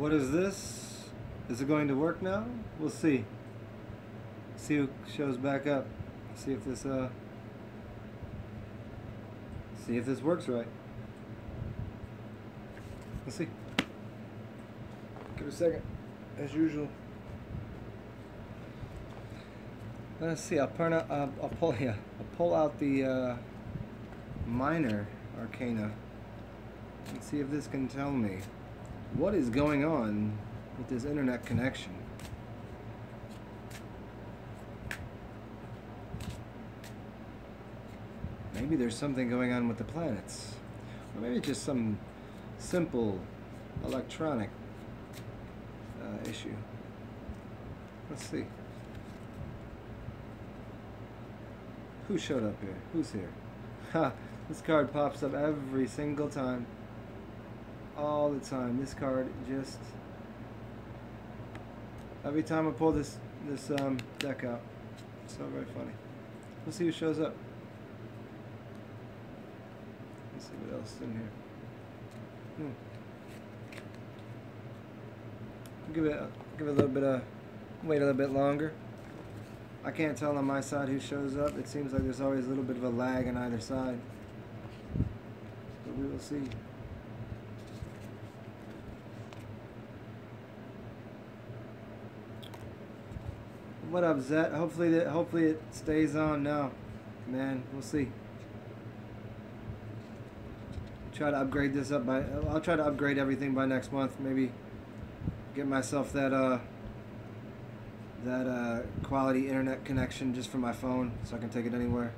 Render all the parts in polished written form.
What is this? Is it going to work now? We'll see. See who shows back up. See if this works right. Let's see. Give it a second, as usual. Let's see. I'll pull out the minor arcana and see if this can tell me what is going on with this internet connection. Maybe there's something going on with the planets, or maybe just some simple electronic issue. Let's see. Who showed up here? Who's here? Ha! This card pops up every single time. All the time. This card just... Every time I pull this deck out. It's so very funny. Let's see who shows up. Let's see what else is in here. Give it a little bit of... Wait a little bit longer. I can't tell on my side who shows up. It seems like there's always a little bit of a lag on either side. But we will see. What up, Zet? Hopefully it stays on now. Man, we'll see. Try to upgrade this up by... I'll try to upgrade everything by next month. Maybe get myself that quality internet connection just for my phone, so I can take it anywhere.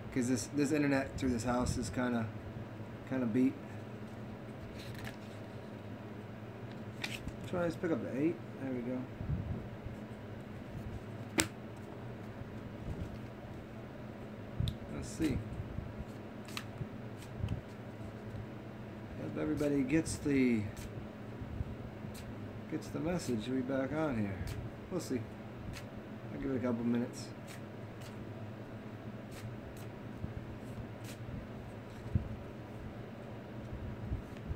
Because this internet through this house is kind of beat. Try to pick up the 8. There we go. Let's see. If everybody gets the message, we back on here. We'll see. I'll give it a couple minutes.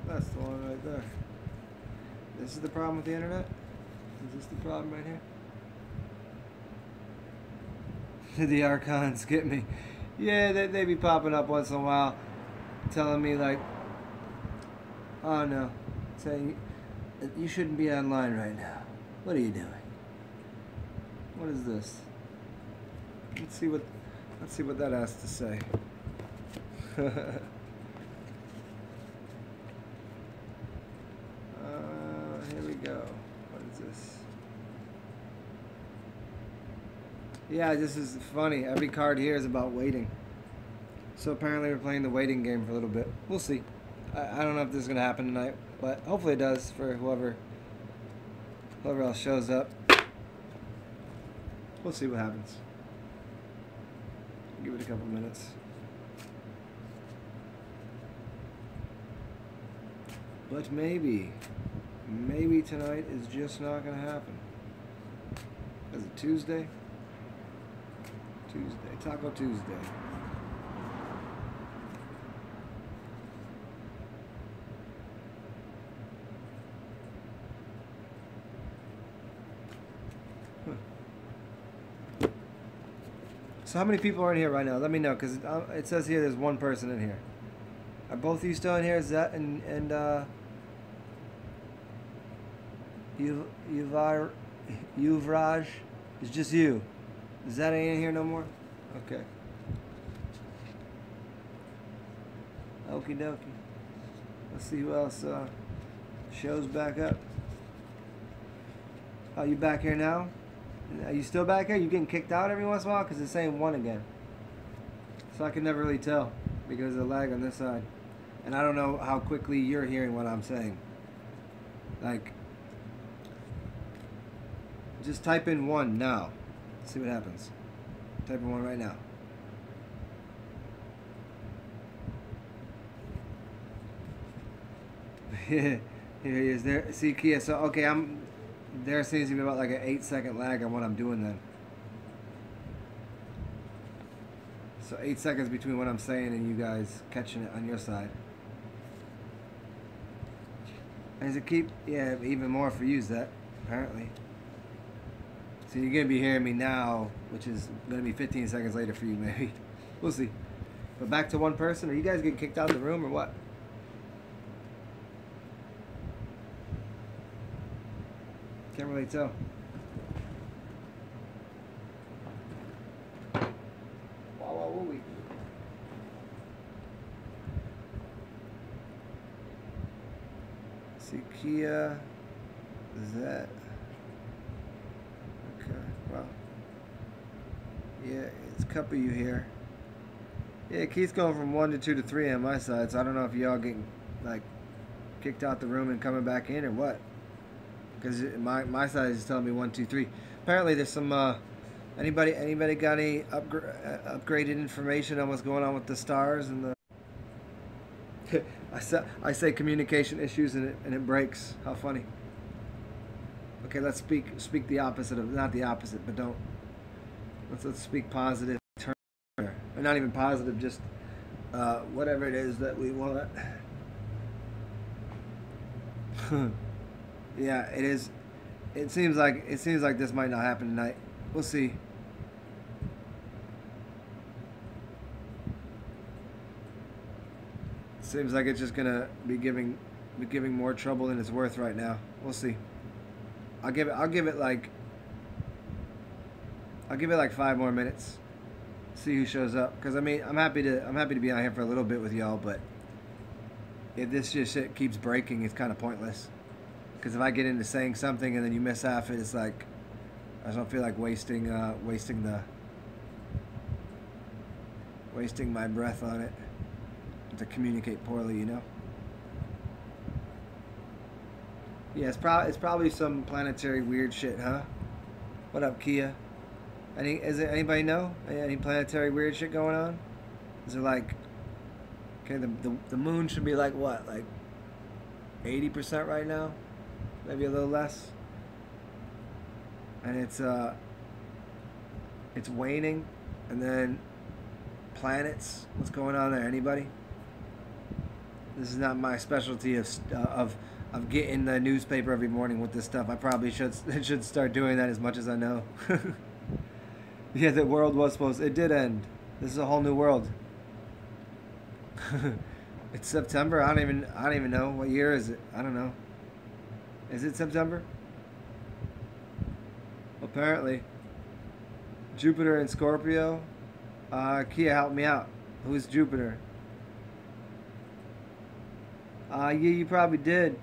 That's the one right there. This is the problem with the internet? Is this the problem right here? The Archons get me. Yeah, they be popping up once in a while, telling me like, oh no, saying you shouldn't be online right now. What are you doing? What is this? Let's see what that has to say. Here we go. What is this? Yeah, this is funny. Every card here is about waiting. So apparently we're playing the waiting game for a little bit. We'll see. I don't know if this is gonna happen tonight, but hopefully it does for whoever else shows up. We'll see what happens. Give it a couple minutes. But maybe tonight is just not gonna happen. Is it Tuesday? Tuesday, Taco Tuesday. So how many people are in here right now? Let me know, because it says here there's one person in here. Are both of you still in here? Is that and Yuvraj? It's just you. Is that ain't in here no more? Okay. Okie dokie. Let's see who else shows back up. Oh, you back here now? Are you still back here? You getting kicked out every once in a while? Because it's saying 1 again. So I can never really tell because of the lag on this side. And I don't know how quickly you're hearing what I'm saying. Like, just type in 1 now. See what happens. Type in 1 right now. Here he is. There. See, Kia. So okay, there seems to be about like an 8-second lag on what I'm doing then. So 8 seconds between what I'm saying and you guys catching it on your side. Does it keep? Yeah, even more for you, that apparently. So you're gonna be hearing me now, which is gonna be 15 seconds later for you, maybe. We'll see. But back to one person. Are you guys getting kicked out of the room or what? Can't really tell. Wow, woo wee. See, Kia. Is that? Okay, well. Yeah, it's a couple of you here. Yeah, Keith's going from 1 to 2 to 3 on my side, so I don't know if y'all getting, like, kicked out the room and coming back in or what. Because my side is telling me 1, 2, 3. Apparently there's some, anybody got any upgraded information on what's going on with the stars and the... I say communication issues and it breaks. How funny. Okay, let's speak the opposite of, not the opposite, but don't. Let's speak positive. Or not even positive, just whatever it is that we want. Yeah, it is. It seems like this might not happen tonight. We'll see. Seems like it's just gonna be giving more trouble than it's worth right now. We'll see. I'll give it like 5 more minutes. See who shows up. Because I mean, I'm happy to be out here for a little bit with y'all, but if this just shit keeps breaking, it's kind of pointless. Because if I get into saying something and then you miss half it, it's like I just don't feel like wasting my breath on it to communicate poorly, you know. Yeah, it's probably some planetary weird shit, huh? What up, Kia? Anybody know? Any planetary weird shit going on? Is it like, okay, the moon should be like what, like 80% right now? Maybe a little less. And it's waning, and then planets. What's going on there? Anybody? This is not my specialty of getting the newspaper every morning with this stuff. I probably should start doing that as much as I know. Yeah, the world was supposed. It did end. This is a whole new world. It's September. I don't even know what year is it. I don't know. Is it September? Apparently. Jupiter and Scorpio. Kia, help me out. Who's Jupiter? Yeah, you probably did.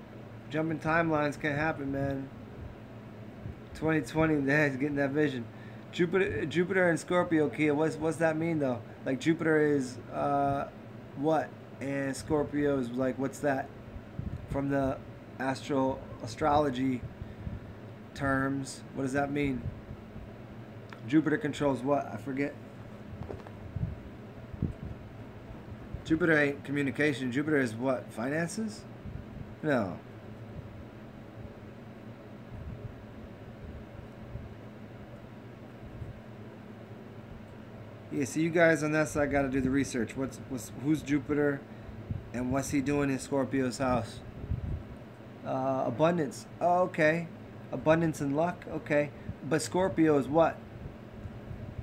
Jumping timelines can't happen, man. 2020, yeah, he's getting that vision. Jupiter and Scorpio, Kia. What's that mean though? Like Jupiter is what, and Scorpio is like what's that? From the astrology terms, what does that mean? Jupiter controls what? I forget. Jupiter ain't communication. Jupiter is what? Finances? No. Yeah, so you guys on that side got to do the research. Who's Jupiter, and what's he doing in Scorpio's house? Abundance. Oh, okay. Abundance and luck. Okay, but Scorpio is what?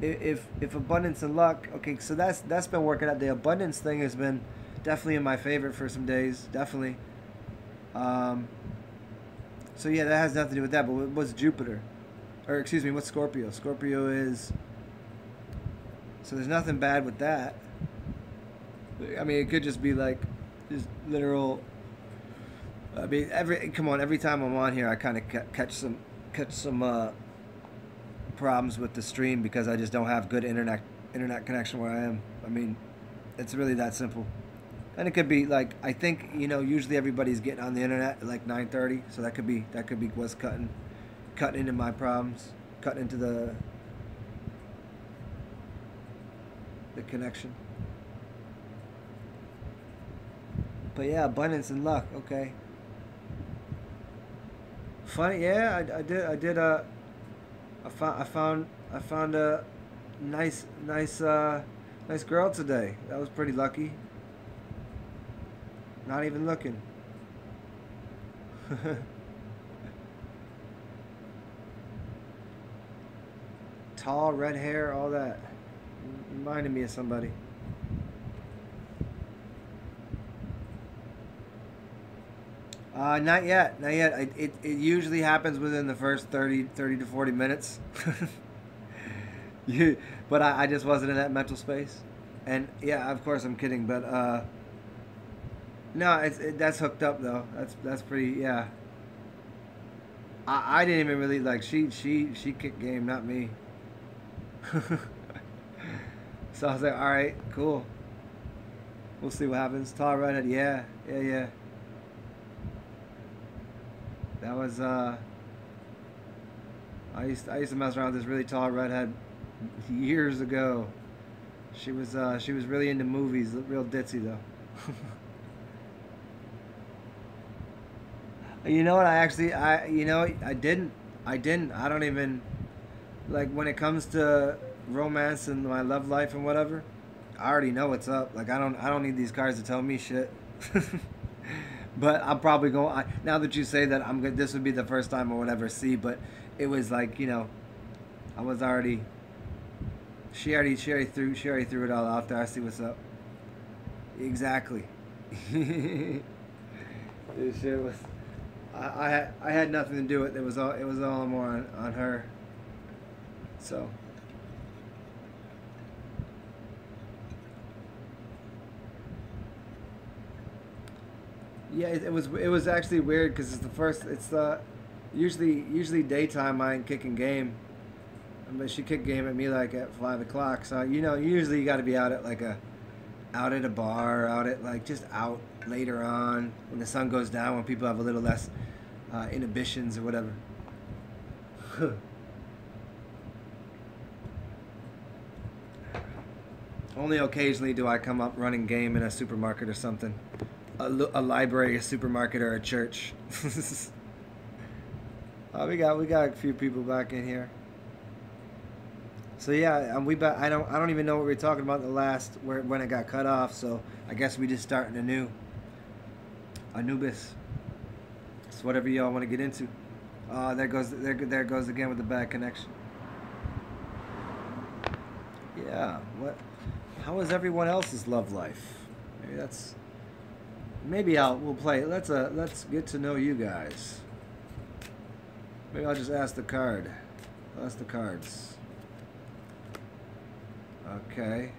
If abundance and luck. Okay, so that's been working out. The abundance thing has been definitely in my favorite for some days. Definitely. So yeah, that has nothing to do with that. But what's Jupiter? Or excuse me, what's Scorpio? Scorpio is. So there's nothing bad with that. I mean, it could just be like, just literal. I mean, every time I'm on here, I kind of catch some problems with the stream because I just don't have good internet connection where I am. I mean, it's really that simple. And it could be like, I think, you know, usually everybody's getting on the internet at like 9:30, so that could be what's cutting into my problems, cutting into the connection. But yeah, abundance and luck. Okay. Funny, yeah. I found a nice girl today. That was pretty lucky. Not even looking. Tall, red hair, all that. Reminded me of somebody. Not yet. Not yet. It usually happens within the first 30 to 40 minutes. you, but I just wasn't in that mental space. And yeah, of course I'm kidding, but no, that's hooked up though. That's pretty, yeah. I didn't even really like she kicked game, not me. So I was like, all right, cool. We'll see what happens. Tall redhead, yeah, yeah, yeah. That was I used to mess around with this really tall redhead years ago. She was really into movies, real ditzy though. You know what? I didn't. I don't even like when it comes to romance and my love life and whatever. I already know what's up. Like I don't need these cards to tell me shit. But I'm probably going. Now that you say that, I'm good. This would be the first time I would ever see. But it was like I was already. She already threw it all out there. I see what's up. Exactly. This shit was. I had nothing to do with it. It was all more on her. So. Yeah, it was actually weird because it's the usually daytime I ain't kicking game, but she kicked game at me like at 5 o'clock. So usually you got to be out at a bar, out at like just out later on when the sun goes down, when people have a little less inhibitions or whatever. Only occasionally do I come up running game in a supermarket or something. A library, a supermarket, or a church. We got a few people back in here. So yeah, I don't even know what we were talking about when it got cut off. So I guess we just starting Anubis. It's whatever y'all want to get into. There goes again with the bad connection. Yeah. What? How is everyone else's love life? We'll play. Let's get to know you guys. Maybe I'll just ask the card. I'll ask the cards. Okay.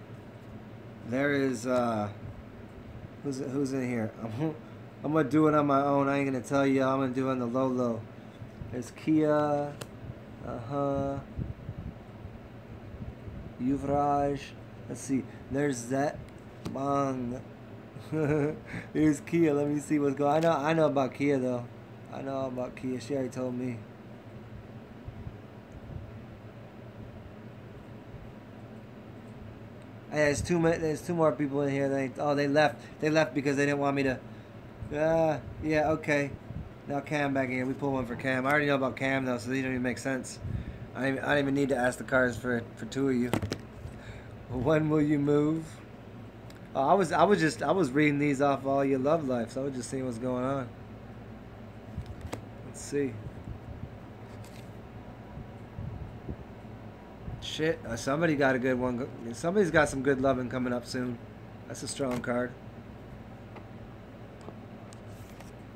There is who's in here? I'm gonna do it on my own. I ain't gonna tell you. I'm gonna do it on the low. There's Kia. Yuvraj. Let's see. There's that Bang. Here's Kia. Let me see what's going on. I know about Kia though. I know about Kia. She already told me. Hey, there's two more people in here. They left. They left because they didn't want me to. Yeah. Okay. Now Cam back in here. We pull one for Cam. I already know about Cam though, so these don't even make sense. I don't even need to ask the cards for two of you. When will you move? Oh, I was reading these off all your love lives. I was just seeing what's going on. Let's see. Shit, somebody got a good one. Somebody's got some good loving coming up soon. That's a strong card.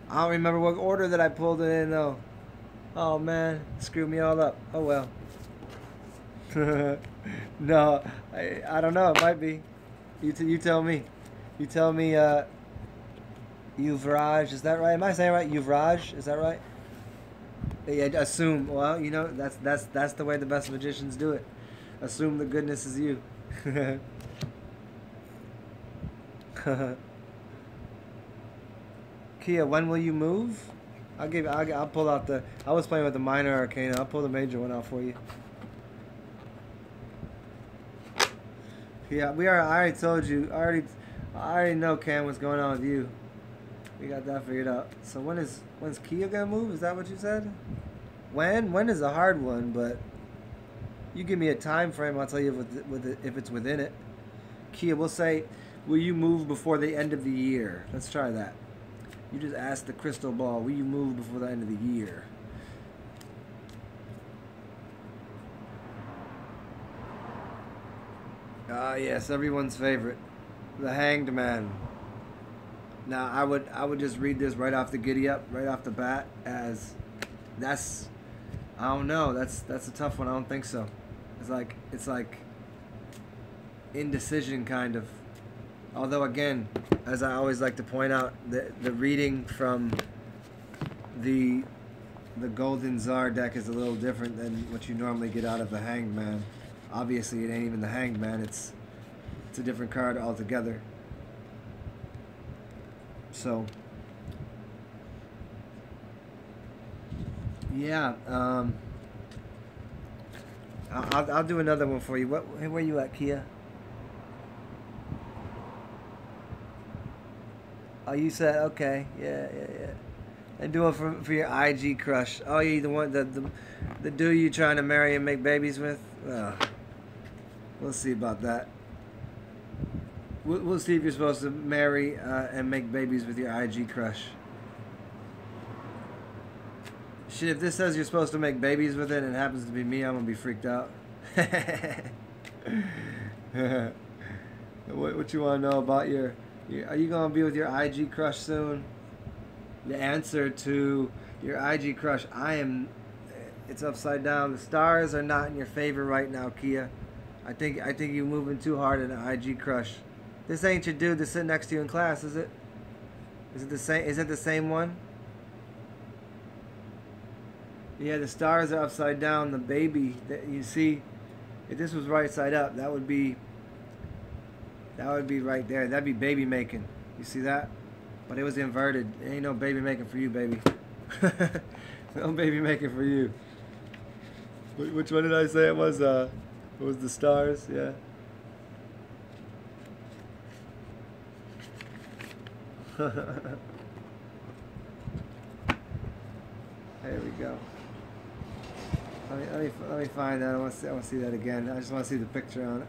I don't remember what order that I pulled it in though. Oh man, screwed me all up. Oh well. No, I don't know. It might be. You tell me. You tell me. Yuvraj, is that right? Am I saying it right? Yuvraj, is that right? Yeah, assume. Well, that's the way the best magicians do it. Assume the goodness is you. Kia, when will you move? I'll pull out the. I was playing with the minor arcana. I'll pull the major one out for you. Yeah, I already told you. I already know, Cam, what's going on with you. We got that figured out. So when's Kia gonna move? Is that what you said? When is a hard one, but you give me a time frame, I'll tell you if it's within it. Kia, we'll say, will you move before the end of the year? Let's try that. You just asked the crystal ball, will you move before the end of the year? Ah, yes, everyone's favorite, the Hanged Man. Now, I would just read this right off the giddy up, right off the bat, as that's I don't know, that's a tough one. I don't think so. It's like indecision kind of. Although again, as I always like to point out, the reading from the Golden Czar deck is a little different than what you normally get out of the Hanged Man. Obviously, it ain't even the Hanged Man. It's a different card altogether. So, yeah, I'll do another one for you. Where you at, Kia? Oh, you said okay. Yeah. And do it for your IG crush. Oh, you the one the dude you trying to marry and make babies with? We'll see about that. We'll see if you're supposed to marry and make babies with your IG crush. Shit, if this says you're supposed to make babies with it and it happens to be me, I'm gonna be freaked out. What you want to know about your? Are you gonna be with your IG crush soon? The answer to your IG crush, it's upside down. The stars are not in your favor right now, Kia. I think you're moving too hard in an IG crush. This ain't your dude that's sitting next to you in class, is it? Is it the same? Is it the same one? Yeah, the stars are upside down. The baby that you see, if this was right side up, that would be right there. That'd be baby making. You see that? But it was inverted. There ain't no baby making for you, baby. No baby making for you. Which one did I say it was? It was the stars. Yeah. There we go. Let me find that. I want to see that again. I just want to see the picture on it.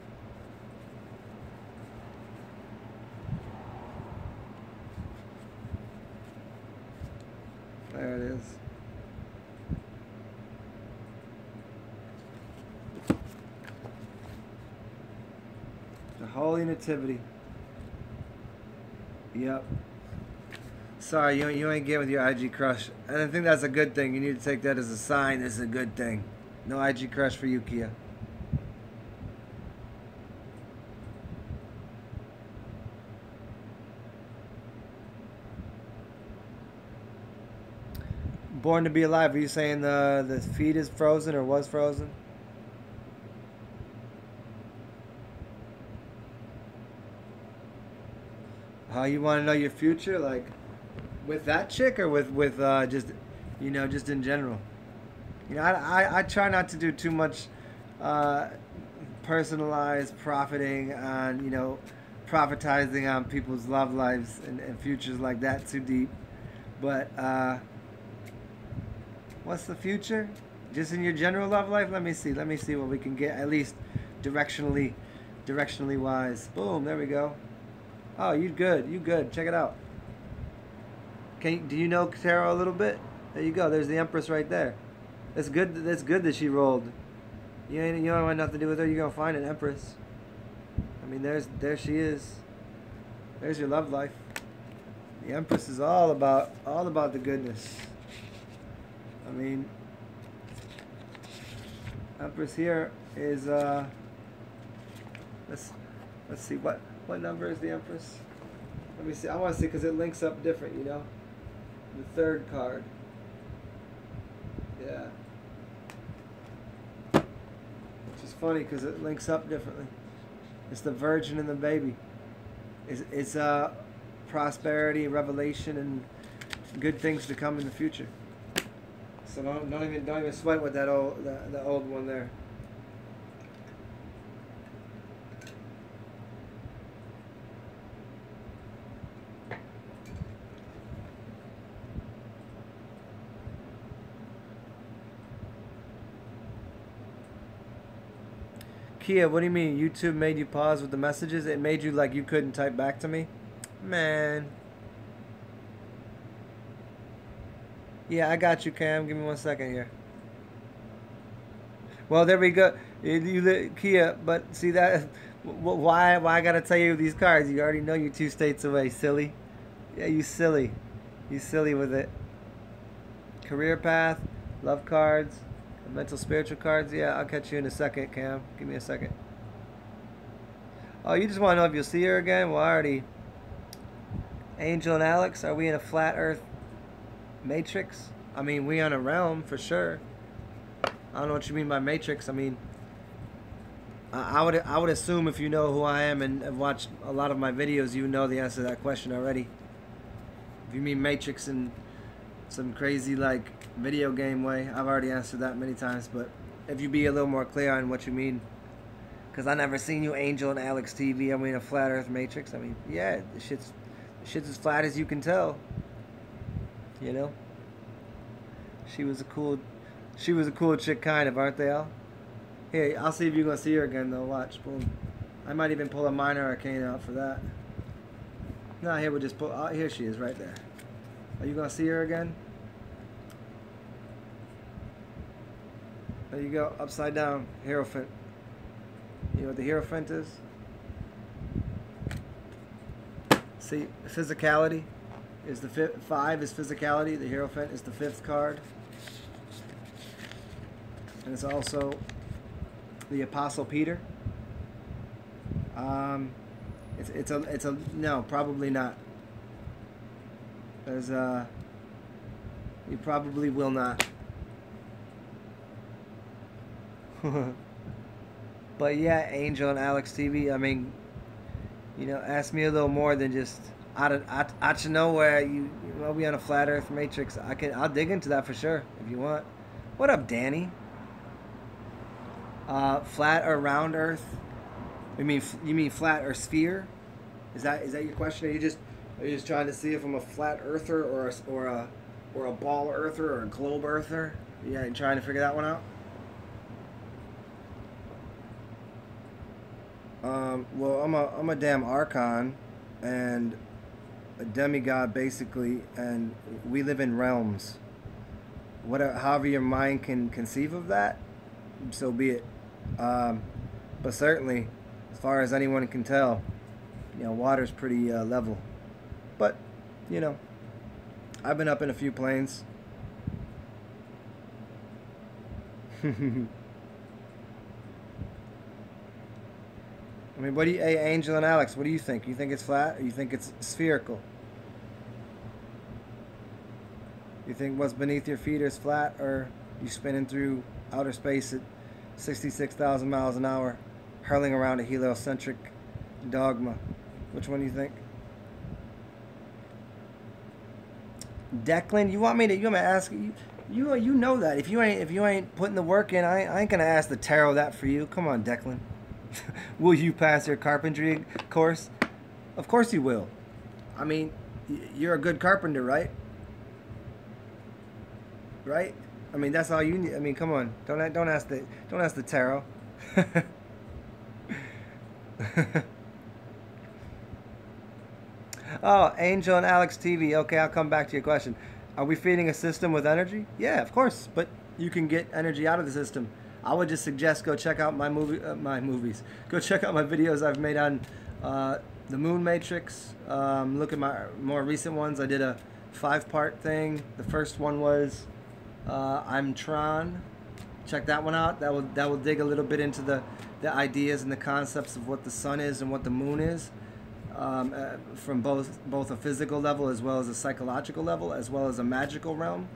There it is. The Holy Nativity. Yep. Sorry, you ain't getting with your IG crush. And I think that's a good thing. You need to take that as a sign. This is a good thing. No IG crush for you, Kia. Born to Be Alive. Are you saying the feed is frozen or was frozen? How you want to know your future, like with that chick or with just just in general? I try not to do too much personalized profiting on profitizing on people's love lives and futures like that too deep. But what's the future? Just in your general love life? Let me see what we can get, at least directionally wise. Boom, there we go. Oh, you good. Check it out. Do you know tarot a little bit? There you go. There's the Empress right there. That's good that she rolled. You don't want nothing to do with her. You're gonna find an Empress. I mean, there she is. There's your love life. The Empress is all about the goodness. I mean, Empress here is let's see what number is the Empress. Let me see. I want to see because it links up different. The third card. Yeah. Which is funny because it links up differently. It's the Virgin and the baby. It's prosperity, revelation, and good things to come in the future. So don't even sweat with that old one there. Kia, what do you mean? YouTube made you pause with the messages? It made you like you couldn't type back to me? Man. Yeah, I got you, Cam. Give me 1 second here. Well, there we go. Kia, but see that? Why I gotta tell you these cards? You already know you're 2 states away, silly. Yeah, you silly. You silly with it. Career path, love cards, mental spiritual cards. Yeah, I'll catch you in a second, Cam. Give me a second. Oh, you just want to know if you'll see her again? Well, I already. Angel and Alex, are we in a flat Earth matrix? I mean, we on a realm for sure. I don't know what you mean by matrix. I mean, I would assume if you know who I am and have watched a lot of my videos, you know the answer to that question already. If you mean matrix in some crazy like video game way, I've already answered that many times. But if you be a little more clear on what you mean, because I never seen you Angel and Alex TV. I mean a flat Earth matrix. I mean, yeah, the shit's as flat as you can tell. You know, she was a cool chick, kind of, aren't they all? Here, I'll see if you're gonna see her again though. Watch, boom. I might even pull a minor arcane out for that. No, here we'll just pull. Oh, here she is, right there. Are you gonna see her again? There you go, upside down, Hierophant. You know what the Hierophant is? See, physicality is the 5 is physicality. The Hierophant is the 5th card, and it's also the Apostle Peter. It's a no, probably not. There's you probably will not. But yeah, Angel and Alex TV. I mean, you know, ask me a little more than just out of nowhere. You know, we on a flat Earth matrix. I'll dig into that for sure if you want. What up, Danny? Flat or round Earth? You mean flat or sphere? Is that your question? Are you just trying to see if I'm a flat earther or a ball earther or a globe earther? Yeah, you trying to figure that one out? Well, I'm a damn archon and a demigod basically, and we live in realms. However your mind can conceive of that, so be it. But certainly, as far as anyone can tell, you know, water's pretty level. But, you know, I've been up in a few planes. I mean, hey, Angel and Alex, what do you think? You think it's flat or you think it's spherical? You think what's beneath your feet is flat, or you spinning through outer space at 66,000 miles an hour, hurling around a heliocentric dogma? Which one do you think? Declan, you want me to ask you? You know that if you ain't putting the work in, I ain't gonna ask the tarot that for you. Come on, Declan. Will you pass your carpentry course? Of course you will. I mean, you're a good carpenter, right? Right? I mean, that's all you need. I mean, come on. Don't ask the tarot. Oh, Angel and Alex TV. Okay, I'll come back to your question. Are we feeding a system with energy? Yeah, of course. But you can get energy out of the system. I would just suggest go check out my movies. Go check out my videos I've made on the Moon Matrix. Look at my more recent ones. I did a 5-part thing. The first one was I'm Tron. Check that one out. That will dig a little bit into the ideas and the concepts of what the sun is and what the moon is, from both a physical level as well as a psychological level as well as a magical realm.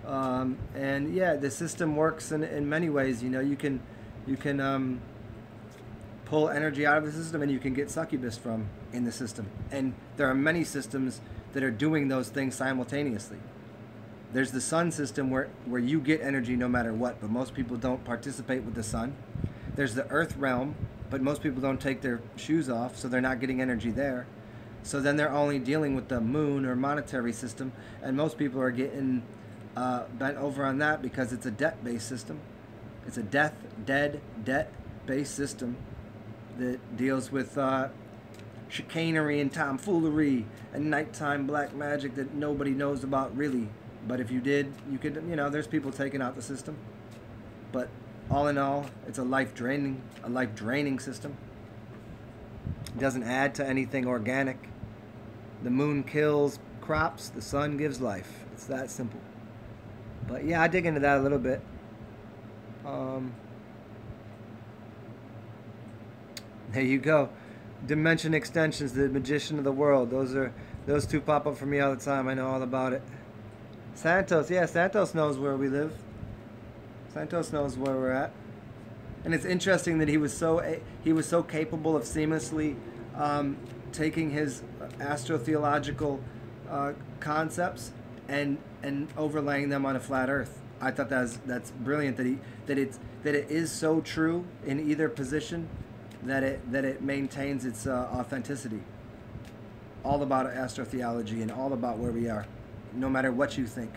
And yeah, the system works in many ways. You know, you can pull energy out of the system, and you can get succubus from in the system. And there are many systems that are doing those things simultaneously. There's the sun system where you get energy no matter what, but most people don't participate with the sun. There's the earth realm, but most people don't take their shoes off, so they're not getting energy there. So then they're only dealing with the moon or monetary system, and most people are getting bent over on that because it's a debt-based system. It's a debt-based system that deals with chicanery and tomfoolery and nighttime black magic that nobody knows about really. But if you did, you could, you know, there's people taking out the system. But all in all, it's a life draining system. It doesn't add to anything organic. The moon kills crops, the sun gives life. It's that simple. But yeah, I dig into that a little bit. There you go. Dimension extensions, the magician of the world. Those two pop up for me all the time. I know all about it. Santos, yeah, Santos knows where we live. Santos knows where we're at. And it's interesting that he was so capable of seamlessly taking his astrotheological concepts and overlaying them on a flat Earth. I thought that's brilliant that it is so true in either position that it maintains its authenticity. All about astrotheology and all about where we are, no matter what you think.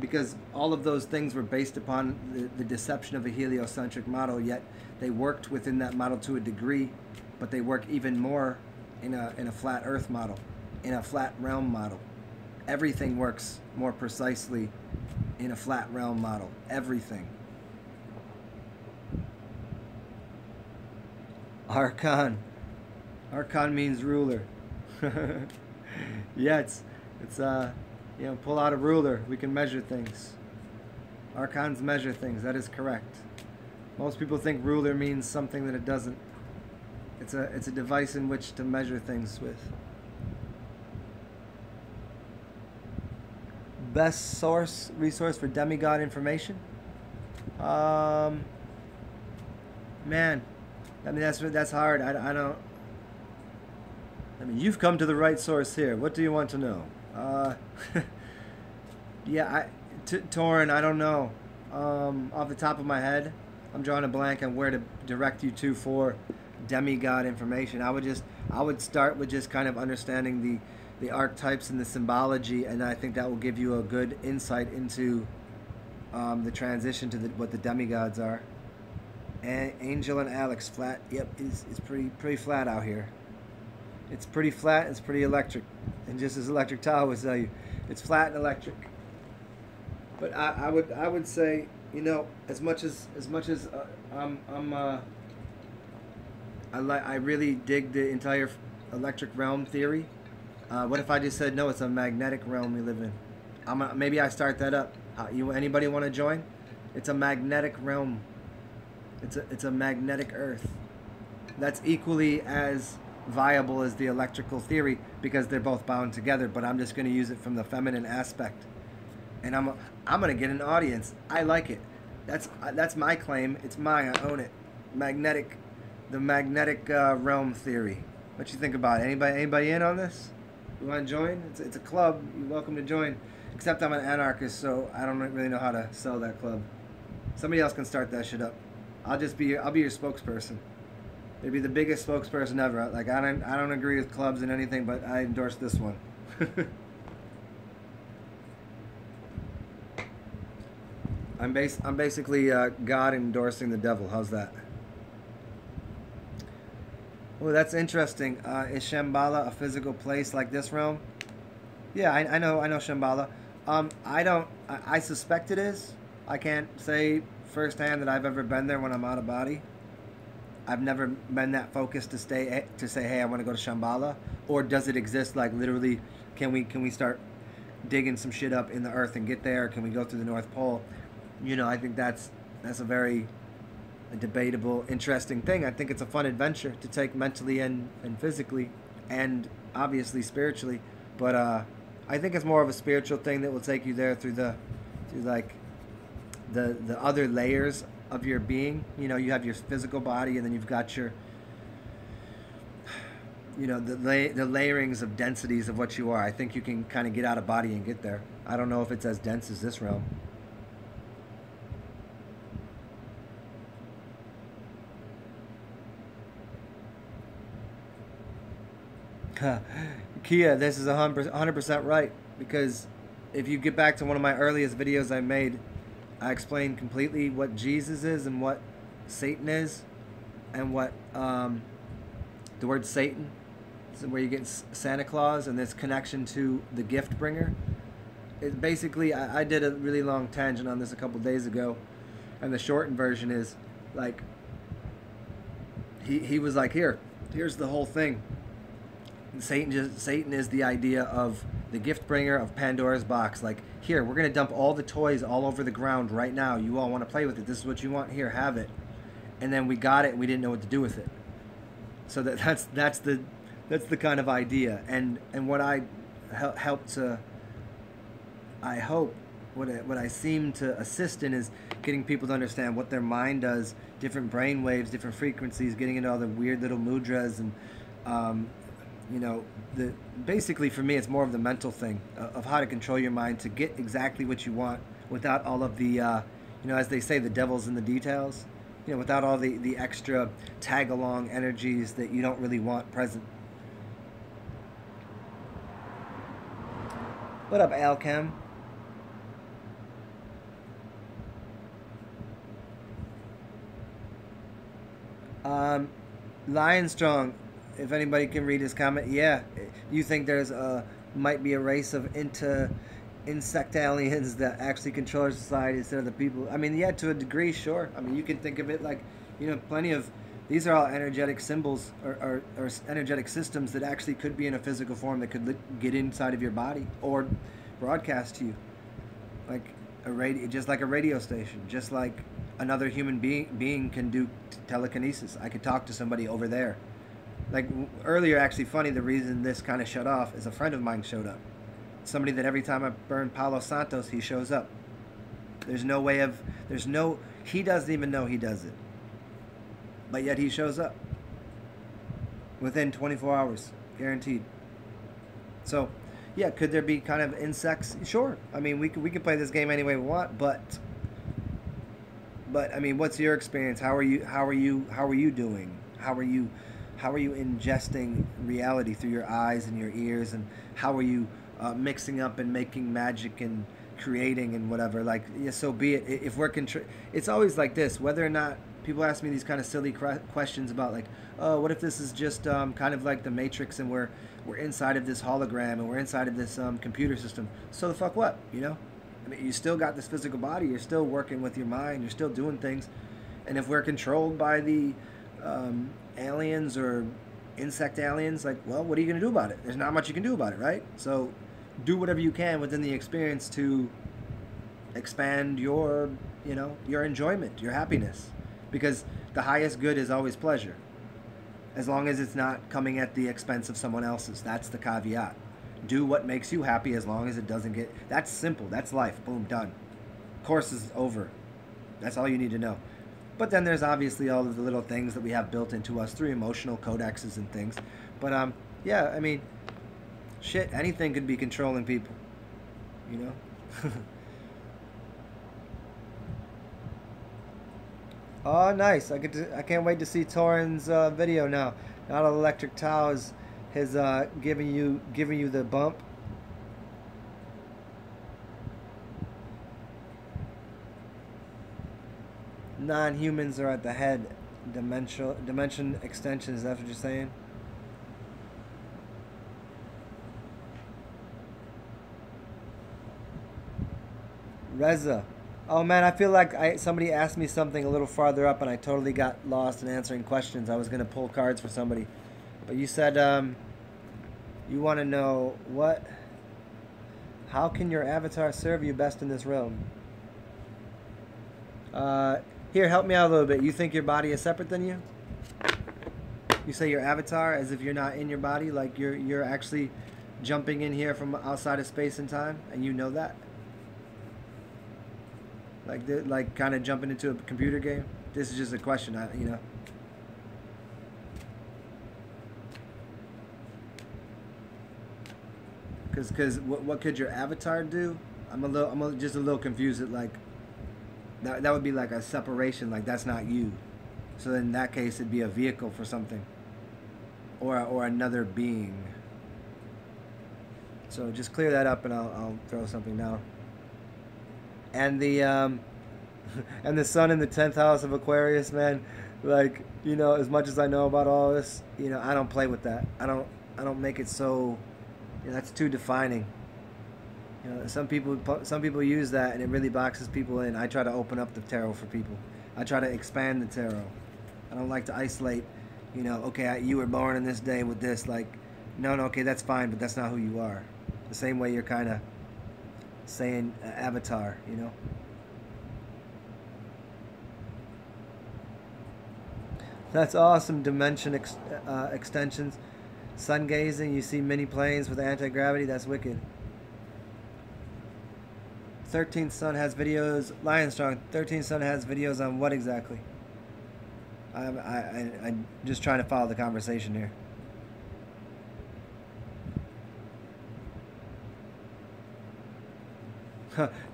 Because all of those things were based upon the deception of a heliocentric model, yet they worked within that model to a degree, but they work even more in a flat Earth model, in a flat realm model. Everything works more precisely in a flat realm model. Everything. Archon. Archon means ruler. Yeah, it's you know, pull out a ruler, we can measure things. Archons measure things, that is correct. Most people think ruler means something that it doesn't. It's a device in which to measure things with. Best resource for demigod information? Man, I mean that's hard. I don't. I mean, you've come to the right source here. What do you want to know? Yeah, Torin, I don't know. Off the top of my head, I'm drawing a blank on where to direct you to for demigod information. I would start with just kind of understanding the archetypes and the symbology, and I think that will give you a good insight into the transition to what the demigods are. And Angel and Alex, flat. Yep, it's pretty flat out here. It's pretty flat. It's pretty electric, and just as Electric Tile would tell you, it's flat and electric. But I would say, you know, as much as I really dig the entire electric realm theory. What if I just said no? It's a magnetic realm we live in. Maybe I start that up. Anybody want to join? It's a magnetic realm. It's a magnetic Earth. That's equally as viable as the electrical theory because they're both bound together. But I'm just going to use it from the feminine aspect, and I'm going to get an audience. I like it. That's my claim. It's mine. I own it. The magnetic realm theory. What you think about it? Anybody in on this? You want to join? It's a club. You're welcome to join. Except I'm an anarchist, so I don't really know how to sell that club. Somebody else can start that shit up. I'll be your spokesperson. It'd be the biggest spokesperson ever. Like I don't agree with clubs and anything, but I endorse this one. I'm basically God endorsing the devil. How's that? Oh, that's interesting. Is Shambhala a physical place like this realm? Yeah, I know Shambhala. I suspect it is. I can't say firsthand that I've ever been there when I'm out of body. I've never been that focused to say, hey, I want to go to Shambhala. Or does it exist? Like literally, can we start digging some shit up in the earth and get there? Can we go through the North Pole? You know, I think that's a very debatable, interesting thing. I think it's a fun adventure to take mentally and physically, and obviously spiritually. But I think it's more of a spiritual thing that will take you there through the other layers of your being. You know, you have your physical body, and then you've got your, you know, the layerings of densities of what you are. I think you can kind of get out of body and get there. I don't know if it's as dense as this realm. Kia, this is 100% right, because if you get back to one of my earliest videos I made, I explained completely what Jesus is and what Satan is, and what the word Satan is, where you get Santa Claus and this connection to the gift bringer. basically, I did a really long tangent on this a couple days ago, and the shortened version is like he was like, here's the whole thing. Satan is the idea of the gift bringer of Pandora's box. Like, here, we're gonna dump all the toys all over the ground right now. You all want to play with it. This is what you want. Here, have it. And then we got it, and we didn't know what to do with it. So that's the kind of idea. And what I help to, I hope, what I seem to assist in is getting people to understand what their mind does, different brain waves, different frequencies, getting into all the weird little mudras and. Basically for me it's more of the mental thing of how to control your mind to get exactly what you want without all of the as they say, the devil's in the details, without all the extra tag along energies that you don't really want present. What up, Alchem? Lion Strong, if anybody can read his comment, yeah. You think there's might be a race of insect aliens that actually control our society instead of the people? I mean, yeah, to a degree, sure. I mean, you can think of it like, plenty of these are all energetic symbols or energetic systems that actually could be in a physical form that could get inside of your body or broadcast to you, like just like a radio station, just like another human being can do telekinesis. I could talk to somebody over there. Like earlier, actually funny, the reason this kind of shut off is a friend of mine showed up. Somebody that every time I burn Palo Santos, he shows up. He doesn't even know he does it. But yet he shows up. Within 24 hours, guaranteed. So, yeah, could there be kind of insects? Sure. I mean, we could play this game any way we want, but I mean, what's your experience? How are you doing? How are you ingesting reality through your eyes and your ears, and how are you mixing up and making magic and creating and whatever? Like, yeah, so be it. If we're it's always like this, whether or not people ask me these kind of silly questions about like, oh, what if this is just kind of like the Matrix and we're inside of this hologram and we're inside of this computer system? So the fuck what, I mean, you still got this physical body, you're still working with your mind, you're still doing things. And if we're controlled by the aliens or insect aliens, like, well, what are you going to do about it? There's not much you can do about it, right? So do whatever you can within the experience to expand your enjoyment, your happiness, because the highest good is always pleasure, as long as it's not coming at the expense of someone else's. That's the caveat. Do what makes you happy, as long as it doesn't get... That's simple. That's life. Boom, done. Course is over. That's all you need to know. But then there's obviously all of the little things that we have built into us through emotional codexes and things. But yeah, I mean, shit, anything could be controlling people, Oh, nice. I can't wait to see Torin's video now. Now that Electric Tau has giving you the bump. Non-humans are at the head. Dimension extension, is that what you're saying? Reza. Oh man, I feel like somebody asked me something a little farther up and I totally got lost in answering questions. I was going to pull cards for somebody. But you said you want to know how can your avatar serve you best in this realm? Here, help me out a little bit. You think your body is separate than you? You say your avatar as if you're not in your body, like you're actually jumping in here from outside of space and time, and you know that? Like kind of jumping into a computer game? This is just a question, Because what could your avatar do? I'm just a little confused at like that would be like a separation, like that's not you. So in that case it'd be a vehicle for something. Or another being. So just clear that up and I'll throw something down. And the and the sun in the 10th house of Aquarius, man, like, as much as I know about all this, I don't play with that. I don't make it so that's too defining. You know, some people use that and it really boxes people in. I try to open up the tarot for people. I try to expand the tarot. I don't like to isolate. You know, okay, you were born in this day with this. Like, no, okay, that's fine, but that's not who you are. The same way you're kind of saying avatar. You know. That's awesome. Dimension extensions. Sun gazing. You see mini planes with anti-gravity. That's wicked. 13th Sun has videos. Lionstrong. 13th Sun has videos on what exactly? I'm just trying to follow the conversation here.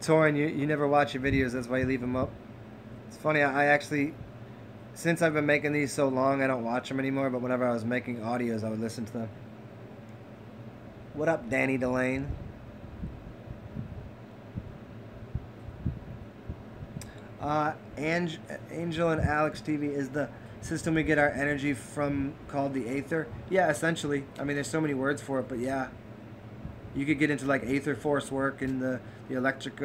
Torin, you never watch your videos. That's why you leave them up. It's funny. I actually, since I've been making these so long, I don't watch them anymore. But whenever I was making audios, I would listen to them. What up, Danny Delane? Angel and Alex TV is the system we get our energy from, called the Aether. Yeah, essentially. I mean, there's so many words for it, but yeah. You could get into like Aether force work and the electric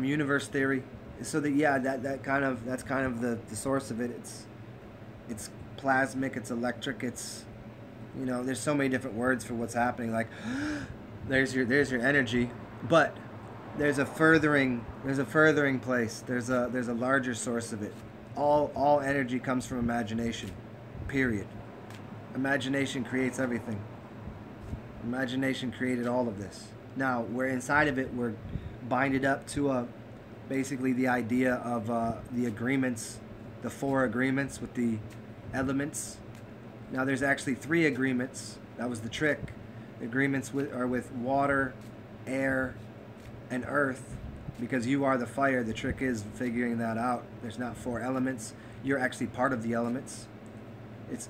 universe theory. So that, yeah, that's kind of the source of it. It's plasmic, it's electric, it's, you know, there's so many different words for what's happening. Like there's your energy, but there's a furthering place. There's a larger source of it. All energy comes from imagination. Period. Imagination creates everything. Imagination created all of this. Now, we're inside of it. We're binded up to basically the idea of the agreements, the 4 agreements with the elements. Now, there's actually 3 agreements. That was the trick. The agreements are with water, air, and earth, because you are the fire. The trick is figuring that out. There's not 4 elements. You're actually part of the elements.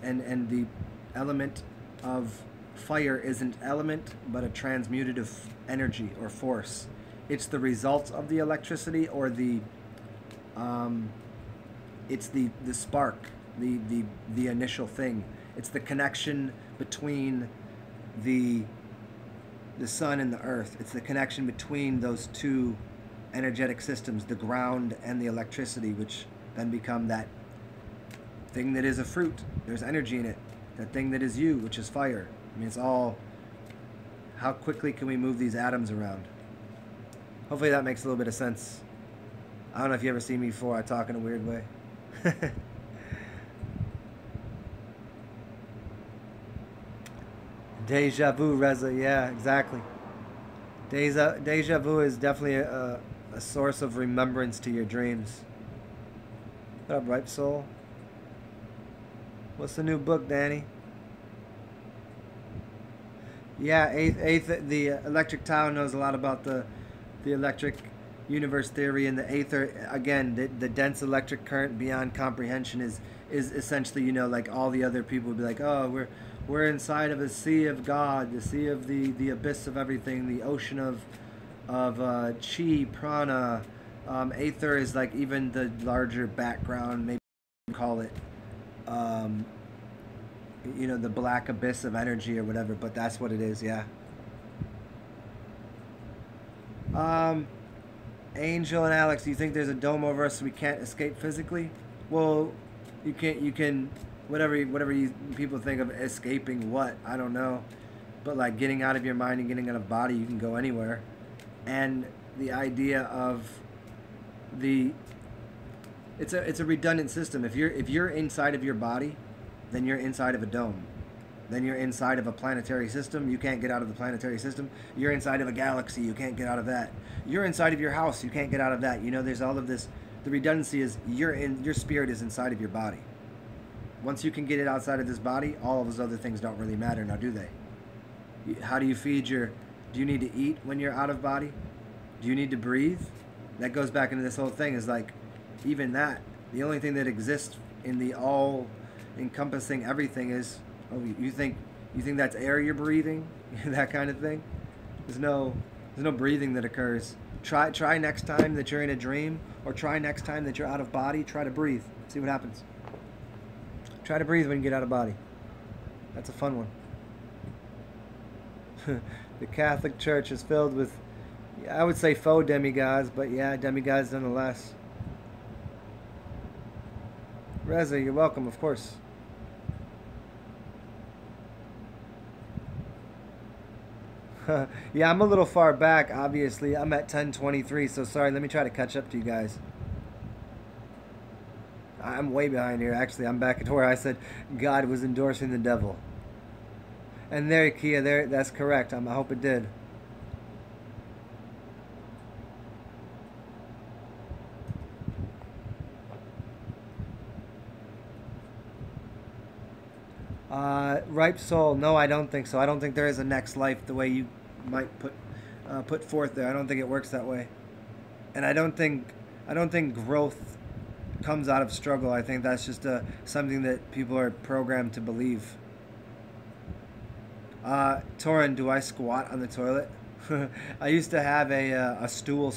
And the element of fire isn't element, but a transmutative energy or force. It's the result of the electricity, or it's the spark, the initial thing. It's the connection between the sun and the earth. It's the connection between those 2 energetic systems, the ground and the electricity, which then become that thing that is a fruit. There's energy in it. That thing that is you, which is fire. I mean, it's all, how quickly can we move these atoms around? Hopefully that makes a little bit of sense. I don't know if you ever seen me before. I talk in a weird way. Deja vu, Reza. Yeah, exactly. Deja vu is definitely a source of remembrance to your dreams. What up, Ripe Soul? What's the new book, Danny? Yeah, the Electric Tau knows a lot about the electric universe theory, and the Aether, again, the dense electric current beyond comprehension is essentially, you know, like all the other people would be like, oh, we're inside of a sea of God, the sea of the abyss of everything, the ocean of chi, prana. Aether is like even the larger background, maybe you call it, you know, the black abyss of energy or whatever, but that's what it is, yeah. Angel and Alex, do you think there's a dome over us so we can't escape physically? Well, you can whatever you people think of escaping what, I don't know. But like getting out of your mind and getting out of body, you can go anywhere. And the idea of it's a redundant system. If you're inside of your body, then you're inside of a dome. Then you're inside of a planetary system. You can't get out of the planetary system. You're inside of a galaxy. You can't get out of that. You're inside of your house. You can't get out of that. You know, there's all of this. The redundancy is your spirit is inside of your body. Once you can get it outside of this body, all of those other things don't really matter now, do they? How do you feed do you need to eat when you're out of body? Do you need to breathe? That goes back into this whole thing, is like, even that, the only thing that exists in the all encompassing everything is, oh, you think that's air you're breathing? That kind of thing. There's no breathing that occurs. Try next time that you're in a dream, or try next time that you're out of body, try to breathe. See what happens. Try to breathe when you get out of body. That's a fun one. The Catholic Church is filled with, I would say, faux demigods, but yeah, demigods nonetheless. Reza, you're welcome, of course. Yeah, I'm a little far back, obviously. I'm at 10:23, so sorry. Let me try to catch up to you guys. I'm way behind here, actually. I'm back to where I said God was endorsing the devil. And there, Kia, there, that's correct. I hope it did. Ripe soul. No, I don't think so. I don't think there is a next life the way you might put forth there. I don't think it works that way. And I don't think growth comes out of struggle. I think that's just something that people are programmed to believe. Torin, do I squat on the toilet? I used to have a stool.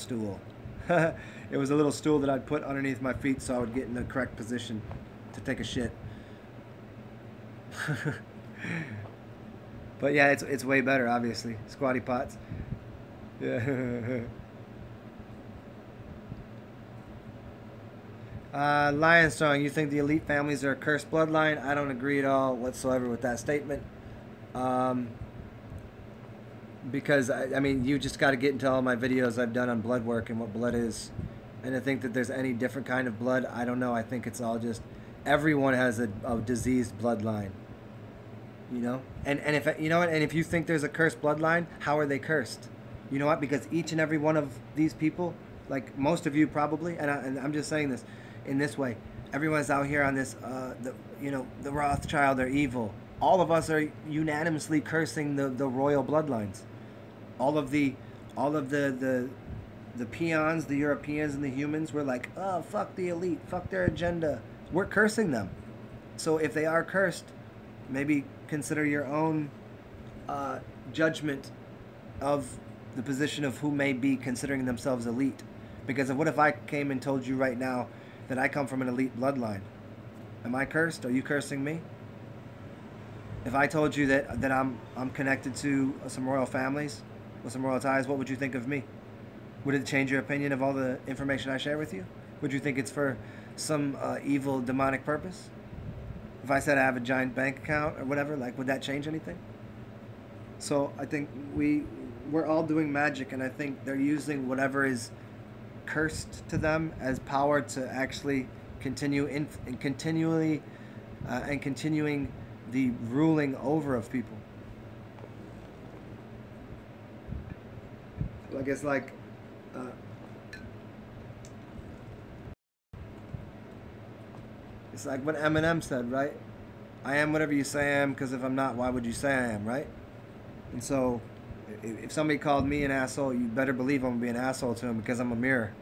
It was a little stool that I'd put underneath my feet so I would get in the correct position to take a shit. But yeah, it's way better, obviously. Squatty pots. Yeah. Lionstrong, you think the elite families are a cursed bloodline? I don't agree at all whatsoever with that statement. Because, I mean, you just got to get into all my videos I've done on blood work and what blood is. And I think that there's any different kind of blood. I don't know. I think it's all just, everyone has a diseased bloodline. You know? And if, you know what? And if you think there's a cursed bloodline, how are they cursed? You know what? Because each and every one of these people, like most of you probably, and I'm just saying this in this way, everyone's out here on this, the Rothschild are evil. All of us are unanimously cursing the royal bloodlines. All of the peons, the Europeans and the humans, were like, oh, fuck the elite, fuck their agenda. We're cursing them. So if they are cursed, maybe consider your own judgment of the position of who may be considering themselves elite. Because what if I came and told you right now that I come from an elite bloodline? Am I cursed? Are you cursing me? If I told you that I'm connected to some royal families with some royal ties, what would you think of me? Would it change your opinion of all the information I share with you? Would you think it's for some evil demonic purpose? If I said I have a giant bank account or whatever, like, would that change anything? So I think we're all doing magic, and I think they're using whatever is cursed to them as power to actually continue and continuing the ruling over of people. Like it's like what Eminem said, right? I am whatever you say I am, because if I'm not, why would you say I am, right? And so if somebody called me an asshole, you better believe I'm going to be an asshole to him, because I'm a mirror.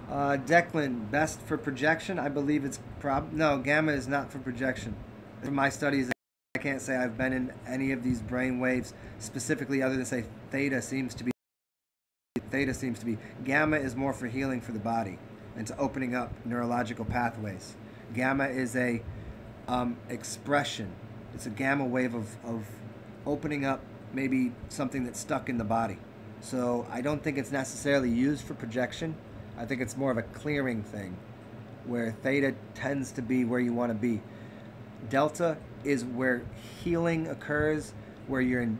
Declan, best for projection? I believe it's no, gamma is not for projection. From my studies, I can't say I've been in any of these brain waves specifically, other than say theta seems to be. Gamma is more for healing for the body and to opening up neurological pathways. Gamma is a expression. It's a gamma wave of opening up maybe something that's stuck in the body. So I don't think it's necessarily used for projection. I think it's more of a clearing thing, where theta tends to be where you want to be. Delta is where healing occurs, where you're in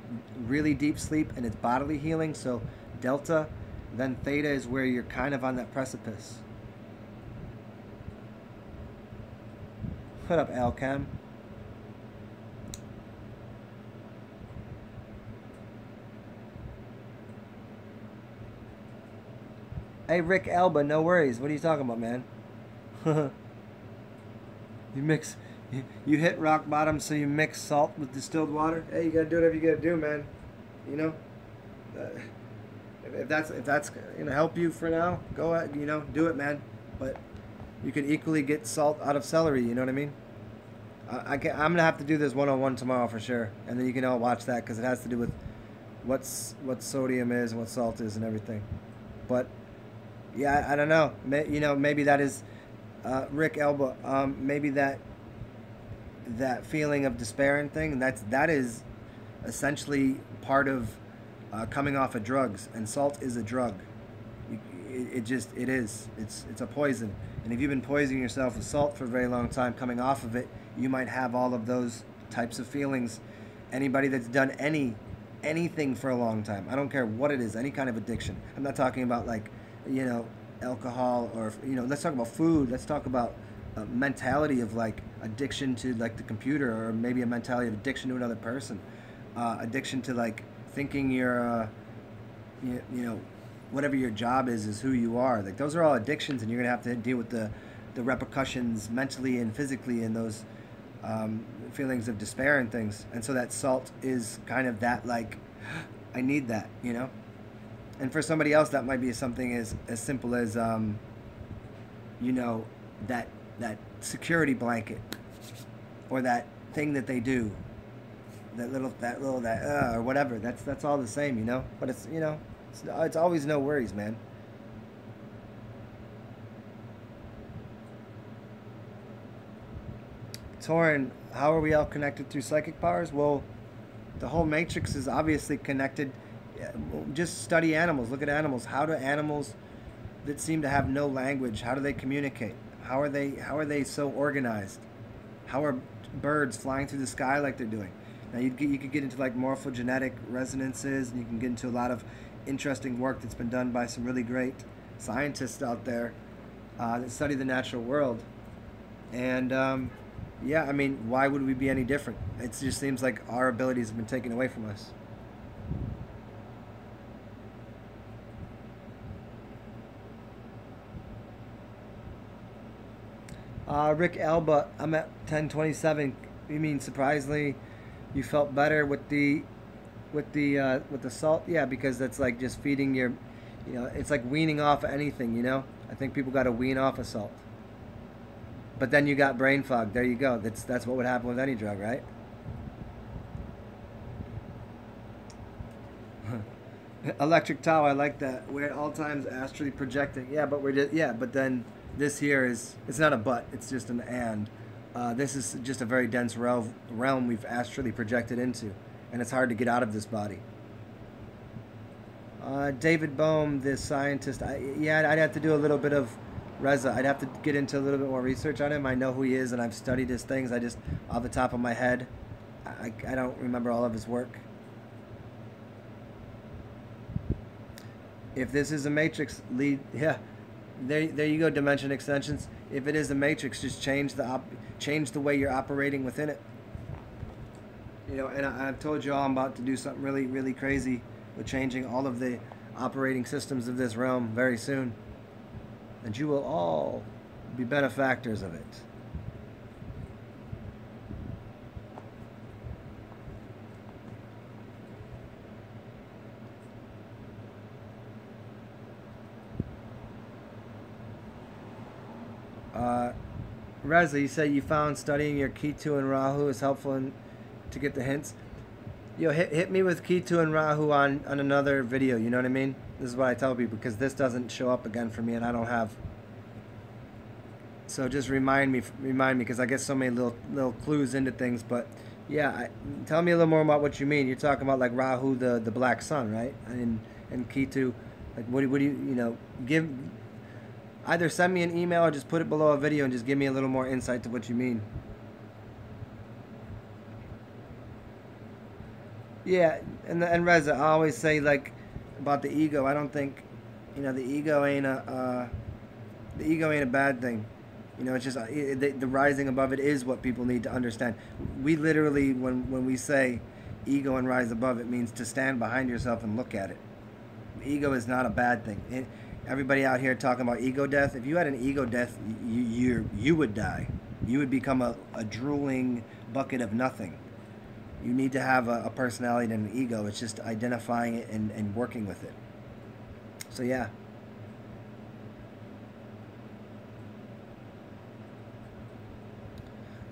really deep sleep and it's bodily healing. So delta, then theta is where you're kind of on that precipice. What up, Alchem? Hey, Rick Elba, no worries. What are you talking about, man? You hit rock bottom, so you mix salt with distilled water. Hey, you gotta do whatever you gotta do, man. You know, if that's gonna help you for now, go ahead. You know, do it, man. But you could equally get salt out of celery. You know what I mean? I'm gonna have to do this 101 tomorrow for sure, and then you can all watch that, because it has to do with what sodium is and what salt is and everything. But yeah, I don't know. Maybe that is Rick Elba. Maybe that that feeling of despair and thing, that is essentially part of coming off of drugs, and salt is a drug. It is. It's a poison, and if you've been poisoning yourself with salt for a very long time, coming off of it, you might have all of those types of feelings. Anybody that's done anything for a long time, I don't care what it is, any kind of addiction. I'm not talking about like, alcohol, or let's talk about food. Let's talk about a mentality of like addiction to like the computer, or maybe a mentality of addiction to another person, addiction to like thinking you're whatever your job is who you are. Like those are all addictions, and you're gonna have to deal with the repercussions mentally and physically, and those feelings of despair and things. And so that salt is kind of that, like, I need that, And for somebody else, that might be something as simple as that security blanket, or that thing that they do, or whatever. That's all the same, But it's always no worries, man. Torin, how are we all connected through psychic powers? Well, the whole matrix is obviously connected. Just study animals. Look at animals. How do animals that seem to have no language, how do they communicate? How are they so organized? How are birds flying through the sky like they're doing? Now you could get into like morphogenetic resonances, and you can get into a lot of interesting work that's been done by some really great scientists out there that study the natural world. And yeah, I mean, why would we be any different? It just seems like our abilities have been taken away from us. Rick Alba, I'm at 1027. You mean surprisingly, you felt better with the salt? Yeah, because that's like just feeding your, it's like weaning off anything. I think people got to wean off of salt. But then you got brain fog. There you go. That's what would happen with any drug, right? Electric towel, I like that. We're at all times astrally projecting. Yeah, but but then this here it's not a but, it's just an and. This is just a very dense realm we've astrally projected into, and it's hard to get out of this body. David Bohm, the scientist, I'd have to do a little bit of Reza. I'd have to get into a little bit more research on him. I know who he is, and I've studied his things. I just, off the top of my head, I don't remember all of his work. If this is a matrix, there you go, dimension extensions. If it is a matrix, just change the way you're operating within it. And I've told you all I'm about to do something really, really crazy with changing all of the operating systems of this realm very soon. And you will all be benefactors of it. Reza, you say you found studying your Ketu and Rahu is helpful to get the hints. Hit me with Ketu and Rahu on another video, you know what I mean? This is what I tell people, because this doesn't show up again for me, and I don't have. So just remind me, because I get so many little clues into things. But yeah, tell me a little more about what you mean. You're talking about like Rahu, the black sun, right? And Ketu, like what do you give? Either send me an email or just put it below a video and just give me a little more insight to what you mean. Yeah, and Reza, I always say like about the ego. I don't think, the ego ain't a bad thing. It's just the rising above it is what people need to understand. We literally, when we say ego and rise above, it means to stand behind yourself and look at it. Ego is not a bad thing. Everybody out here talking about ego death. If you had an ego death, you would die. You would become a drooling bucket of nothing. You need to have a personality and an ego. It's just identifying it and working with it. So yeah.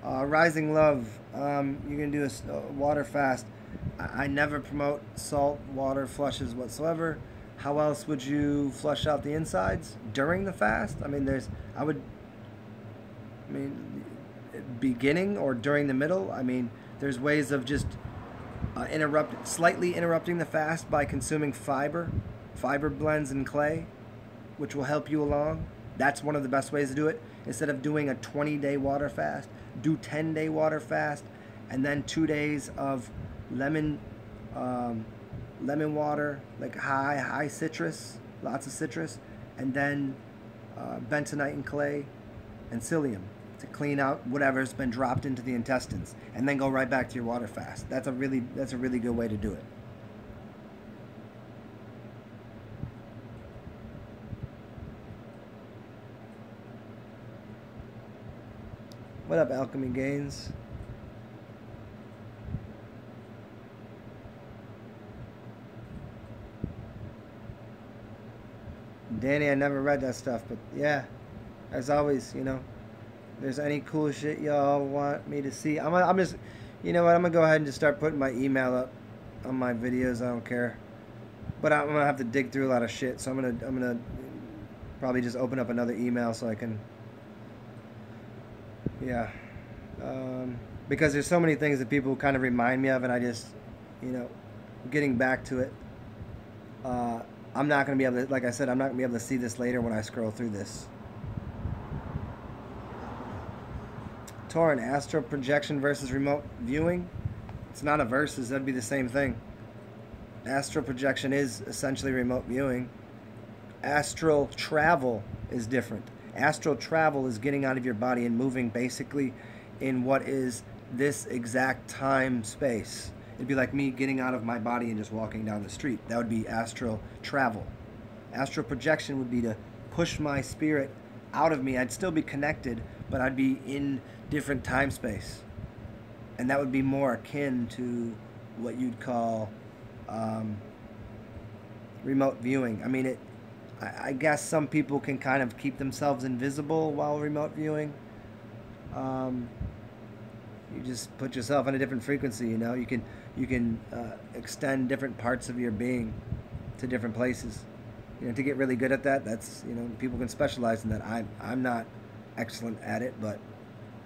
Rising Love, you're going to do a water fast. I never promote salt water flushes whatsoever. How else would you flush out the insides during the fast? I mean, beginning or during the middle. I mean, there's ways of just slightly interrupting the fast by consuming fiber blends and clay, which will help you along. That's one of the best ways to do it. Instead of doing a 20-day water fast, do 10-day water fast, and then 2 days of lemon water, like high citrus, lots of citrus, and then bentonite and clay and psyllium to clean out whatever's been dropped into the intestines, and then go right back to your water fast. That's a really good way to do it. What up, Alchemy Gains? Danny, I never read that stuff, but yeah, as always, if there's any cool shit y'all want me to see, I'm just, you know what, I'm gonna go ahead and just start putting my email up on my videos. I don't care, but I'm gonna have to dig through a lot of shit, so I'm gonna probably just open up another email so I can, yeah, because there's so many things that people kind of remind me of, and I just, getting back to it. I'm not going to be able to, like I said, I'm not going to be able to see this later when I scroll through this. Torrent, astral projection versus remote viewing. It's not a versus, that'd be the same thing. Astral projection is essentially remote viewing. Astral travel is different. Astral travel is getting out of your body and moving basically in what is this exact time space. It'd be like me getting out of my body and just walking down the street. That would be astral travel. Astral projection would be to push my spirit out of me. I'd still be connected, but I'd be in different time space. And that would be more akin to what you'd call remote viewing. I mean, I guess some people can kind of keep themselves invisible while remote viewing. You just put yourself on a different frequency, You can extend different parts of your being to different places. To get really good at that, that's, people can specialize in that. I'm not excellent at it, but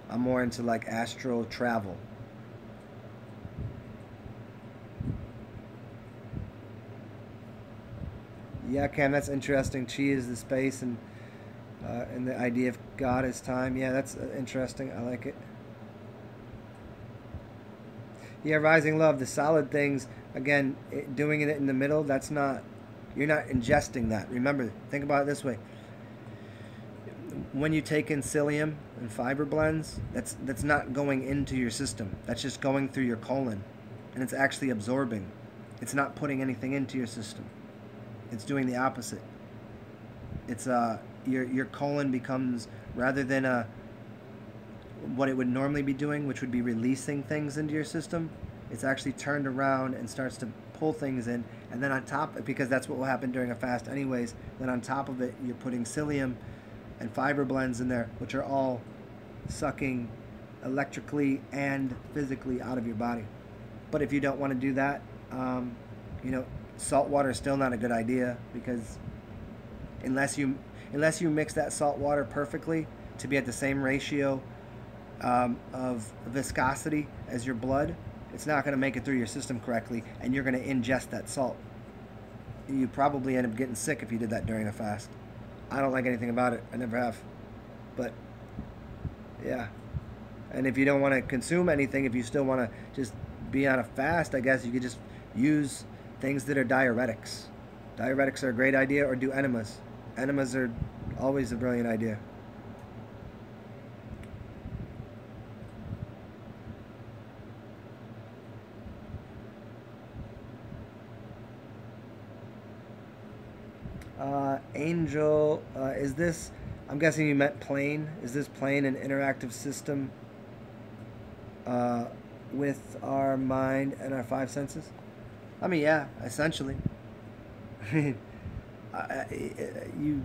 I'm more into like astral travel. Yeah, Cam, that's interesting. Chi is the space, and the idea of God is time. Yeah, that's interesting. I like it. Yeah, Rising Love, the solid things, again, doing it in the middle, that's not, you're not ingesting that. Remember, think about it this way. When you take in psyllium and fiber blends, that's not going into your system. That's just going through your colon, and it's actually absorbing. It's not putting anything into your system. It's doing the opposite. It's your colon becomes, rather than what it would normally be doing, which would be releasing things into your system, it's actually turned around and starts to pull things in, and then on top, because that's what will happen during a fast anyways, then on top of it, you're putting psyllium and fiber blends in there, which are all sucking electrically and physically out of your body. But if you don't want to do that, salt water is still not a good idea, because unless you mix that salt water perfectly to be at the same ratio of viscosity as your blood, it's not going to make it through your system correctly, and you're going to ingest that salt. You probably end up getting sick if you did that during a fast. I don't like anything about it. I never have. But yeah. And if you don't want to consume anything, if you still want to just be on a fast, I guess you could just use things that are diuretics. Diuretics are a great idea, or do enemas. Enemas are always a brilliant idea. Angel, is this, I'm guessing you meant plane. Is this plane an interactive system with our mind and our five senses? I mean, yeah, essentially. You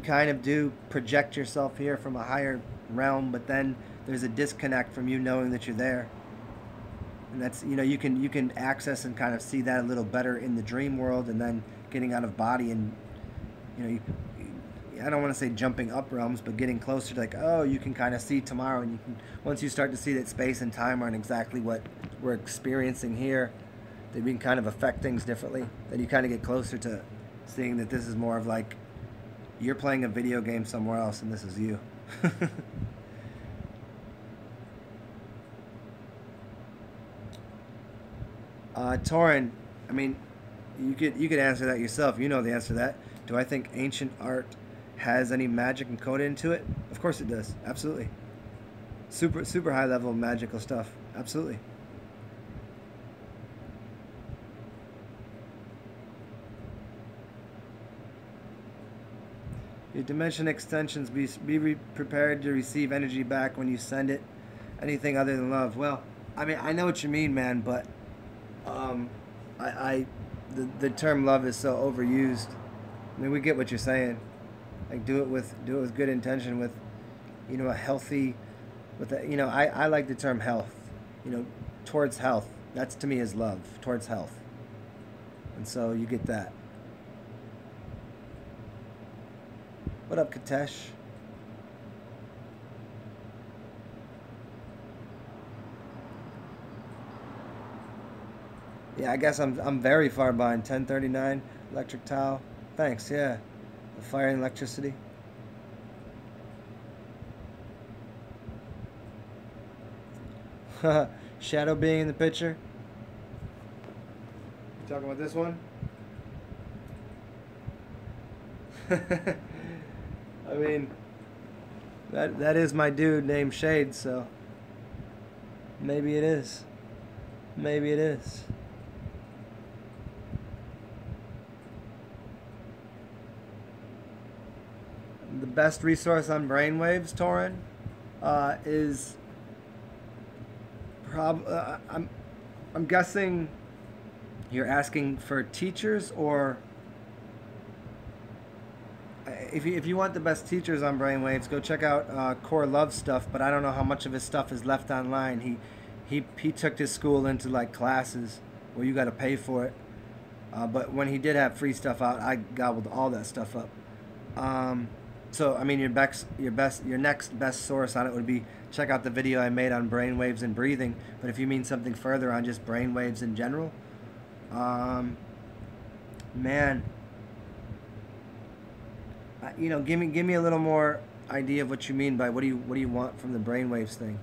kind of do project yourself here from a higher realm, but then there's a disconnect from you knowing that you're there. And that's, you can access and kind of see that a little better in the dream world, and then getting out of body, and I don't want to say jumping up realms, but getting closer to like, oh, you can kind of see tomorrow, and you can, once you start to see that space and time aren't exactly what we're experiencing here, that we can kind of affect things differently, then you kind of get closer to seeing that this is more of like you're playing a video game somewhere else and this is you. Torin, I mean, you could answer that yourself. You know the answer to that. Do I think ancient art has any magic encoded into it? Of course it does. Absolutely. Super high level magical stuff. Absolutely. Your dimension extensions, be prepared to receive energy back when you send it. Anything other than love. Well, I mean, I know what you mean, man, but um, the term love is so overused. I mean, we get what you're saying. Like, do it with good intention, with, a healthy, with a, I like the term health. Towards health. That's to me is love, towards health. And so you get that. What up, Katesh? Yeah, I guess I'm very far behind. 1039, electric towel. Thanks, yeah. The fire and electricity. Shadow being in the picture. You talking about this one? I mean, that is my dude named Shade, so maybe it is. Maybe it is. The best resource on brainwaves, Torin, is I'm guessing you're asking for teachers, or if you want the best teachers on brainwaves, go check out Core Love stuff. But I don't know how much of his stuff is left online. He took his school into like classes where you got to pay for it. But when he did have free stuff out, I gobbled all that stuff up. So I mean, your next best source on it would be check out the video I made on brainwaves and breathing. But if you mean something further on just brainwaves in general, man, give me a little more idea of what you mean by what do you want from the brainwaves thing.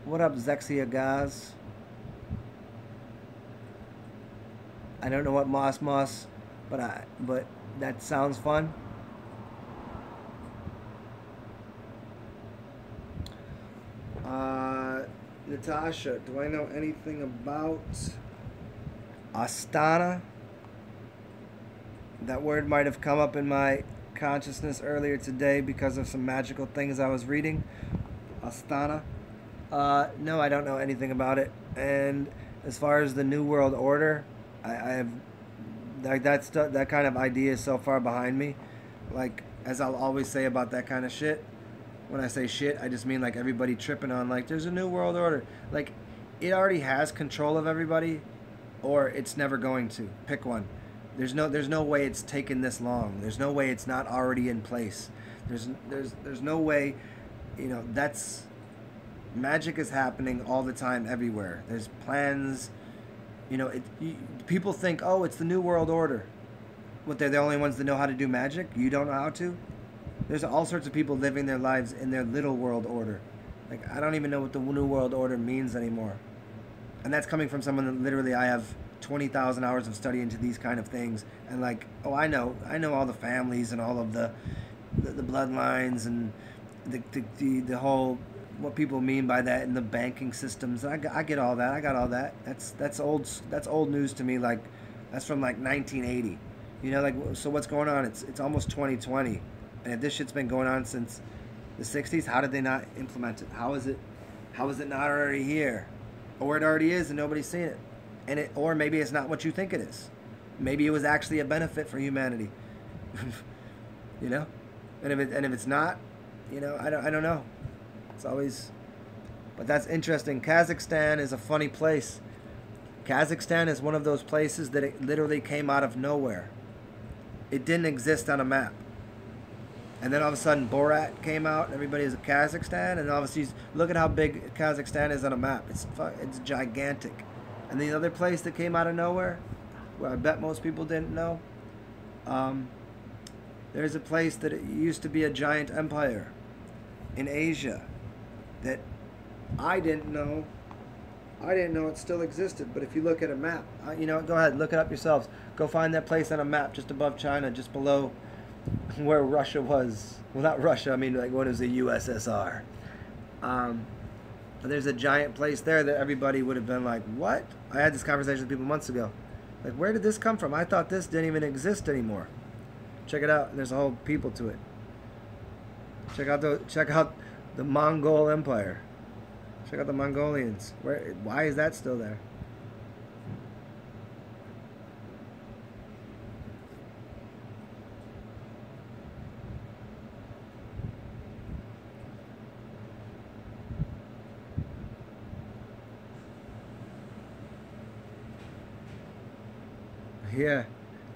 What up, Zexia Gaz? I don't know what Moss, but that sounds fun. Natasha, do I know anything about Astana? That word might have come up in my consciousness earlier today because of some magical things I was reading. Astana. No, I don't know anything about it. And as far as the New World Order, I have that kind of idea is so far behind me. Like, as I'll always say about that kind of shit, when I say shit, I just mean like everybody tripping on like there's a New World Order. Like, it already has control of everybody, or it's never going to. Pick one. There's no way it's taken this long. There's no way it's not already in place. There's no way, that's magic is happening all the time everywhere. There's plans. People think, oh, it's the New World Order. What, they're the only ones that know how to do magic? You don't know how to? There's all sorts of people living their lives in their little world order. Like, I don't even know what the New World Order means anymore. And that's coming from someone that literally I have 20,000 hours of study into these kind of things. And like, oh, I know all the families and all of the bloodlines and the whole, what people mean by that in the banking systems. I get all that. I got all that. That's old news to me. Like, that's from like 1980. Like, so what's going on? It's almost 2020. And if this shit's been going on since the 60s, how did they not implement it? How is it not already here? Or it already is and nobody's seen it. Or maybe it's not what you think it is. Maybe it was actually a benefit for humanity. And if it's not, I don't know. It's always, But that's interesting. Kazakhstan is a funny place. Kazakhstan is one of those places that it literally came out of nowhere. It didn't exist on a map. And then all of a sudden Borat came out and everybody's in Kazakhstan, and obviously look at how big Kazakhstan is on a map. It's gigantic. And the other place that came out of nowhere, where I bet most people didn't know, there's a place that it used to be a giant empire in Asia that I didn't know it still existed. But if you look at a map, you know, go ahead, look it up yourselves. Go find that place on a map just above China, just below where Russia was. Well, not Russia, I mean like when it was the USSR. But there's a giant place there that everybody would have been like, what? I had this conversation with people months ago. Like, where did this come from? I thought this didn't even exist anymore. Check it out. There's a whole people to it. Check out the Mongol Empire. Check out the Mongolians. Why is that still there? Yeah.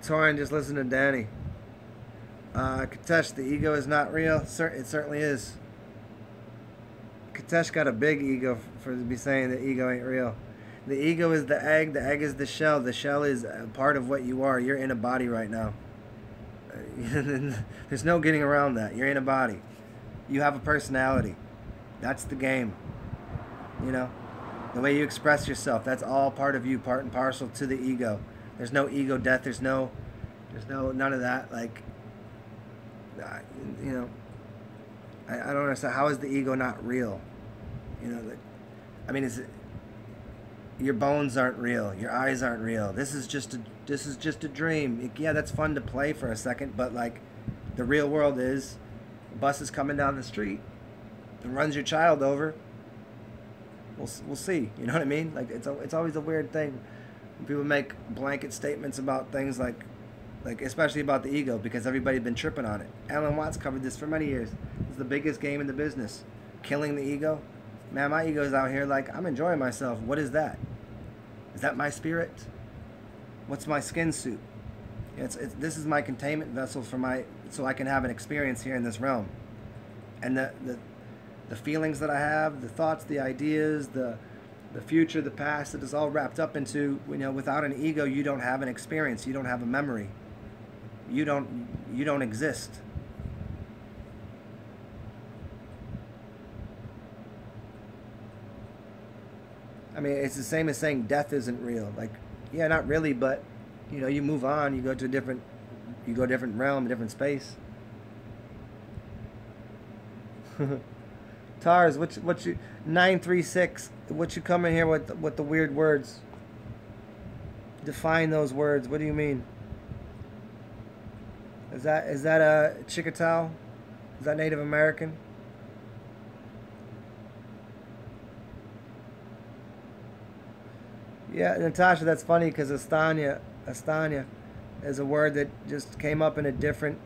Torin, just listen to Danny. Katesh, the ego is not real. It certainly is. Katesh got a big ego for to be saying the ego ain't real. The ego is the egg is the shell. The shell is a part of what you are. You're in a body right now. There's no getting around that. You're in a body. You have a personality. That's the game. You know? The way you express yourself, that's all part of you, part and parcel to the ego. There's no ego death. There's none of that. Like, you know, I don't understand. How is the ego not real? You know, like, I mean, your bones aren't real. Your eyes aren't real. This is just a dream. Yeah, that's fun to play for a second, but like, the real world is, the bus is coming down the street and runs your child over. We'll see. You know what I mean? Like, it's always a weird thing. People make blanket statements about things like especially about the ego, because everybody's been tripping on it. Alan Watts covered this for many years. It's the biggest game in the business. Killing the ego. Man, my ego's out here like, I'm enjoying myself. What is that? Is that my spirit? What's my skin suit? This is my containment vessel so I can have an experience here in this realm. And the feelings that I have, the thoughts, the ideas, the future, the past, it is all wrapped up into, you know, without an ego, you don't have an experience. You don't have a memory. You don't exist. I mean, it's the same as saying death isn't real. Like, yeah, not really, but you know, you move on, you go to a different realm, a different space. Tars, what you 936? What you come in here with the weird words? Define those words. What do you mean? Is that a Chickasaw? Is that Native American? Yeah, Natasha, that's funny because Astanya is a word that just came up in a different.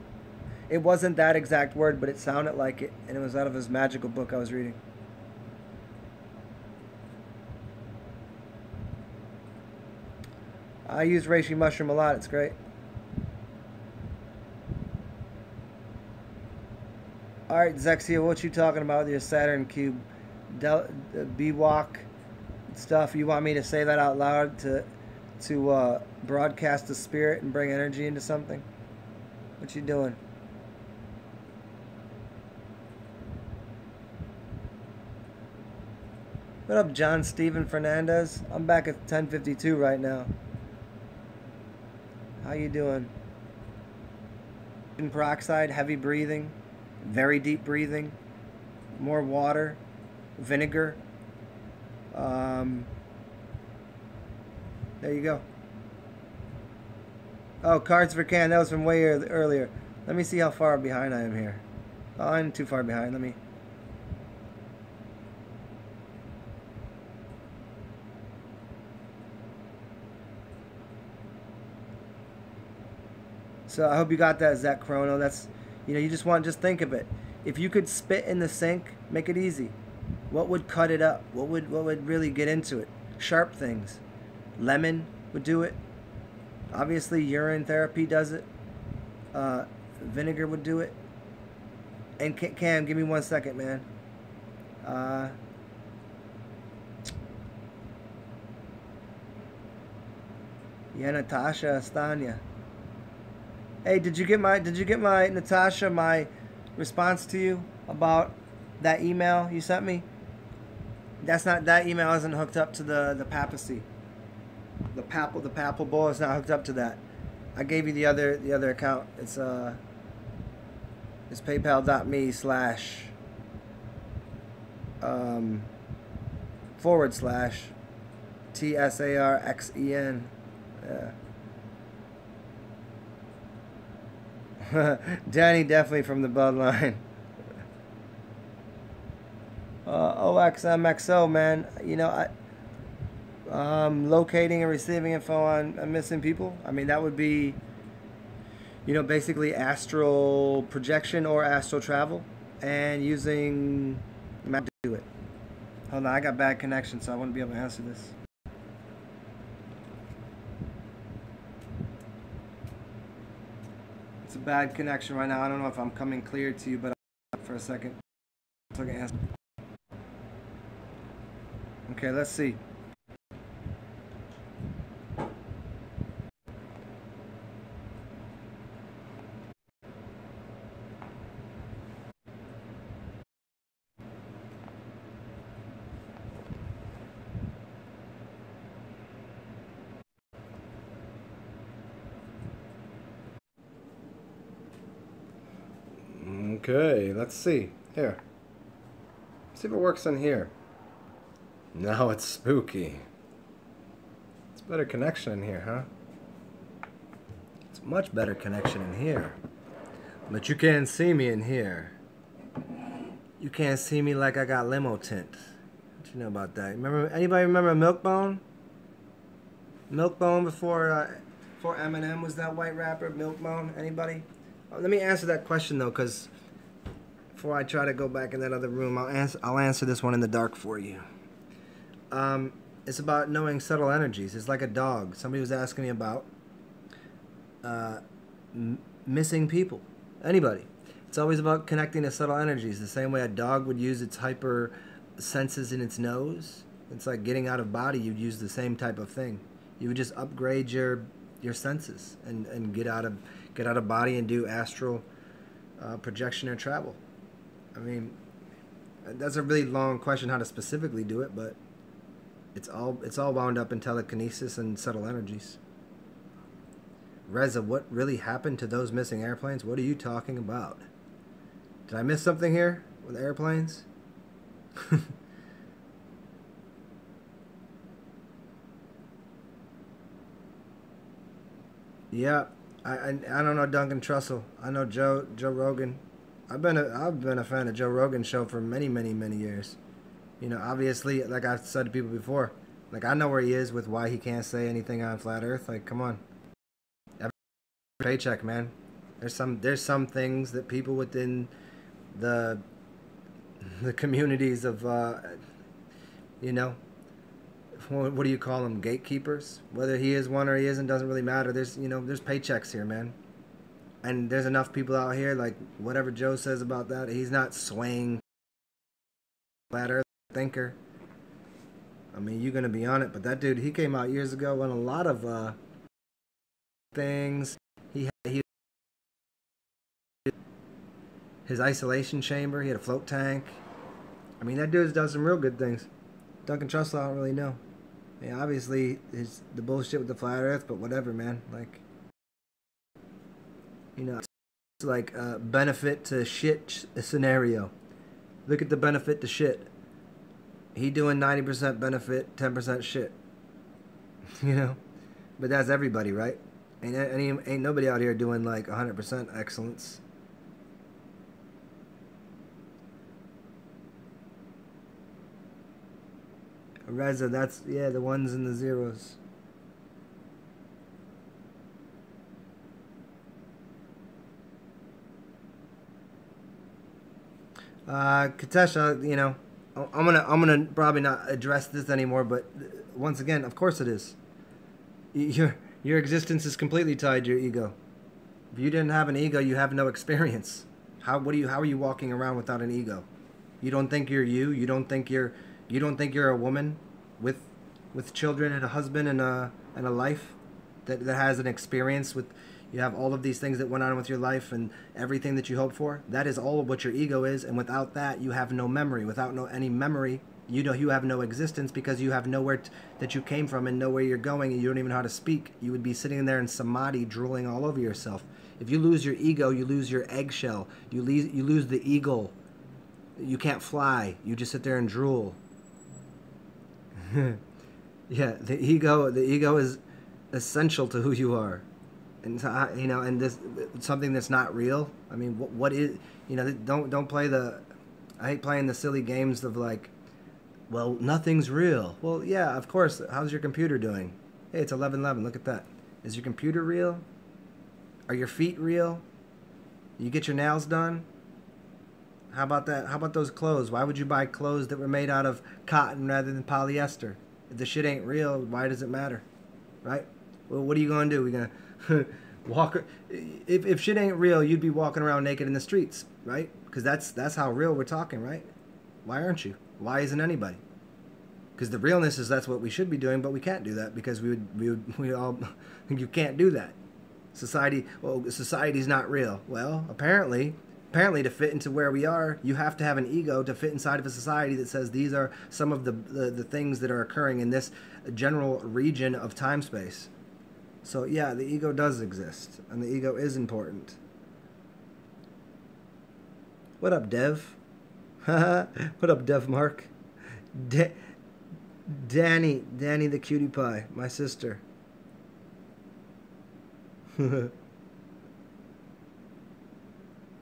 It wasn't that exact word, but it sounded like it, and it was out of his magical book I was reading. I use reishi mushroom a lot. It's great. All right, Zexia, what you talking about with your Saturn cube? B-Walk stuff. You want me to say that out loud to broadcast the spirit and bring energy into something? What you doing? What up, John Steven Fernandez? I'm back at 10:52 right now. How you doing? Peroxide, heavy breathing, very deep breathing, more water, vinegar. There you go. Oh, Cards for Can. That was from way earlier. Let me see how far behind I am here. Oh, I'm too far behind. Let me. So I hope you got that, Zach Chrono. That's, you know, you just think of it. If you could spit in the sink, make it easy. What would cut it up? What would really get into it? Sharp things. Lemon would do it. Obviously, urine therapy does it. Uh, Vinegar would do it. And Cam, give me 1 second, man. Uh, yeah, Natasha Astanya. Hey, did you get my Natasha my response to you about that email you sent me? That's not that email isn't hooked up to the papacy. The papal bull is not hooked up to that. I gave you the other account. It's paypal.me slash forward slash TSARXEN. Yeah. Danny definitely from the bloodline. OXMXO, man. Locating and receiving info on missing people. I mean, that would be, basically astral projection or astral travel, and using map to do it. Hold on, I got bad connection, so I wouldn't be able to answer this. It's a bad connection right now. I don't know if I'm coming clear to you, but for a second, so I can answer. Okay, let's see. Okay, let's see. Here. See if it works in here. Now it's spooky. It's better connection in here, huh? It's much better connection in here. But you can't see me in here. You can't see me like I got limo tint. What you know about that? Anybody remember Milkbone? Milkbone before Eminem was that white rapper, Milkbone? Anybody? Let me answer that question though, because before I try to go back in that other room, I'll answer this one in the dark for you. It's about knowing subtle energies. It's like a dog. Somebody was asking me about missing people. Anybody. It's always about connecting to subtle energies. The same way a dog would use its hyper senses in its nose. It's like getting out of body. You'd use the same type of thing. You would just upgrade your senses and get out of body and do astral projection or travel. I mean, that's a really long question how to specifically do it, but it's all wound up in telekinesis and subtle energies. Reza, what really happened to those missing airplanes? What are you talking about? Did I miss something here with airplanes? Yeah, I don't know Duncan Trussell. I know Joe Rogan. I've been a fan of Joe Rogan's show for many years. Obviously, like I've said to people before, like I know where he is with why he can't say anything on flat Earth. Like, come on, every paycheck, man. There's some things that people within the communities of you know what do you call them, gatekeepers, whether he is one or he isn't doesn't really matter. There's paychecks here, man, and there's enough people out here, like whatever Joe says about that, he's not swaying flat earth thinker. I mean, you're gonna be on it, but that dude, he came out years ago on a lot of things. He his isolation chamber, he had a float tank. I mean, that dude's done some real good things. Duncan Trussell, I don't really know. Yeah, obviously, it's the bullshit with the flat Earth, but whatever, man. Like, it's like a benefit to shit scenario. Look at the benefit to shit. He doing 90% benefit, 10% shit. But that's everybody, right? Ain't nobody out here doing like 100% excellence. Reza, that's the ones and the zeros. Katesha, I'm gonna probably not address this anymore, but once again, of course it is. Your existence is completely tied to your ego. If you didn't have an ego, you have no experience. How are you walking around without an ego? You don't think you're you. You don't think you're a woman with children and a husband and a life that has an experience with. You have all of these things that went on with your life and everything that you hoped for. That is all of what your ego is, and without that, you have no memory. Without any memory, you have no existence because you have nowhere that you came from and nowhere you're going, and you don't even know how to speak. You would be sitting there in samadhi, drooling all over yourself. If you lose your ego, you lose your eggshell. You lose the eagle. You can't fly. You just sit there and drool. Yeah, the ego is essential to who you are. And and this something that's not real. I mean, what is, don't play the. I hate playing the silly games of like, well, nothing's real. Well, yeah, of course. How's your computer doing? Hey, it's 11:11. Look at that. Is your computer real? Are your feet real? You get your nails done? How about that? How about those clothes? Why would you buy clothes that were made out of cotton rather than polyester? If the shit ain't real, why does it matter? Right? Well, what are you gonna do? We gonna walk? If shit ain't real, you'd be walking around naked in the streets, right? Because that's how real we're talking, right? Why aren't you? Why isn't anybody? Because the realness is that's what we should be doing, but we can't do that because we all you can't do that. Society's not real. Well, apparently to fit into where we are, you have to have an ego to fit inside of a society that says these are some of the things that are occurring in this general region of time space. So yeah, the ego does exist, and the ego is important. What up, Dev? What up, Dev Mark? Danny the cutie pie, my sister.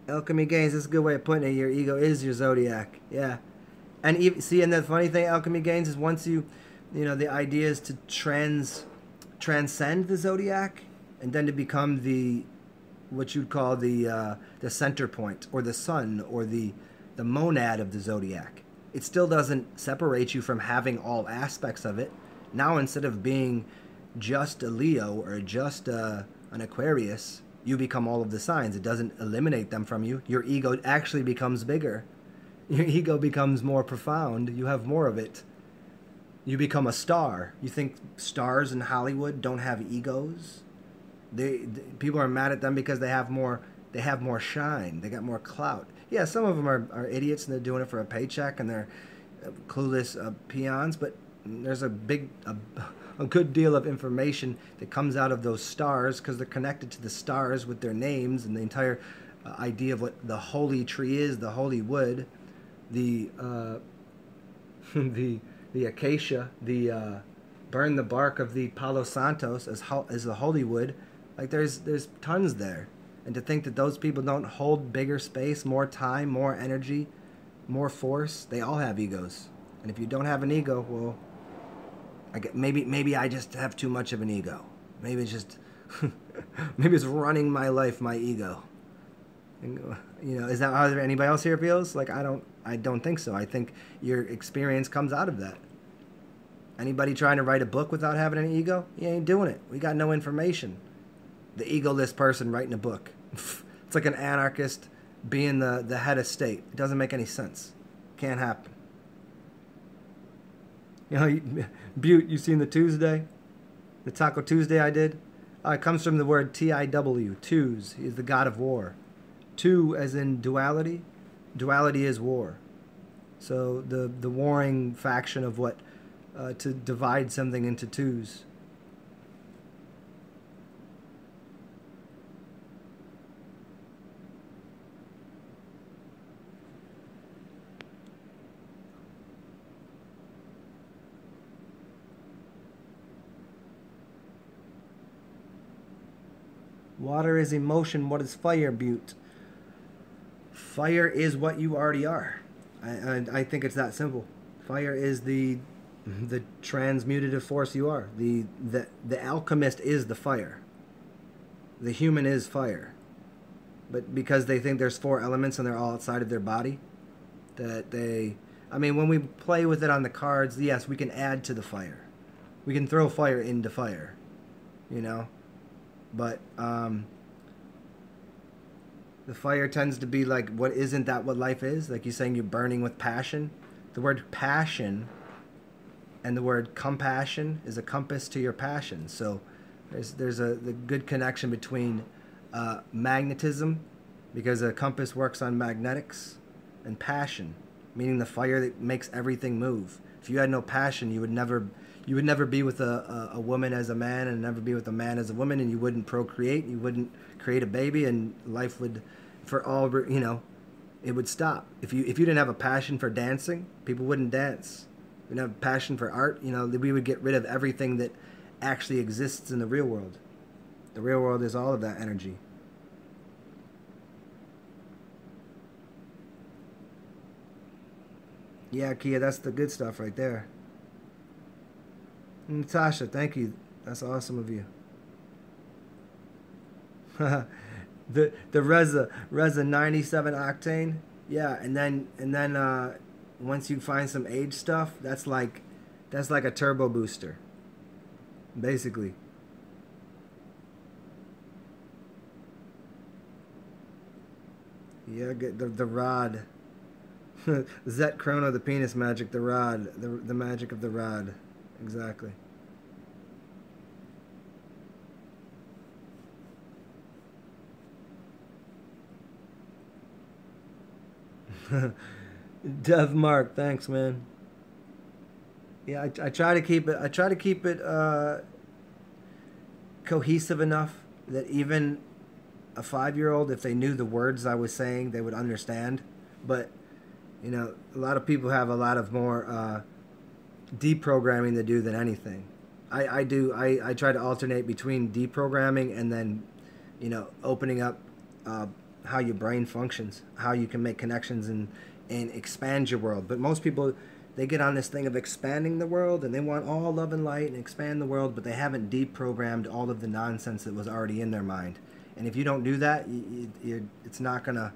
Alchemy Gains, that's a good way of putting it. Your ego is your zodiac. Yeah. And even, see, and the funny thing, Alchemy Gains, is once the idea is to transcend the zodiac and then to become what you'd call the center point or the sun or the monad of the zodiac. It still doesn't separate you from having all aspects of it. Now, instead of being just a Leo or just an Aquarius, you become all of the signs. It doesn't eliminate them from you. Your ego actually becomes bigger. Your ego becomes more profound. You have more of it. You become a star. You think stars in Hollywood don't have egos? People are mad at them because they have more shine. They got more clout. Yeah, some of them are idiots and they're doing it for a paycheck and they're clueless peons, but there's a good deal of information that comes out of those stars because they're connected to the stars with their names and the entire idea of what the holy tree is, the holy wood, the the acacia, the burn the bark of the Palo Santos as the holy wood. Like there's tons there. And to think that those people don't hold bigger space, more time, more energy, more force, they all have egos. And if you don't have an ego, well, maybe I just have too much of an ego. Maybe it's just maybe it's running my life, my ego. And, is that how anybody else here feels? Like I don't think so. I think your experience comes out of that. Anybody trying to write a book without having an ego? You ain't doing it. We got no information. The egoless person writing a book. It's like an anarchist being the head of state. It doesn't make any sense. Can't happen. Butte, you seen the Tuesday? The Taco Tuesday I did? It comes from the word T-I-W, Tews. He is the god of war. Two as in duality. Duality is war. So the warring faction of what to divide something into twos. Water is emotion. What is fire, Butte? Fire is what you already are. I think it's that simple. Fire is the transmutative force you are. The alchemist is the fire. The human is fire. But because they think there's 4 elements and they're all outside of their body, that they I mean, when we play with it on the cards, yes, we can add to the fire. We can throw fire into fire, you know? But the fire tends to be like, what isn't that what life is? Like you're saying you're burning with passion. The word passion and the word compassion is a compass to your passion. So there's a the good connection between magnetism, because a compass works on magnetics, and passion, meaning the fire that makes everything move. If you had no passion, you would never be with a woman as a man, and never be with a man as a woman, and you wouldn't procreate, you wouldn't create a baby, and life would, for all, it would stop. If you didn't have a passion for dancing, people wouldn't dance. We didn't have a passion for art, we would get rid of everything that actually exists in the real world. The real world is all of that energy. Yeah, Kia, that's the good stuff right there. Natasha, thank you. That's awesome of you. The Reza 97 octane. Yeah, and then once you find some age stuff, that's like a turbo booster, basically. Yeah, get the rod. Zet Chrono, the penis magic, the rod, the magic of the rod. Exactly. Dev Mark, thanks, man. Yeah, I try to keep it. I try to keep it cohesive enough that even a 5-year-old, if they knew the words I was saying, they would understand. But a lot of people have a lot of more deprogramming to do than anything. I do. I try to alternate between deprogramming and then, opening up how your brain functions, how you can make connections and expand your world. But most people, they get on this thing of expanding the world, and they want all love and light and expand the world, but they haven't deprogrammed all of the nonsense that was already in their mind. And if you don't do that, it's not gonna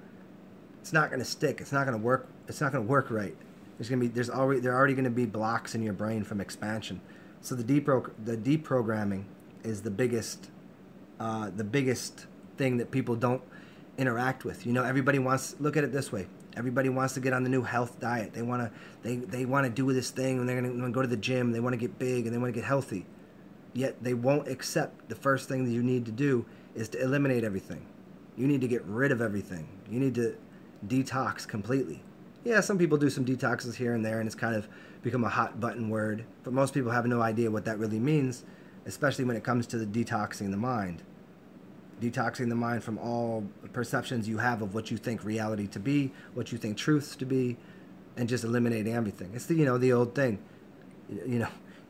stick. It's not gonna work. It's not gonna work right. There are already gonna be blocks in your brain from expansion. So the deprogramming is the biggest thing that people don't interact with. Everybody wants. Look at it this way. Everybody wants to get on the new health diet. They want to do this thing, and they're gonna go to the gym. They want to get big and they want to get healthy. Yet they won't accept the first thing that you need to do is to eliminate everything. You need to get rid of everything. You need to detox completely. Yeah, some people do some detoxes here and there, and it's kind of become a hot button word. But most people have no idea what that really means, especially when it comes to the detoxing the mind. Detoxing the mind from all perceptions you have of what you think reality to be, what you think truths to be, and just eliminating everything. It's the old thing. You know,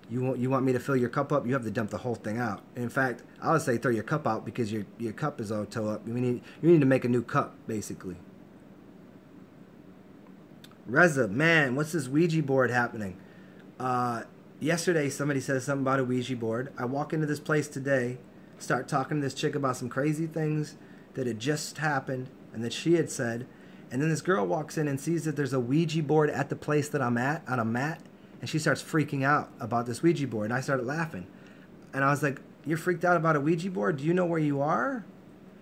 you want me to fill your cup up, you have to dump the whole thing out. In fact, I would say throw your cup out because your cup is all toe up. You need to make a new cup, basically. Reza, man, what's this Ouija board happening? Yesterday, somebody said something about a Ouija board. I walk into this place today, start talking to this chick about some crazy things that had just happened and that she had said. And then this girl walks in and sees that there's a Ouija board at the place that I'm at on a mat. And she starts freaking out about this Ouija board. And I started laughing. And I was like, you're freaked out about a Ouija board? Do you know where you are?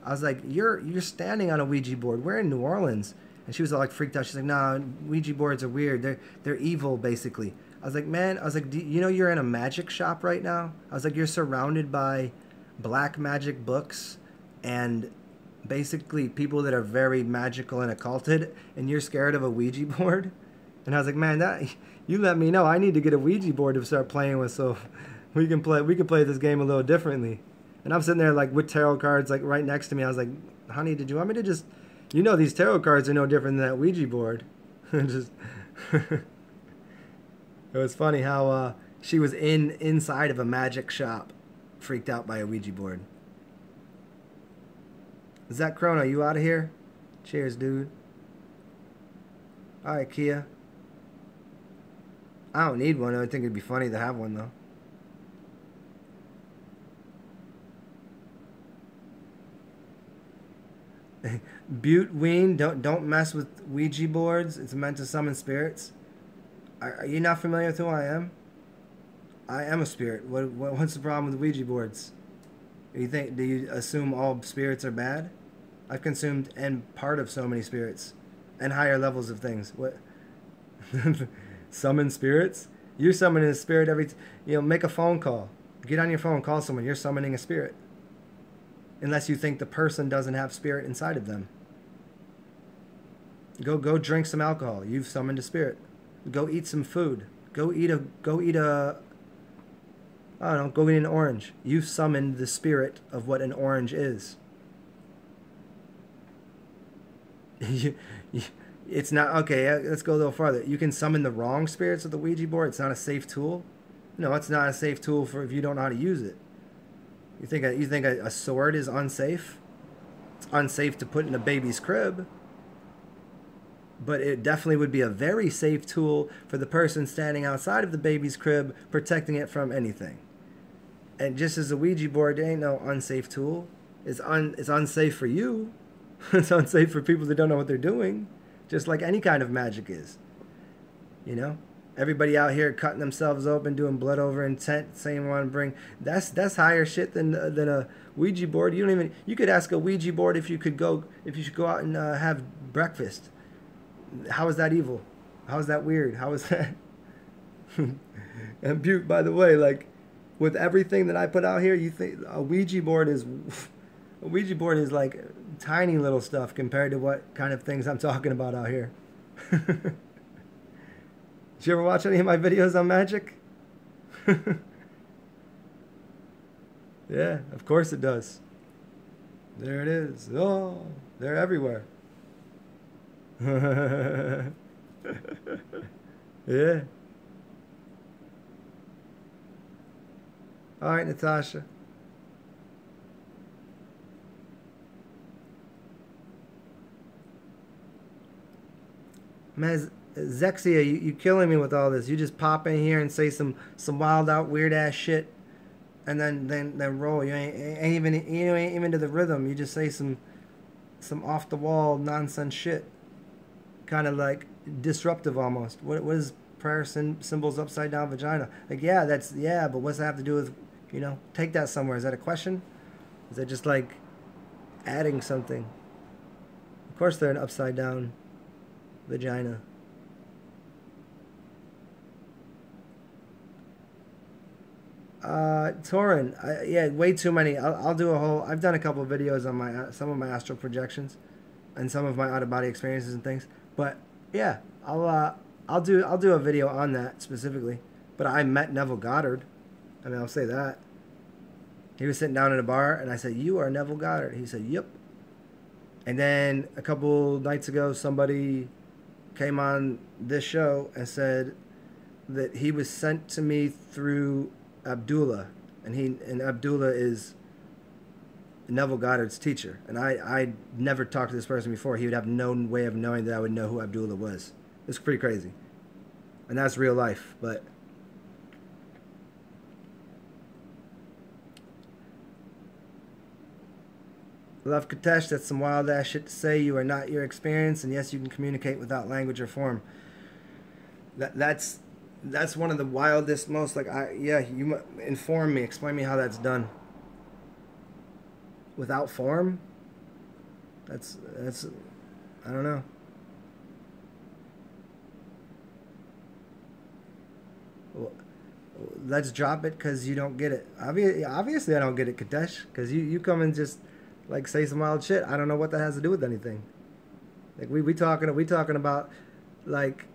I was like, you're standing on a Ouija board. We're in New Orleans. And she was all like freaked out. She's like, nah, Ouija boards are weird. They're evil, basically. I was like, man, do you know you're in a magic shop right now? I was like, you're surrounded by black magic books and basically people that are very magical and occulted, and you're scared of a Ouija board? And I was like, man, you let me know. I need to get a Ouija board to start playing with so we can play this game a little differently. And I'm sitting there like with tarot cards like right next to me. I was like, honey, did you want me to just, these tarot cards are no different than that Ouija board. Just it was funny how she was inside of a magic shop, freaked out by a Ouija board. Zach Chrono, you out of here? Cheers, dude. All right, Kia. I don't need one. I think it'd be funny to have one, though. Butte Ween, don't mess with Ouija boards. It's meant to summon spirits. Are you not familiar with who I am? I am a spirit. What's the problem with Ouija boards? Do you assume all spirits are bad? I've consumed and part of so many spirits, and higher levels of things. What? Summon spirits? You're summoning a spirit make a phone call. Get on your phone, call someone. You're summoning a spirit. Unless you think the person doesn't have spirit inside of them. Go drink some alcohol. You've summoned a spirit. Go eat some food. Go eat a I don't know, go eat an orange. You've summoned the spirit of what an orange is. It's not, okay, let's go a little farther. You can summon the wrong spirits with the Ouija board. It's not a safe tool. No, it's not a safe tool for if you don't know how to use it. You think a sword is unsafe? It's unsafe to put in a baby's crib. But it definitely would be a very safe tool for the person standing outside of the baby's crib, protecting it from anything. And just as a Ouija board, it ain't no unsafe tool. It's unsafe for you. It's unsafe for people that don't know what they're doing. Just like any kind of magic is. You know? Everybody out here cutting themselves open, doing blood over intent, saying want to bring... That's higher shit than a Ouija board. You could ask a Ouija board if you should go out and have breakfast. How is that evil? How is that weird? How is that? And by the way, like with everything that I put out here, you think a Ouija board is like tiny little stuff compared to what kind of things I'm talking about out here. Did you ever watch any of my videos on magic? Yeah, of course it does. There it is. Oh, they're everywhere. Yeah. All right, Natasha. Man, Zexia, you killing me with all this. You just pop in here and say some wild out weird ass shit, and then roll. You ain't even to the rhythm. You just say some off the wall nonsense shit, kind of like disruptive almost. What is prayer symbols upside down vagina? Like yeah, but what's that have to do with, take that somewhere? Is that a question? Is that just like adding something? Of course they're an upside down vagina. Torin, yeah, way too many. I'll do a whole. I've done a couple of videos on some of my astral projections, and some of my out of body experiences and things. But yeah, I'll do a video on that specifically. But I met Neville Goddard. I mean, I'll say that. He was sitting down in a bar, and I said, "You are Neville Goddard." He said, "Yep." And then a couple nights ago, somebody came on this show and said that he was sent to me through Abdullah, and Abdullah is Neville Goddard's teacher. And I never talked to this person before. He would have no way of knowing that I would know who Abdullah was. It's pretty crazy, and that's real life. But Love Katesh, that's some wild ass shit to say. You are not your experience, and yes, you can communicate without language or form. That's one of the wildest, most like you inform me, explain me how that's done. Without form? That's I don't know. Well, let's drop it because you don't get it. Obviously I don't get it, Katesh, because you come and just like say some wild shit. I don't know what that has to do with anything. Like we talking about like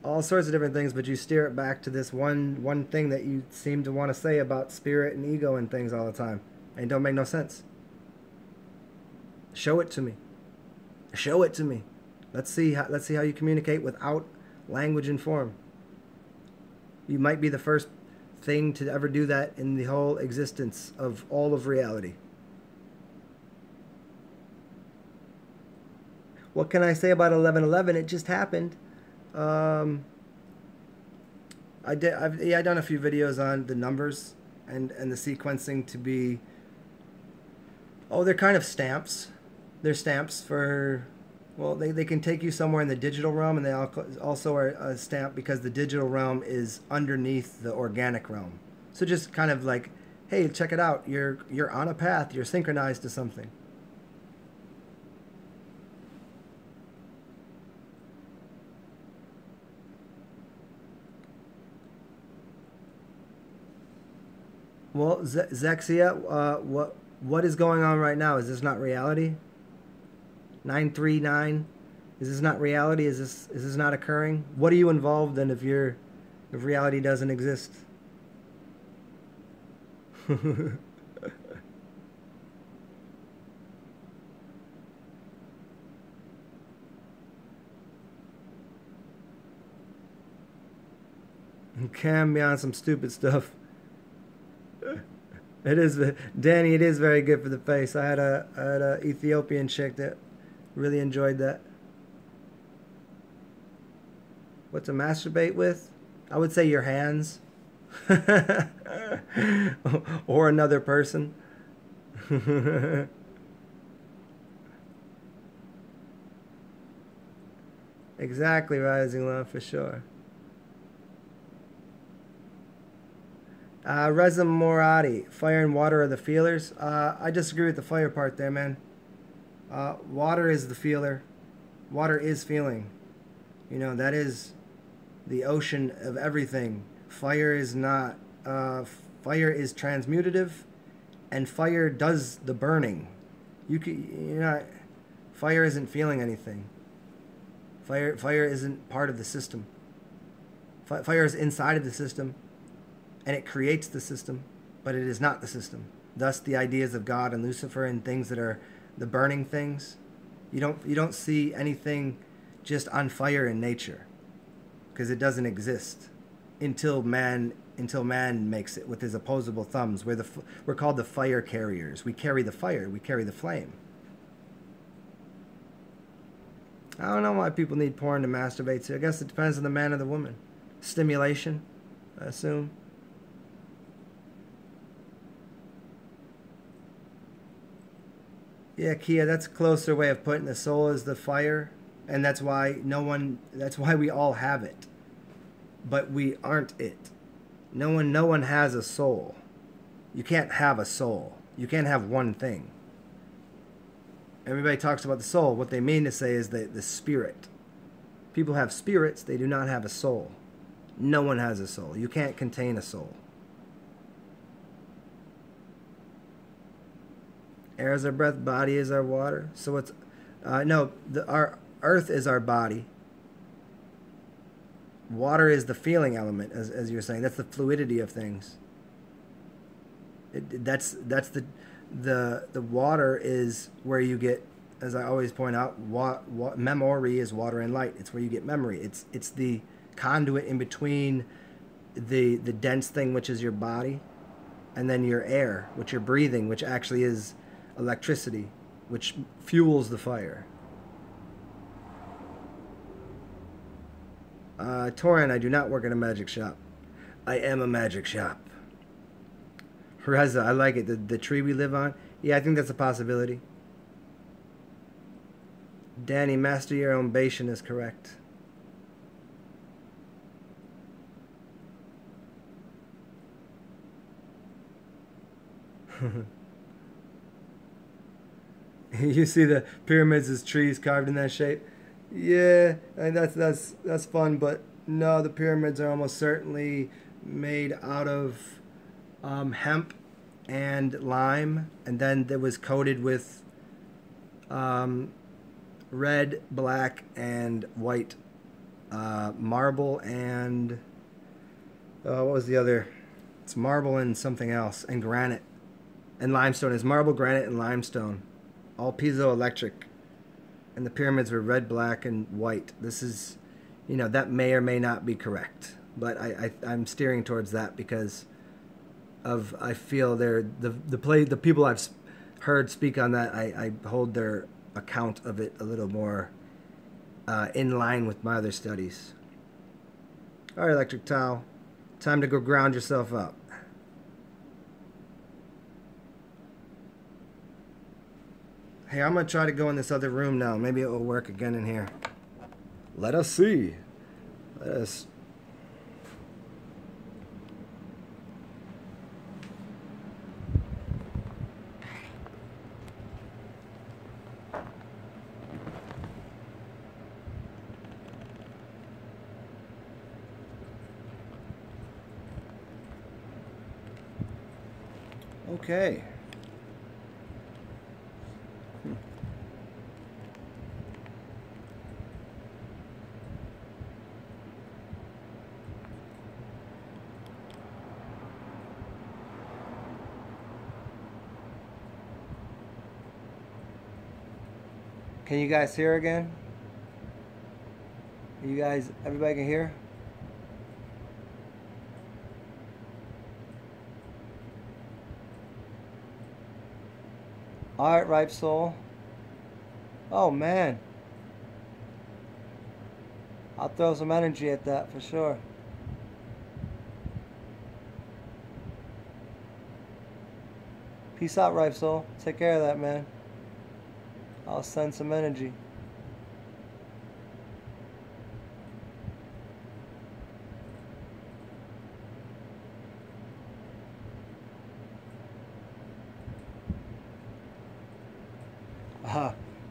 all sorts of different things, but you steer it back to this one thing that you seem to want to say about spirit and ego and things all the time, and it don't make no sense. Show it to me. Show it to me. Let's see how you communicate without language and form. You might be the first thing to ever do that in the whole existence of all of reality. What can I say about 11/11? It just happened. I've done a few videos on the numbers and the sequencing to be. Oh, they're kind of stamps. They're stamps for Well, they can take you somewhere in the digital realm, and they also are stamped because the digital realm is underneath the organic realm. So just kind of like, hey, check it out. You're on a path. You're synchronized to something. Well, Zexia, what is going on right now? Is this not reality? 939. Is this not reality? Is this not occurring? What are you involved in if reality doesn't exist? Can be on some stupid stuff. It is, Danny. It is very good for the face. I had a Ethiopian chick that really enjoyed that. What to masturbate with? I would say your hands, or another person. Exactly, rising love for sure. Reza Moradi, fire and water are the feelers. I disagree with the fire part there, man. Water is the feeler. Water is feeling. That is the ocean of everything. Fire is not. Fire is transmutative, and fire does the burning. Fire isn't feeling anything. Fire isn't part of the system. Fire is inside of the system, and it creates the system, but it is not the system. Thus, the ideas of God and Lucifer and things that are the burning things. You don't see anything just on fire in nature, because it doesn't exist until man makes it with his opposable thumbs. We're called the fire carriers. We carry the fire. We carry the flame. I don't know why people need porn to masturbate to. I guess it depends on the man or the woman. Stimulation, I assume. Yeah, Kia, that's a closer way of putting the soul as the fire, and that's why we all have it. But we aren't it. No one has a soul. You can't have a soul. You can't have one thing. Everybody talks about the soul. What they mean to say is the spirit. People have spirits, they do not have a soul. No one has a soul. You can't contain a soul. Air is our breath, body is our water. So it's our earth is our body. Water is the feeling element, as you were saying. That's the fluidity of things. That's the water is where you get, as I always point out, memory is water and light. It's where you get memory. It's the conduit in between the dense thing, which is your body, and then your air, which you're breathing, which actually is electricity, which fuels the fire. Torin, I do not work in a magic shop. I am a magic shop. Reza, I like it. The tree we live on. Yeah, I think that's a possibility. Danny, master your own Bashan is correct. You see the pyramids as trees carved in that shape. Yeah, and that's fun, but no, the pyramids are almost certainly made out of hemp and lime, and then it was coated with red, black, and white marble and what was the other? It's marble and something else, and granite and limestone. It's marble, granite, and limestone, all piezoelectric. And the pyramids were red, black, and white. This is, that may or may not be correct, but I'm steering towards that because I feel the people I've heard speak on that, I hold their account of it a little more in line with my other studies. All right, Electric Towel, time to go ground yourself up. Hey, I'm gonna try to go in this other room now. Maybe it will work again in here. Let us see. Let us. Okay. Can you guys hear again? You guys, everybody can hear? Alright, Ripe Soul. Oh, man. I'll throw some energy at that for sure. Peace out, Ripe Soul. Take care of that, man. I'll send some energy.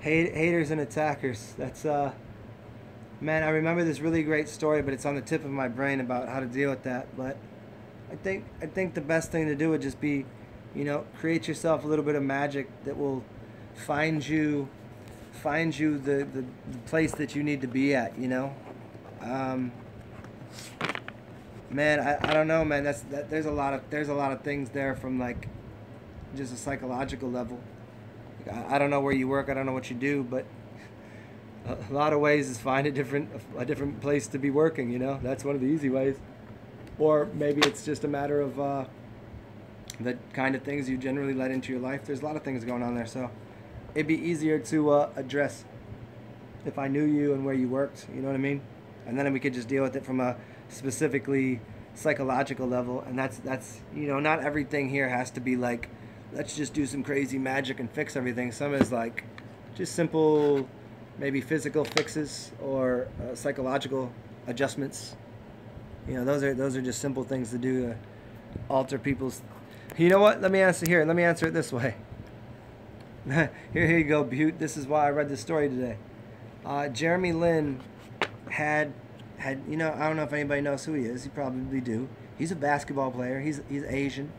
Haters and attackers. That's man, I remember this really great story, but it's on the tip of my brain about how to deal with that. But I think the best thing to do would just be, create yourself a little bit of magic that will find you the place that you need to be at. Man, I don't know, man. There's a lot of things there from like just a psychological level. I don't know where you work. I don't know what you do, but a lot of ways is find a different place to be working. That's one of the easy ways. Or maybe it's just a matter of the kind of things you generally let into your life. There's a lot of things going on there, so it'd be easier to address if I knew you and where you worked. You know what I mean? And then we could just deal with it from a specifically psychological level. And that's not everything here has to be like, let's just do some crazy magic and fix everything. Some is like just simple, maybe physical fixes or psychological adjustments. Those are just simple things to do to alter people's. You know what? Let me answer it this way. Here you go, Butte. This is why I read this story today. Jeremy Lin had I don't know if anybody knows who he is. You probably do. He's a basketball player. He's Asian.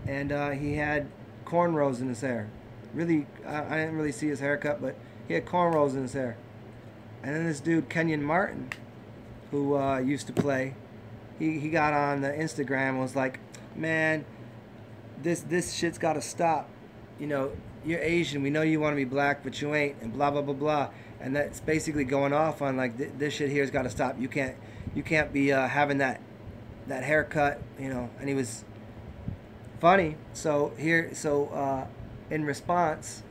And he had cornrows in his hair. Really, I didn't really see his haircut, but he had cornrows in his hair. And then this dude, Kenyon Martin, who used to play, he got on the Instagram and was like, man, this shit's got to stop. You're Asian. We know you want to be black, but you ain't, and blah, blah, blah, blah. And that's basically going off on like, this shit here's got to stop. You can't be having that haircut, and he was funny. So in response,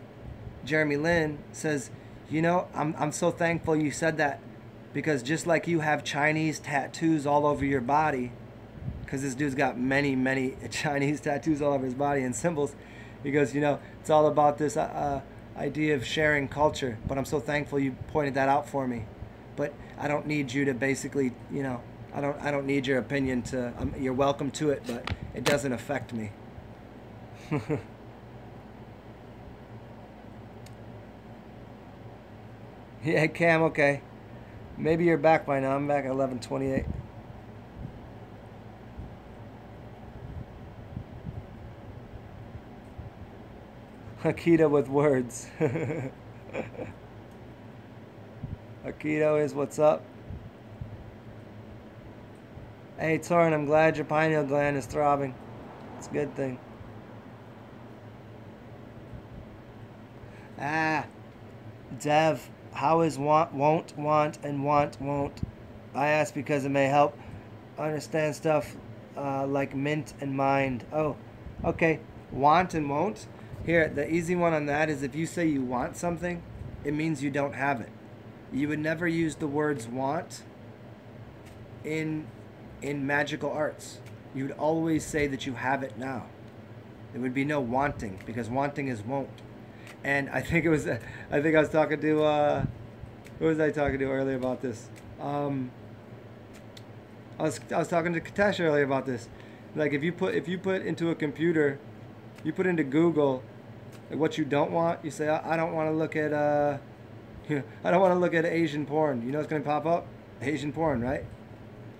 Jeremy Lin says, I'm so thankful you said that, because just like you have Chinese tattoos all over your body, because this dude's got many Chinese tattoos all over his body and symbols. He goes, it's all about this idea of sharing culture, but I'm so thankful you pointed that out for me. But I don't need you to basically, I don't need your opinion to. You're welcome to it, but it doesn't affect me. Yeah, Cam. Okay, maybe you're back by now. I'm back at 11:28. Akita with words. Akito is what's up. Hey, Torin, I'm glad your pineal gland is throbbing. It's a good thing. Dev, how is won't, and won't? I ask because it may help understand stuff like mint and mind. Oh, okay. Want and won't? Here, the easy one on that is if you say you want something, it means you don't have it. You would never use the words want in magical arts. You would always say that you have it now. There would be no wanting, because wanting is won't. And I think it was, I think I was talking to, who was I talking to earlier about this? I was talking to Katesh earlier about this. Like if you put into a computer, you put into Google, like what you don't want. You say I don't want to look at I don't want to look at Asian porn. You know what's gonna pop up? Asian porn, right?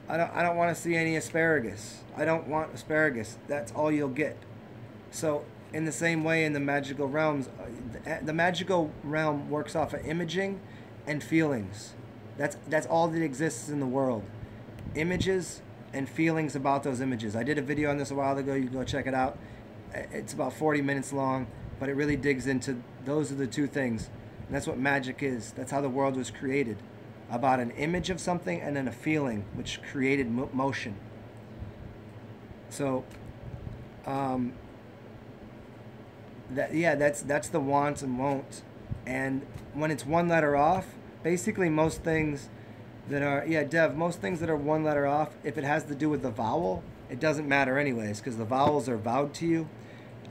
I don't want to see any asparagus. I don't want asparagus. That's all you'll get. So in the same way, in the magical realms, the magical realm works off of imaging and feelings. That's all that exists in the world. Images and feelings about those images. I did a video on this a while ago. You can go check it out. It's about 40 minutes long, but it really digs into those are the two things. And that's what magic is. That's how the world was created. About an image of something and then a feeling, which created motion. So, that's the want and won't. And when it's one letter off, basically most things that are Dev, most things that are one letter off, if it has to do with the vowel, it doesn't matter anyways, because the vowels are vowed to you,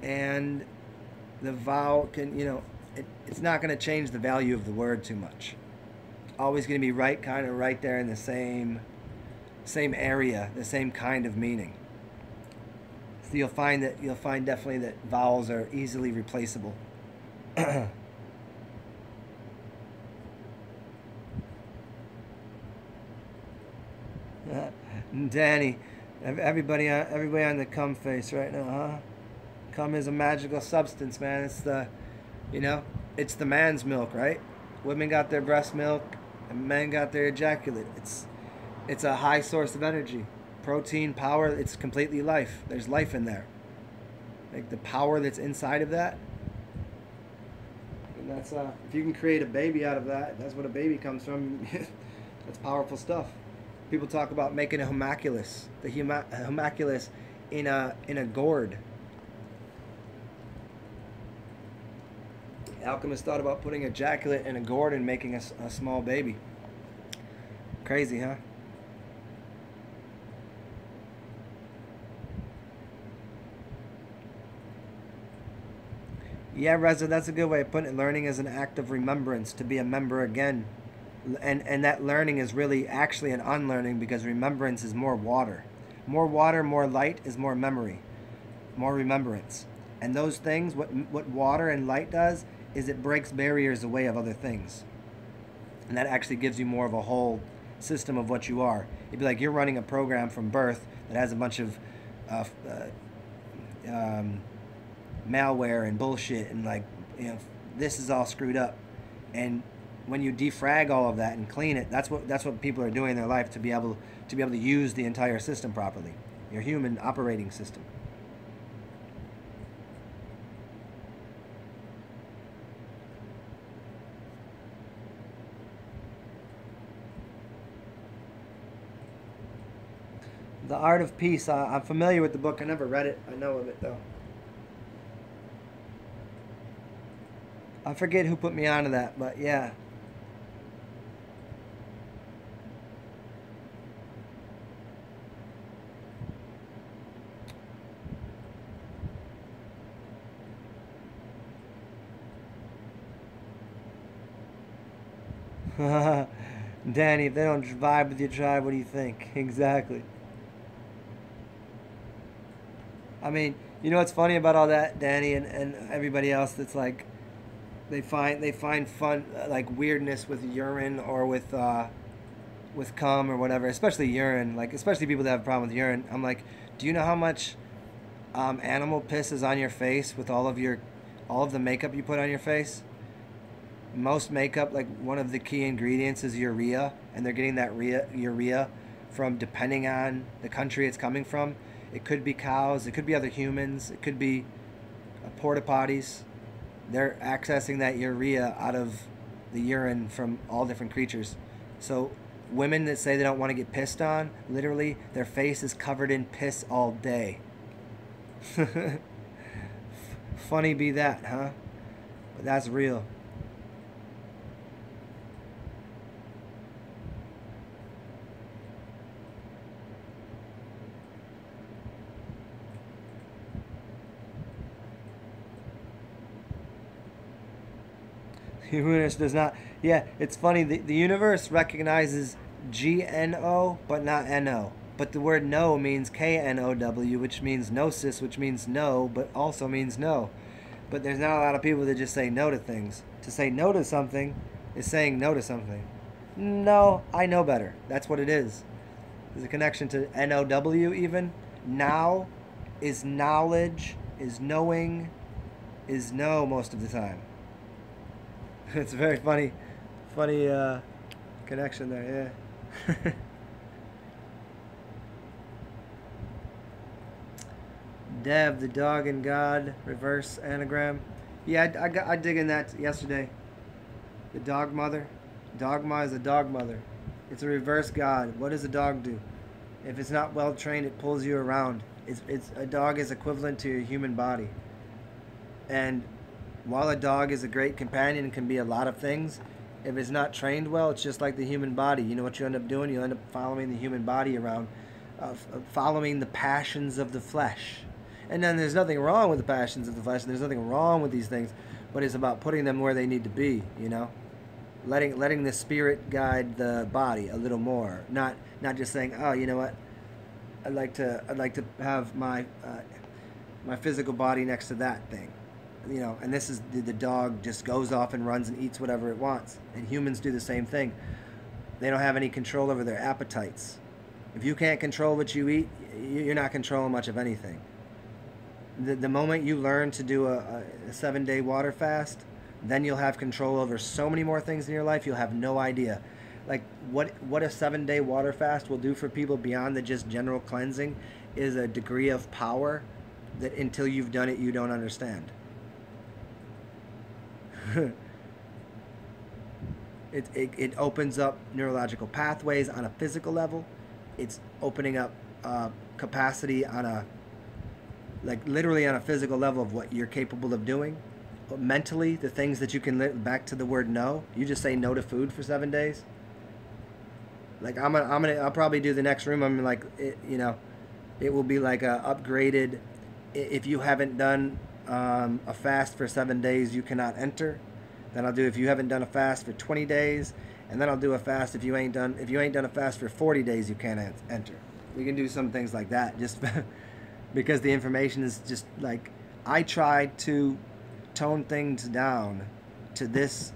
and the vowel can it's not going to change the value of the word too much. Always going to be right, kind of right there in the same area, the same kind of meaning. So you'll find definitely that vowels are easily replaceable. Danny, everybody on the cum face right now, huh? Cum is a magical substance, man. It's it's the man's milk, right? Women got their breast milk, and men got their ejaculate. It's a high source of energy, protein, power. It's completely life. There's life in there. Like the power that's inside of that, and that's if you can create a baby out of that, that's what a baby comes from. That's powerful stuff. People talk about making a homunculus, homunculus in a gourd. Alchemists thought about putting ejaculate in a gourd and making a small baby. Crazy, huh? Yeah, Reza, that's a good way of putting it. Learning is an act of remembrance, to be a member again. And that learning is really actually an unlearning, because remembrance is more water. More water, more light is more memory, more remembrance. And those things, what water and light does is it breaks barriers away of other things. And that actually gives you more of a whole system of what you are. It'd be like you're running a program from birth that has a bunch of malware and bullshit, and this is all screwed up. And when you defrag all of that and clean it, that's what people are doing in their life to be able to use the entire system properly. Your human operating system. The Art of Peace. I'm familiar with the book. I never read it. I know of it, though. I forget who put me onto that, but yeah. Danny, if they don't vibe with your tribe, what do you think? Exactly. I mean, you know what's funny about all that, Danny, and everybody else that's like, they find fun, like weirdness with urine or with cum or whatever, especially urine, like especially people that have a problem with urine. I'm like, do you know how much animal piss is on your face with all of the makeup you put on your face? Most makeup, like one of the key ingredients is urea, and they're getting that urea from, depending on the country it's coming from. It could be cows, it could be other humans, it could be porta potties. They're accessing that urea out of the urine from all different creatures. So women that say they don't want to get pissed on, literally their face is covered in piss all day. Funny be that, huh? But that's real. Universe does not. Yeah, it's funny. The universe recognizes GNO, but not NO. But the word no means KNOW, which means gnosis, which means no, but also means no. But there's not a lot of people that just say no to things. To say no to something is saying no to something. No, I know better. That's what it is. There's a connection to NOW even. Now is knowledge, is knowing, is know most of the time. It's a very funny connection there, yeah. Dev, the dog and God, reverse anagram. Yeah, I dig in that yesterday. The dog mother. Dogma is a dog mother. It's a reverse God. What does a dog do? If it's not well trained, it pulls you around. It's a dog is equivalent to your human body. And while a dog is a great companion and can be a lot of things, if it's not trained well, it's just like the human body. You know what you end up doing? You end up following the human body around, following the passions of the flesh. And then there's nothing wrong with the passions of the flesh. There's nothing wrong with these things, but it's about putting them where they need to be. You know, letting the spirit guide the body a little more. Not just saying, oh, you know what, I'd like to have my my physical body next to that thing. You know, and this is the dog just goes off and runs and eats whatever it wants. And humans do the same thing. They don't have any control over their appetites. If you can't control what you eat, you're not controlling much of anything. The moment you learn to do a 7-day water fast, then you'll have control over so many more things in your life you'll have no idea. Like what a 7-day water fast will do for people beyond the just general cleansing is a degree of power that until you've done it you don't understand. It opens up neurological pathways on a physical level. It's opening up capacity on a, like literally on a physical level of what you're capable of doing. But mentally, the things that you can back to the word no. You just say no to food for 7 days. Like I'll probably do the next room. I'm like, it will be like a upgraded. If you haven't done a fast for 7 days, you cannot enter. Then I'll do if you haven't done a fast for 20 days, and then I'll do a fast if you ain't done a fast for 40 days, you can't enter. We can do some things like that, just because the information is just like, I tried to tone things down to this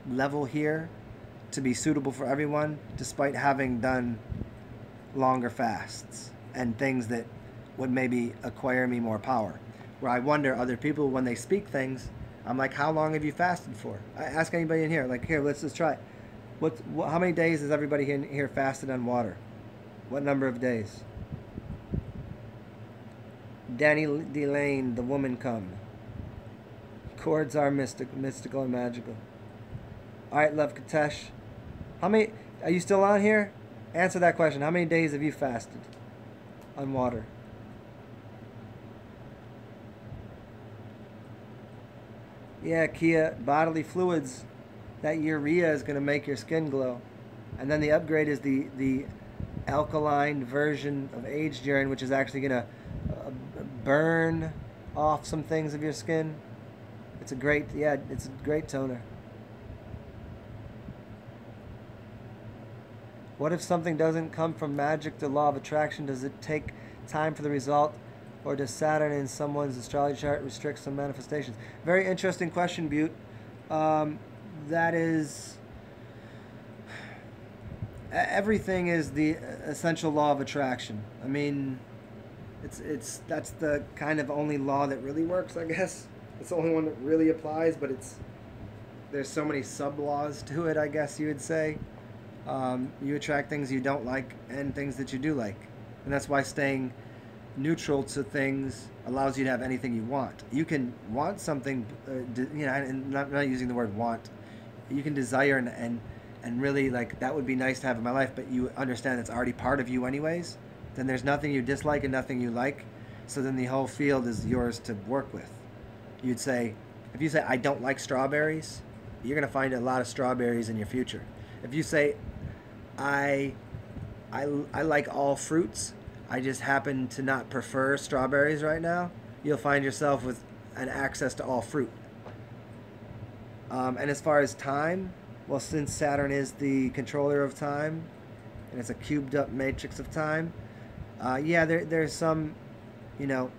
level here to be suitable for everyone, despite having done longer fasts and things that would maybe acquire me more power. Where I wonder other people when they speak things, I'm like, how long have you fasted for? I ask anybody in here, like, here, let's just try it. How many days has everybody in here fasted on water? What number of days? Danny Delane, the woman come. Chords are mystical and magical. All right, Love Katesh. How many, are you still on here? Answer that question. How many days have you fasted on water? Yeah, Kia, bodily fluids. That urea is going to make your skin glow. And then the upgrade is the alkaline version of aged urine, which is actually going to burn off some things of your skin. It's a great toner. What if something doesn't come from magic, the law of attraction? Does it take time for the result? Or does Saturn in someone's astrology chart restrict some manifestations? Very interesting question, Butte. That is... Everything is the essential law of attraction. I mean, that's the kind of only law that really works, I guess. It's the only one that really applies, but there's so many sub-laws to it, I guess you would say. You attract things you don't like and things that you do like. And that's why staying neutral to things allows you to have anything you want. You can want something, and not using the word want. You can desire and really, like, that would be nice to have in my life, but you understand it's already part of you anyways. Then there's nothing you dislike and nothing you like. So then the whole field is yours to work with. You'd say, if you say, I don't like strawberries, you're going to find a lot of strawberries in your future. If you say, I like all fruits, I just happen to not prefer strawberries right now, you'll find yourself with an access to all fruit. And as far as time, well, since Saturn is the controller of time, and it's a cubed up matrix of time, yeah, there's some, you know,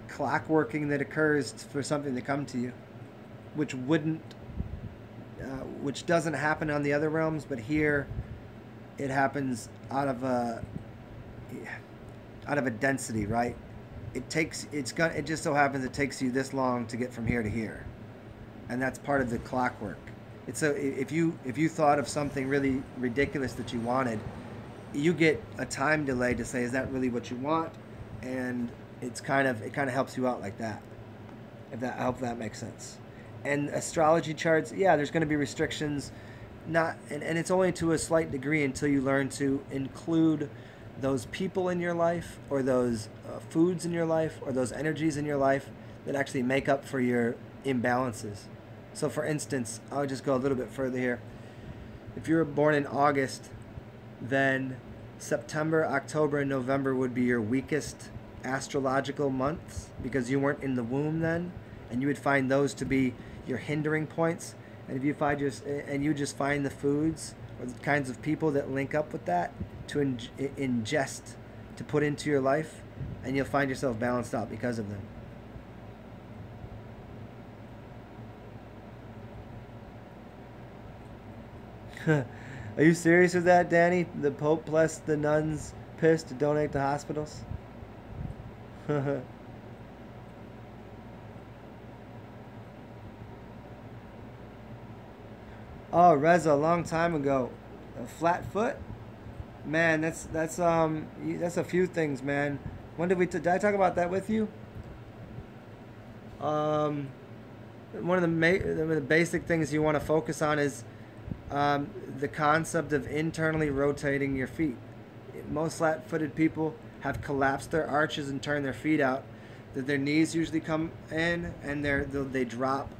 clockworking that occurs for something to come to you, which wouldn't, which doesn't happen on the other realms, but here it happens out of a density, right? It just so happens it takes you this long to get from here to here, and that's part of the clockwork. It's so if you thought of something really ridiculous that you wanted, you get a time delay to say, is that really what you want? And it kind of helps you out like that. If that, I hope that makes sense. And astrology charts, yeah, there's going to be restrictions, and it's only to a slight degree until you learn to include those people in your life, or those foods in your life, or those energies in your life that actually make up for your imbalances. So for instance, I'll just go a little bit further here. If you were born in August, then September, October, and November would be your weakest astrological months because you weren't in the womb then, and you would find those to be your hindering points. And if you find you just find the foods or the kinds of people that link up with that to ingest, to put into your life, and you'll find yourself balanced out because of them. Are you serious with that, Danny? The Pope blessed the nuns pissed to donate to hospitals? Oh, Reza, a long time ago. A flat foot? Man, that's a few things, man. When did I talk about that with you? Um, One of the basic things you want to focus on is the concept of internally rotating your feet. Most flat-footed people have collapsed their arches and turned their feet out. That their knees usually come in, and they drop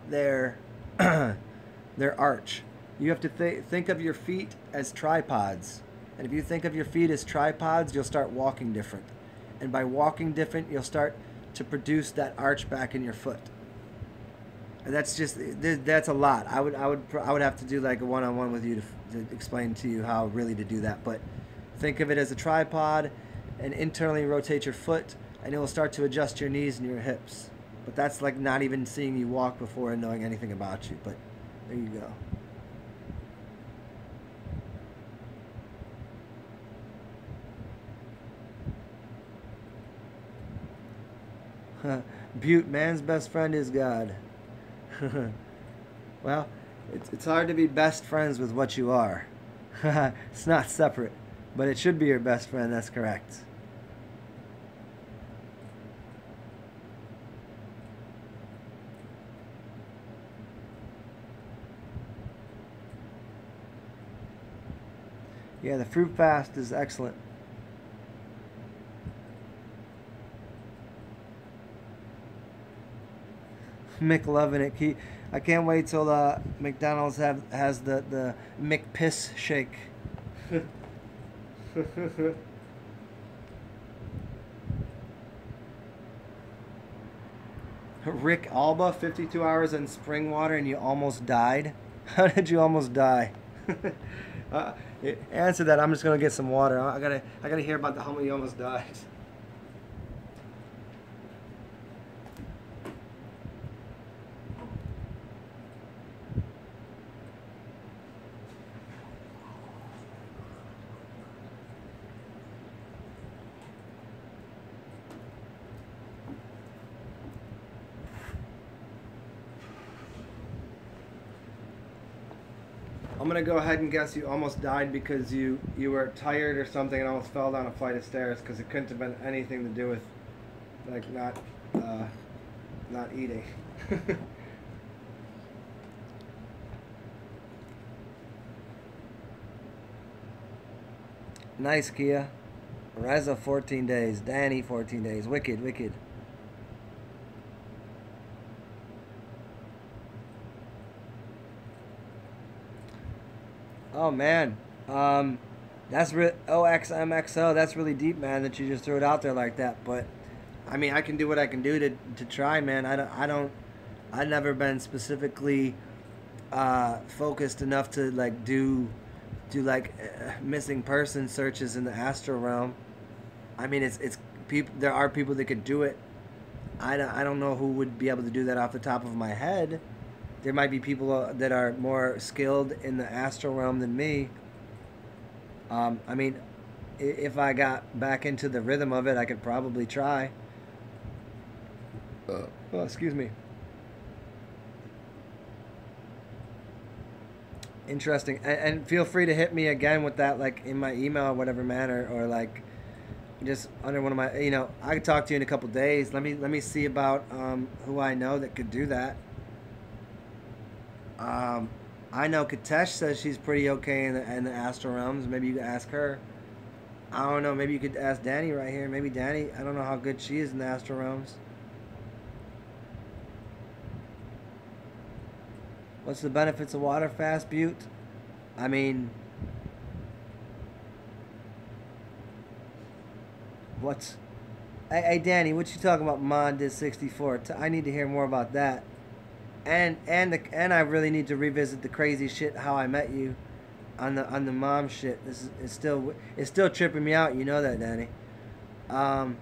their their arch. You have to think of your feet as tripods, and if you think of your feet as tripods, you'll start walking different, and by walking different, you'll start to produce that arch back in your foot. And that's a lot. I would have to do like a one-on-one with you to explain to you how really to do that. But think of it as a tripod, and internally rotate your foot, and it will start to adjust your knees and your hips. But that's like not even seeing you walk before and knowing anything about you. But there you go. Butte, man's best friend is God. Well, it's hard to be best friends with what you are. It's not separate, but it should be your best friend. That's correct. Yeah, the fruit fast is excellent. McLovin it. I can't wait till McDonald's has the McPiss shake. Rick Alba, 52 hours in spring water and you almost died? How did you almost die? uh, Answer that. I'm just gonna get some water. I gotta hear about how you almost died. I'm gonna go ahead and guess you almost died because you were tired or something and almost fell down a flight of stairs, because it couldn't have been anything to do with like not eating. Nice, Kia. Reza 14 days. Danny 14 days. Wicked, wicked. Oh man, that's OXMXO. That's really deep, man. That you just threw it out there like that. But I mean, I can do what I can do to try, man. I've never been specifically focused enough to like do like missing person searches in the astral realm. I mean, it's people. There are people that could do it. I don't know who would be able to do that off the top of my head. There might be people that are more skilled in the astral realm than me. I mean, if I got back into the rhythm of it, I could probably try. Oh, excuse me. Interesting. And feel free to hit me again with that, like in my email or whatever manner, or like just under one of my, I could talk to you in a couple days. Let me see about who I know that could do that. I know Katesh says she's pretty okay in the astral realms. Maybe you could ask her. I don't know. Maybe you could ask Danny right here. Maybe Danny. I don't know how good she is in the astral realms. What's the benefits of water fast, Butte? I mean, what's... Hey, Danny, what you talking about? Mon did 64. I need to hear more about that. And I really need to revisit the crazy shit how I met you, on the mom shit. This is it's still tripping me out. You know that, Danny. Um,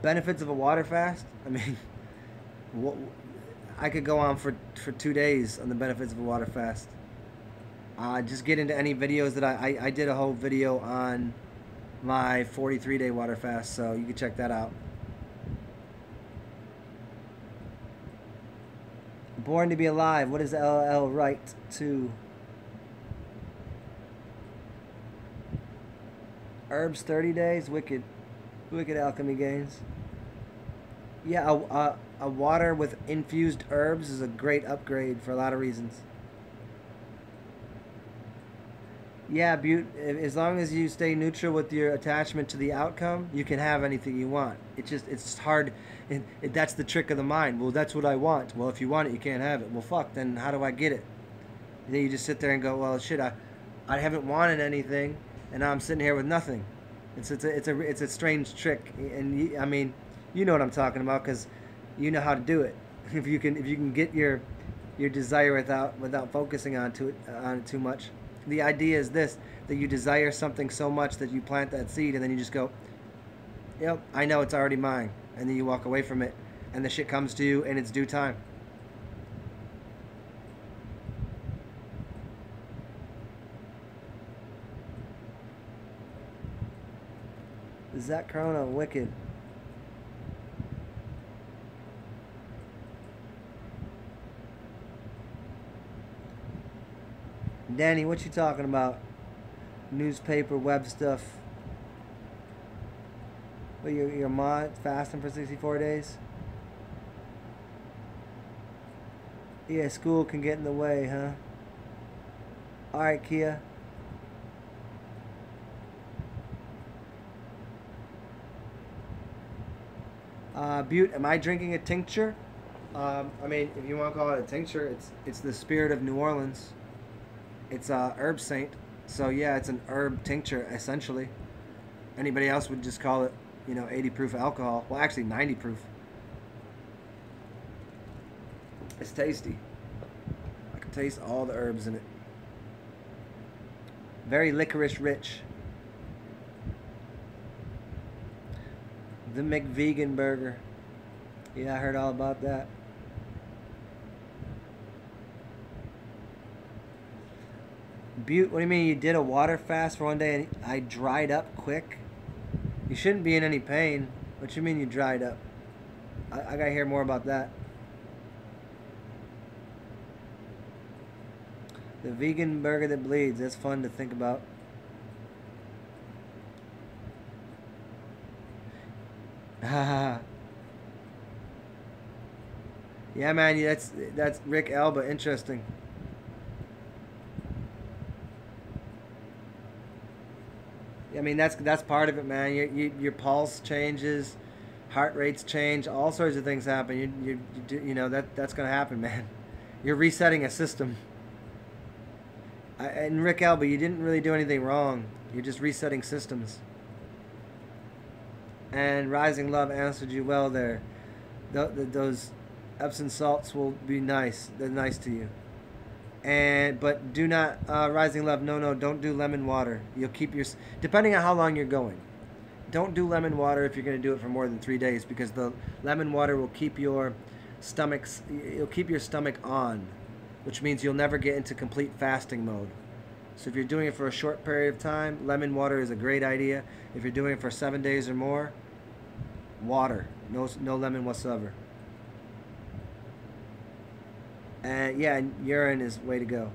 benefits of a water fast. I mean, what, I could go on for 2 days on the benefits of a water fast. Just get into any videos that I did a whole video on my 43-day water fast, so you can check that out. Born to be alive. What is LL right to? Herbs 30 days. Wicked alchemy gains. Yeah, a water with infused herbs is a great upgrade for a lot of reasons. Yeah, as long as you stay neutral with your attachment to the outcome, you can have anything you want. It's hard. That's the trick of the mind. Well, that's what I want. Well, if you want it, you can't have it. Well, fuck. Then how do I get it? And then you just sit there and go, well, shit. I haven't wanted anything, and now I'm sitting here with nothing. It's a strange trick, and I mean, you know what I'm talking about because you know how to do it. If you can get your desire without focusing on it too much. The idea is this, that you desire something so much that you plant that seed and then you just go, yep, I know it's already mine. And then you walk away from it and the shit comes to you in its due time. Zach Corona, wicked. Danny, what you talking about? Newspaper, web stuff. But your mod fasting for 64 days? Yeah, school can get in the way, huh? Alright, Kia. Butte, am I drinking a tincture? I mean, if you want to call it a tincture, it's the spirit of New Orleans. It's herb saint, so yeah, it's an herb tincture essentially. Anybody else would just call it, 80 proof alcohol. Well, actually 90 proof. It's tasty. I can taste all the herbs in it. Very licorice rich. The McVegan burger. Yeah, I heard all about that. Butte, what do you mean you did a water fast for one day and I dried up quick? You shouldn't be in any pain. What you mean you dried up? I gotta hear more about that. The vegan burger that bleeds. That's fun to think about. Yeah, man, that's Rick Elba. Interesting. I mean, that's part of it, man. Your pulse changes, heart rates change, all sorts of things happen. That's gonna happen, man. You're resetting a system. And Rick Elba, you didn't really do anything wrong. You're just resetting systems. And Rising Love answered you well there. Those Epsom salts will be nice. They're nice to you. But do not rising love. No, don't do lemon water. You'll keep your depending on how long you're going. Don't do lemon water if you're going to do it for more than 3 days because the lemon water will keep your you'll keep your stomach on, which means you'll never get into complete fasting mode. So if you're doing it for a short period of time, lemon water is a great idea. If you're doing it for 7 days or more, water, no lemon whatsoever. And yeah, urine is way to go.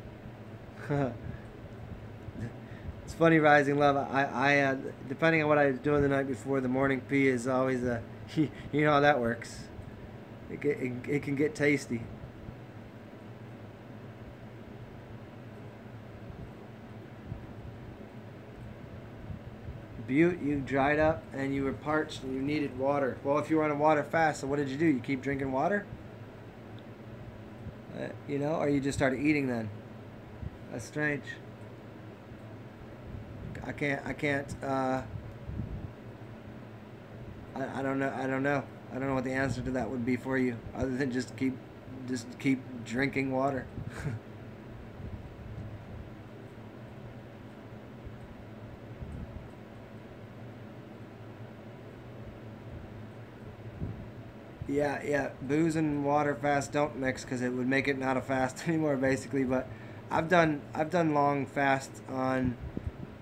It's funny, rising love. I depending on what I was doing the night before, the morning pee is always a. You know how that works. It can get tasty. Butte, you dried up and you were parched and you needed water. Well, if you were on a water fast, so what did you do? You keep drinking water? Or you just started eating then? That's strange. I can't. I don't know. I don't know what the answer to that would be for you, other than just keep drinking water. Yeah. Booze and water fast don't mix because it would make it not a fast anymore, basically. But I've done long fasts on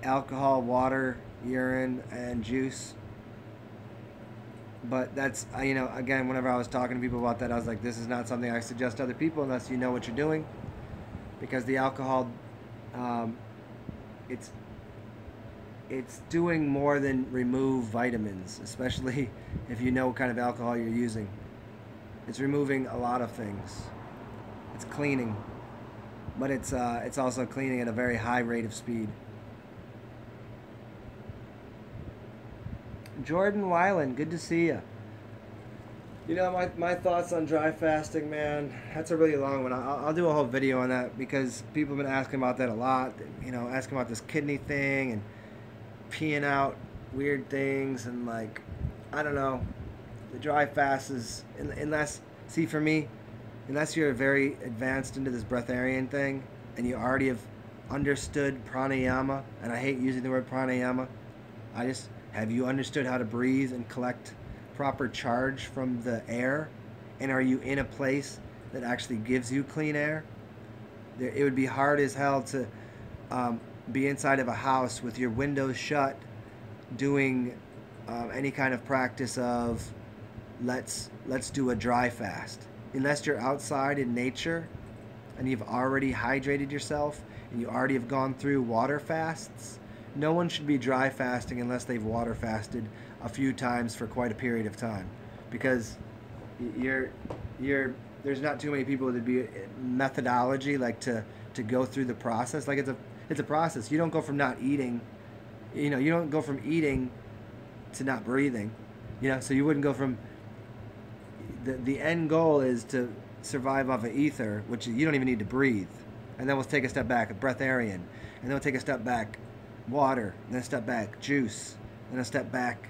alcohol, water, urine, and juice. But that's again, whenever I was talking to people about that, I was like, this is not something I suggest to other people unless you know what you're doing, because the alcohol, it's doing more than remove vitamins, especially if you know what kind of alcohol you're using. It's removing a lot of things. It's cleaning, but it's also cleaning at a very high rate of speed. Jordan Weiland, good to see you. My thoughts on dry fasting, man, that's a really long one. I'll do a whole video on that because people have been asking about that a lot. Asking about this kidney thing and peeing out weird things and I don't know. The dry fast is unless you're very advanced into this breatharian thing and you already have understood pranayama, and I hate using the word pranayama. Have you understood how to breathe and collect proper charge from the air? And are you in a place that actually gives you clean air? It would be hard as hell to be inside of a house with your windows shut doing any kind of practice of let's do a dry fast. Unless you're outside in nature and you've already hydrated yourself and you already have gone through water fasts, no one should be dry fasting unless they've water fasted a few times for quite a period of time, because there's not too many people that be methodology to go through the process. It's a process. You don't go from not eating, you don't go from eating to not breathing, so you wouldn't go from the end goal is to survive off of ether, which you don't even need to breathe, and then we'll take a step back, a breatharian, and then we'll take a step back, water, then a step back, juice, then a step back,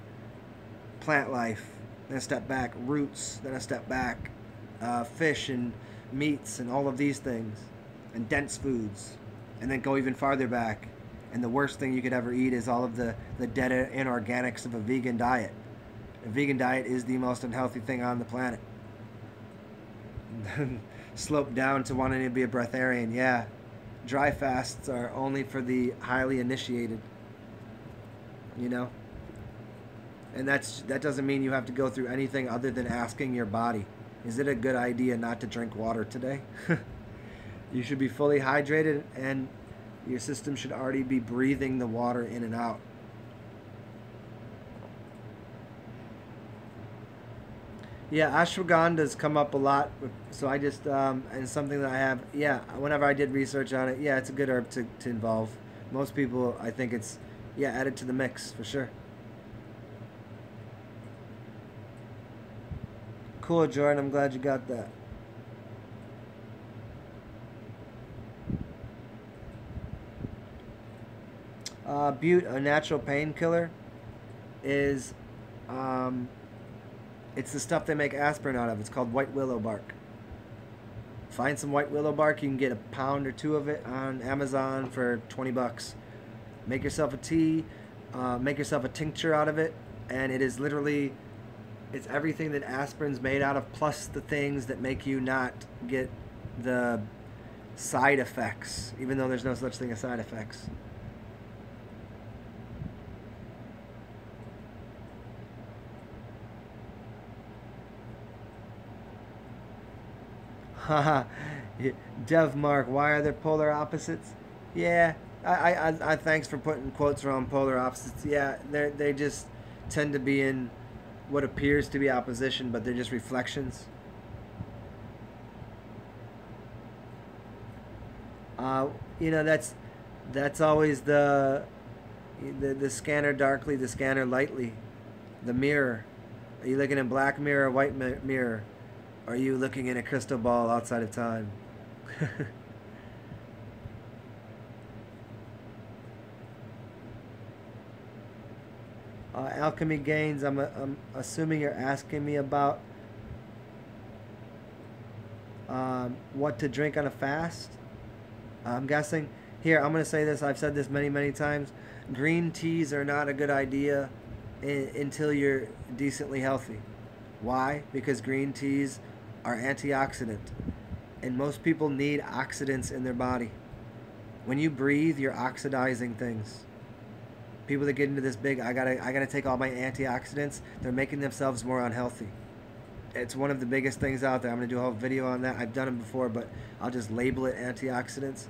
plant life, then a step back, roots, then a step back, fish and meats and all of these things, and dense foods, and then go even farther back, and the worst thing you could ever eat is all of the dead inorganics of a vegan diet. A vegan diet is the most unhealthy thing on the planet. Slope down to wanting to be a breatharian, yeah. Dry fasts are only for the highly initiated, and that doesn't mean you have to go through anything other than asking your body, is it a good idea not to drink water today? You should be fully hydrated, and your system should already be breathing the water in and out. Yeah, ashwagandha's come up a lot, so I just, and something that I have, whenever I did research on it, it's a good herb to involve. Most people, I think it's, add it to the mix, for sure. Cool, Jordan, I'm glad you got that. Butte, a natural painkiller, is, it's the stuff they make aspirin out of. It's called white willow bark. Find some white willow bark. You can get a pound or two of it on Amazon for 20 bucks. Make yourself a tea, make yourself a tincture out of it, and it is literally, it's everything that aspirin's made out of, plus the things that make you not get the side effects, even though there's no such thing as side effects. Haha, Dev Mark, why are there polar opposites? Yeah, I thanks for putting quotes around polar opposites. Yeah, they just tend to be in what appears to be opposition, but they're just reflections. You know, that's always the scanner darkly, the scanner lightly, the mirror. Are you looking in black mirror or white mirror? Or are you looking in a crystal ball outside of time? Alchemy Gains, I'm assuming you're asking me about what to drink on a fast. I'm guessing. Here, I'm going to say this. I've said this many, many times. Green teas are not a good idea until you're decently healthy. Why? Because green teas are antioxidant. And most people need oxidants in their body. When you breathe, you're oxidizing things. People that get into this big, I gotta take all my antioxidants, they're making themselves more unhealthy. It's one of the biggest things out there. I'm gonna do a whole video on that. I've done it before, but I'll just label it antioxidants.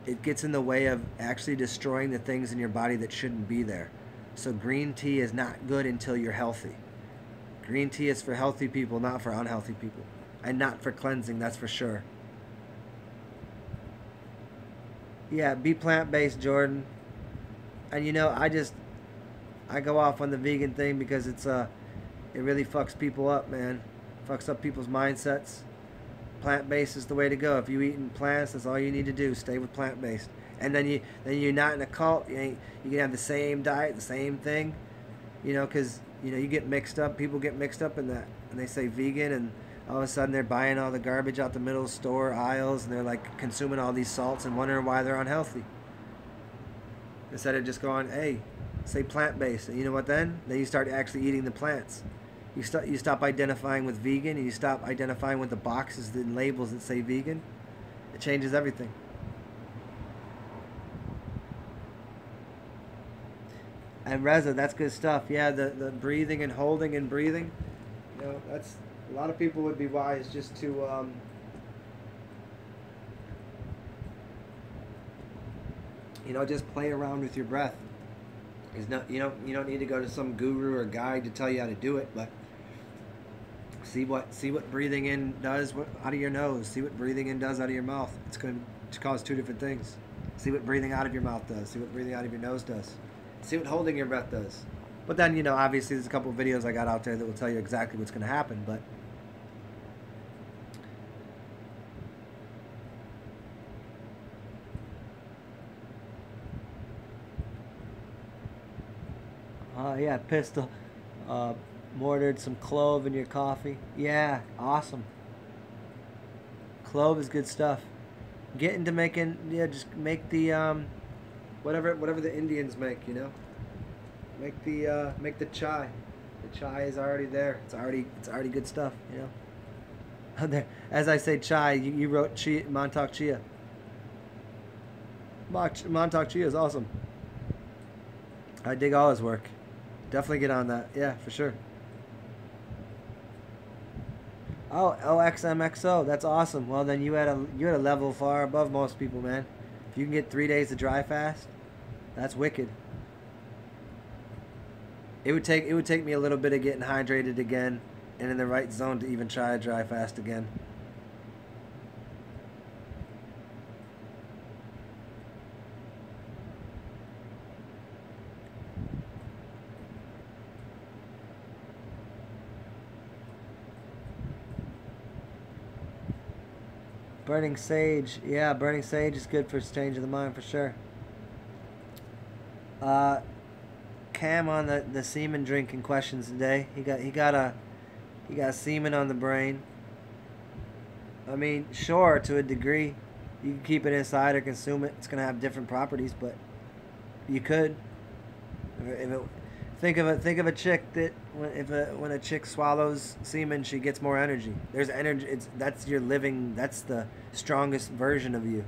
It gets in the way of actually destroying the things in your body that shouldn't be there. So green tea is not good until you're healthy. Green tea is for healthy people, not for unhealthy people. And not for cleansing, that's for sure. Yeah, be plant-based, Jordan. And you know, I go off on the vegan thing because it really fucks people up, man. Fucks up people's mindsets. Plant-based is the way to go. If you eating plants, that's all you need to do. Stay with plant-based. And then you're not in a cult. You can have the same diet, the same thing. You know, because you get mixed up. People get mixed up in that, and they say vegan, and all of a sudden they're buying all the garbage out the middle store aisles, and they're like consuming all these salts and wondering why they're unhealthy. Instead of just going, hey, say plant-based, and you know what then? Then you start actually eating the plants. You stop identifying with vegan, and you stop identifying with the boxes and labels that say vegan. It changes everything. And Reza, that's good stuff. Yeah, the breathing and holding and breathing. That's a lot of people would be wise just to just play around with your breath. You don't need to go to some guru or guide to tell you how to do it, but see what breathing in does out of your nose. See what breathing in does out of your mouth. It's going to cause two different things. See what breathing out of your mouth does. See what breathing out of your nose does. See what holding your breath does. But then, obviously there's a couple of videos I got out there that will tell you exactly what's going to happen, but yeah, pistol. Mortared some clove in your coffee. Yeah, awesome. Clove is good stuff. Get into making, just make the whatever the Indians make, Make the chai. The chai is already there. It's already good stuff, As I say chai, you wrote chia, Montauk Chia. Montauk Chia is awesome. I dig all his work. Definitely get on that. Yeah, for sure. Oh, OXMXO. That's awesome. Well, then you're at a level far above most people, man. If you can get 3 days to dry fast, that's wicked. It would take me a little bit of getting hydrated again and in the right zone to even try to dry fast again. Burning sage. Yeah, burning sage is good for change of the mind for sure. Cam on the semen drinking questions today. He got semen on the brain. I mean, sure, to a degree. You can keep it inside or consume it. It's gonna have different properties, but you could. If it, think of a chick that when a chick swallows semen, she gets more energy. There's energy. That's your living. That's the strongest version of you.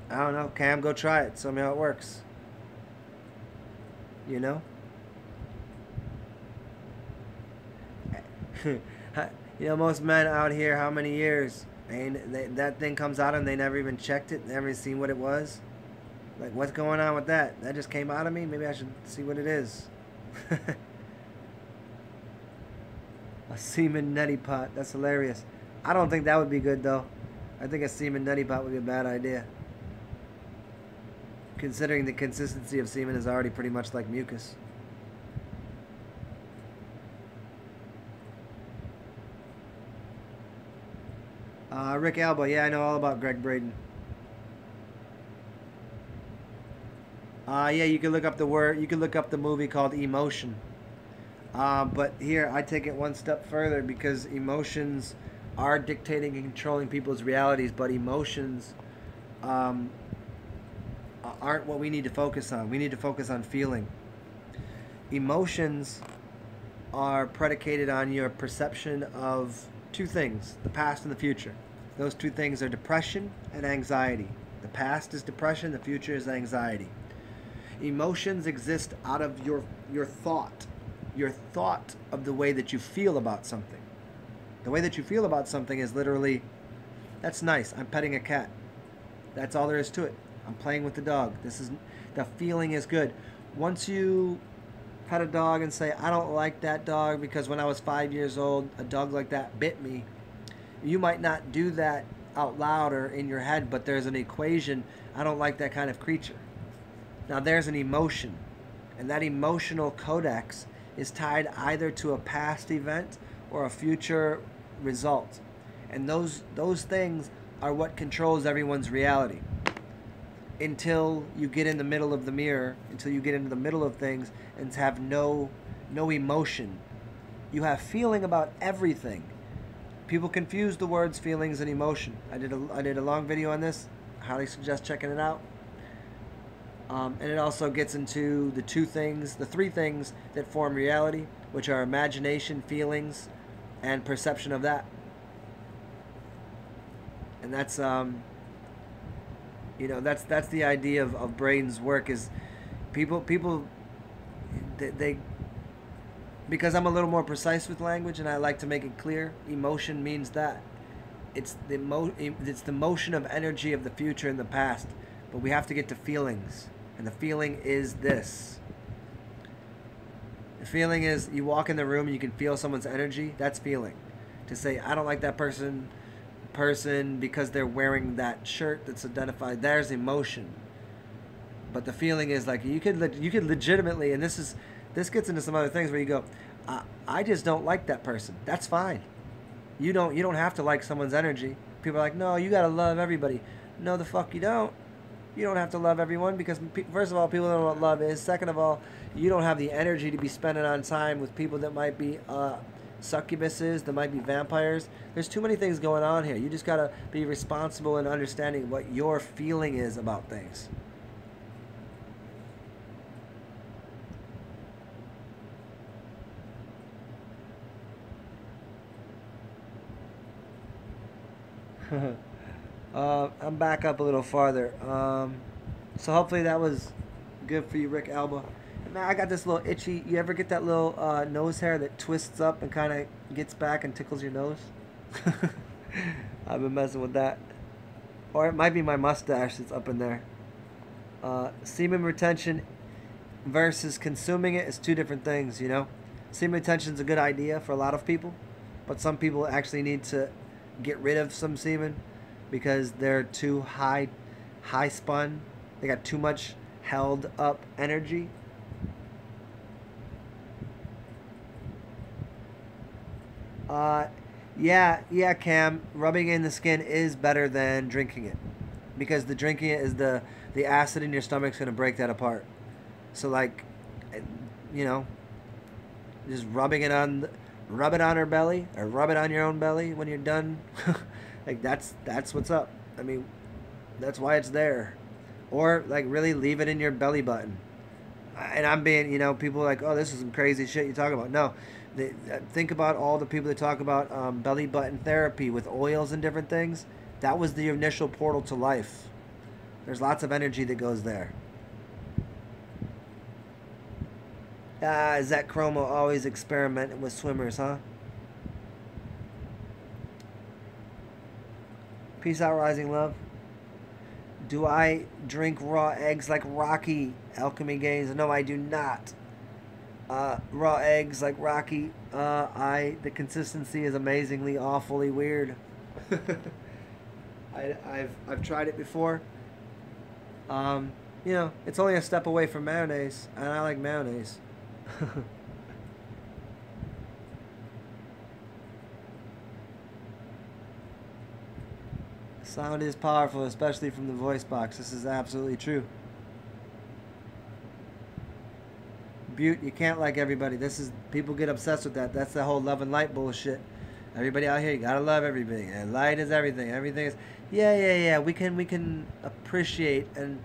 I don't know. Cam, go try it. Tell me how it works. You know. You know, most men out here, how many years? That thing comes out and they never even checked it, never even seen what it was. Like, what's going on with that? That just came out of me? Maybe I should see what it is. A semen neti pot. That's hilarious. I don't think that would be good, though. I think a semen neti pot would be a bad idea. Considering the consistency of semen is already pretty much like mucus. Rick Alba. Yeah, I know all about Greg Braden. Yeah, you can look up the word. You can look up the movie called Emotion. But here, I take it one step further because emotions are dictating and controlling people's realities, but emotions aren't what we need to focus on. We need to focus on feeling. Emotions are predicated on your perception of two things, the past and the future. Those two things are depression and anxiety. The past is depression, the future is anxiety. Emotions exist out of your thought of the way that you feel about something. The way that you feel about something is literally, that's nice, I'm petting a cat. That's all there is to it. I'm playing with the dog. The feeling is good. Once you pet a dog and say, I don't like that dog because when I was 5 years old, a dog like that bit me, you might not do that out loud or in your head, but there's an equation, I don't like that kind of creature. Now there's an emotion, and that emotional codex is tied either to a past event or a future result. And those things are what controls everyone's reality. Until you get in the middle of the mirror, until you get into the middle of things and have no emotion. You have feeling about everything. People confuse the words feelings and emotion. I did a long video on this. Highly suggest checking it out. And it also gets into the three things that form reality, which are imagination, feelings, and perception of that. And that's that's the idea of Braden's work is people they because I'm a little more precise with language and I like to make it clear. Emotion means that it's the motion of energy of the future and the past, but we have to get to feelings. And the feeling is this. The feeling is you walk in the room and you can feel someone's energy. That's feeling. To say, I don't like that person because they're wearing that shirt that's identified. There's emotion. But the feeling is like you could legitimately, and this gets into some other things where you go, I just don't like that person. That's fine. You don't have to like someone's energy. People are like, no, you gotta love everybody. No, the fuck you don't. You don't have to love everyone because, first of all, people don't know what love is. Second of all, you don't have the energy to be spending on time with people that might be succubuses, that might be vampires. There's too many things going on here. You just got to be responsible in understanding what your feeling is about things. I'm back up a little farther. So hopefully that was good for you, Rick Alba. And now I got this little itchy. You ever get that little nose hair that twists up and kind of gets back and tickles your nose? I've been messing with that. Or it might be my mustache that's up in there. Semen retention versus consuming it is two different things, you know? Semen retention is a good idea for a lot of people, but some people actually need to get rid of some semen because they're too high spun. They got too much held up energy. Yeah, Cam. Rubbing in the skin is better than drinking it, because the drinking it is the acid in your stomach's gonna break that apart. So like, you know, just rub it on her belly, or rub it on your own belly when you're done Like that's what's up. I mean, that's why it's there. Or like really leave it in your belly button. And I'm being, people are like, oh, this is some crazy shit you're talking about. No, think about all the people that talk about belly button therapy with oils and different things. That was the initial portal to life. There's lots of energy that goes there. Is that Chromo always experimenting with swimmers, huh? Peace out, Rising Love. Do I drink raw eggs like Rocky? Alchemy Games. No, I do not. Raw eggs like Rocky. The consistency is amazingly awfully weird. I've tried it before. It's only a step away from mayonnaise, and I like mayonnaise. Sound is powerful, especially from the voice box. This is absolutely true. Butte, you can't like everybody. People get obsessed with that. That's the whole love and light bullshit. Everybody out here, you gotta love everything. And light is everything. Everything is yeah. We can appreciate and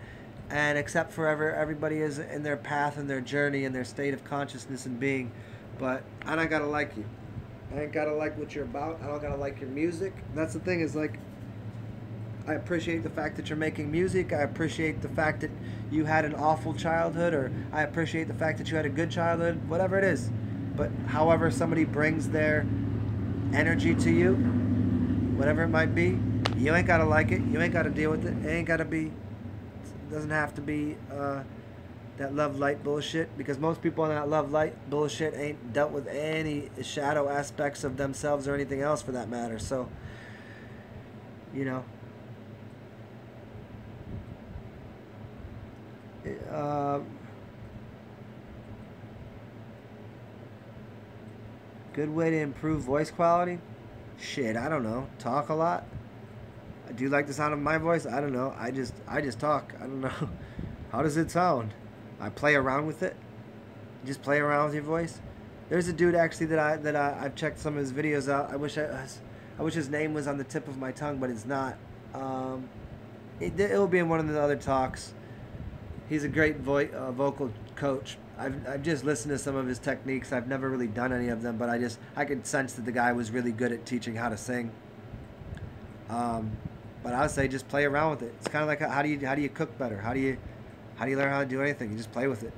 accept forever everybody is in their path and their journey and their state of consciousness and being. But I don't gotta like you. I ain't gotta like what you're about. I don't gotta like your music. That's the thing, is like, I appreciate the fact that you're making music. I appreciate the fact that you had an awful childhood, or I appreciate the fact that you had a good childhood, whatever it is. But however somebody brings their energy to you, whatever it might be, you ain't got to like it. You ain't got to deal with it. It ain't got to be, it doesn't have to be that love light bullshit, because most people in that love light bullshit ain't dealt with any shadow aspects of themselves or anything else for that matter. So, good way to improve voice quality? Shit, I don't know. Talk a lot. Do you like the sound of my voice? I don't know. I just talk. I don't know. How does it sound? I play around with it. Just play around with your voice. There's a dude actually that I've checked some of his videos out. I wish his name was on the tip of my tongue, but it's not. It'll be in one of the other talks. He's a great vocal coach. I've just listened to some of his techniques. I've never really done any of them, but I could sense that the guy was really good at teaching how to sing. But I would say just play around with it. It's kind of like how do you cook better? How do you learn how to do anything? You just play with it.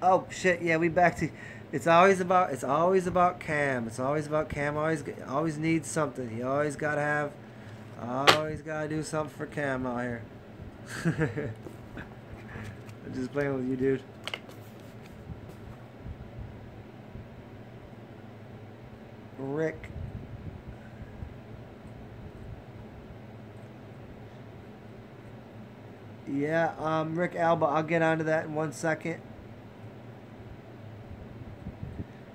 Oh shit! Yeah, we back to. It's always about Cam. It's always about Cam. Always needs something. He always gotta do something for Cam out here. I'm just playing with you, dude. Rick. Yeah, Rick Alba. I'll get onto that in 1 second.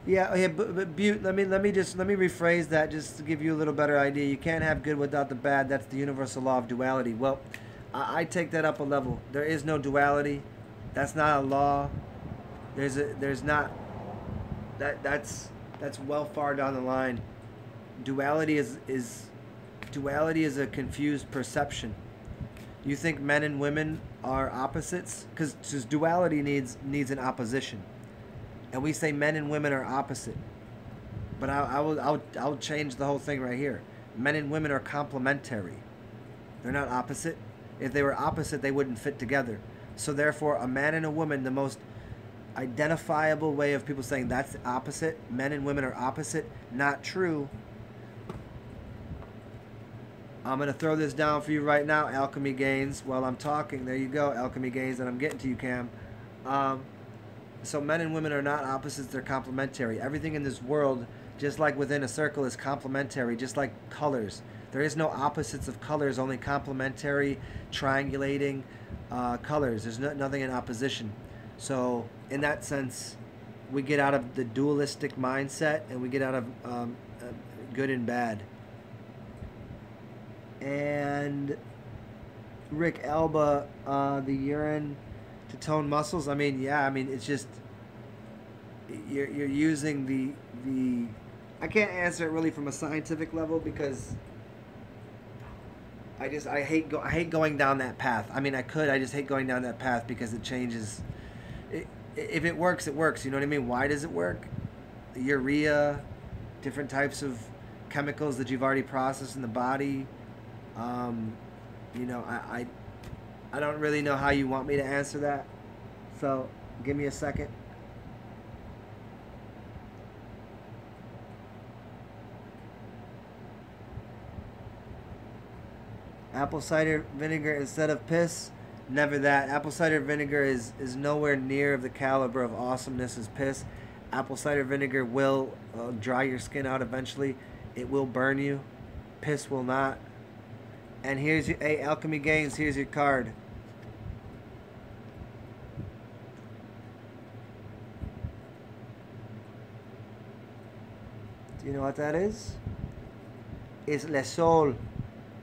Yeah, but Butte, let me rephrase that just to give you a little better idea. You can't have good without the bad. That's the universal law of duality. Well, I take that up a level. There is no duality. That's not a law. There's not. That's well far down the line. Duality is a confused perception. You think men and women are opposites? Because duality needs an opposition. And we say men and women are opposite. But I'll change the whole thing right here. Men and women are complementary. They're not opposite. If they were opposite, they wouldn't fit together. So therefore, a man and a woman, the most identifiable way of people saying that's the opposite, men and women are opposite, not true. I'm going to throw this down for you right now, Alchemy Gains, while I'm talking. There you go, Alchemy Gains, and I'm getting to you, Cam. So men and women are not opposites, they're complementary. Everything in this world, just like within a circle, is complementary, just like colors. There is no opposites of colors, only complementary, triangulating colors. There's nothing in opposition. So in that sense, we get out of the dualistic mindset and we get out of good and bad. And Rick Alba, the urine to tone muscles. I mean, it's just you're using the I can't answer it really from a scientific level because I hate going down that path. I mean, I could. I just hate going down that path because it changes. If it works, it works. You know what I mean? Why does it work? Urea, different types of chemicals that you've already processed in the body. You know, I don't really know how you want me to answer that. So give me a second. Apple cider vinegar instead of piss? Never that. Apple cider vinegar is nowhere near of the caliber of awesomeness as piss. Apple cider vinegar will dry your skin out eventually. It will burn you. Piss will not. And here's your, hey, Alchemy Games, here's your card. Do you know what that is? It's Le Sol.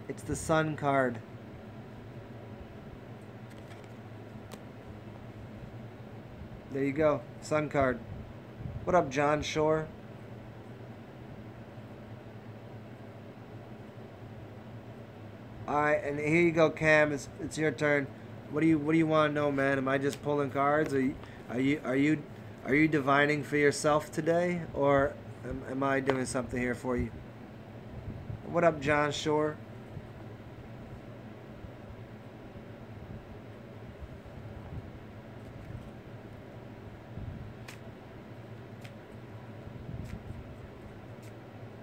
It's the sun card. There you go. Sun card. What up, John Shore? Alright, and here you go, Cam. It's your turn. What do you want to know, man? Am I just pulling cards? Are you divining for yourself today? Or am I doing something here for you? What up, John Shore?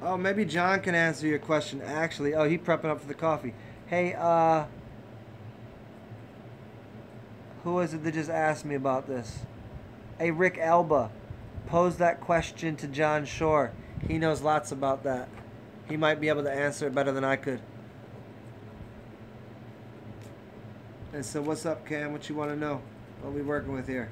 Oh, maybe John can answer your question. Actually, oh, he prepping up for the coffee. Hey, who is it that just asked me about this? Hey, Rick Elba, pose that question to John Shore. He knows lots about that. He might be able to answer it better than I could. And so, what's up, Cam? What you want to know? What are we working with here?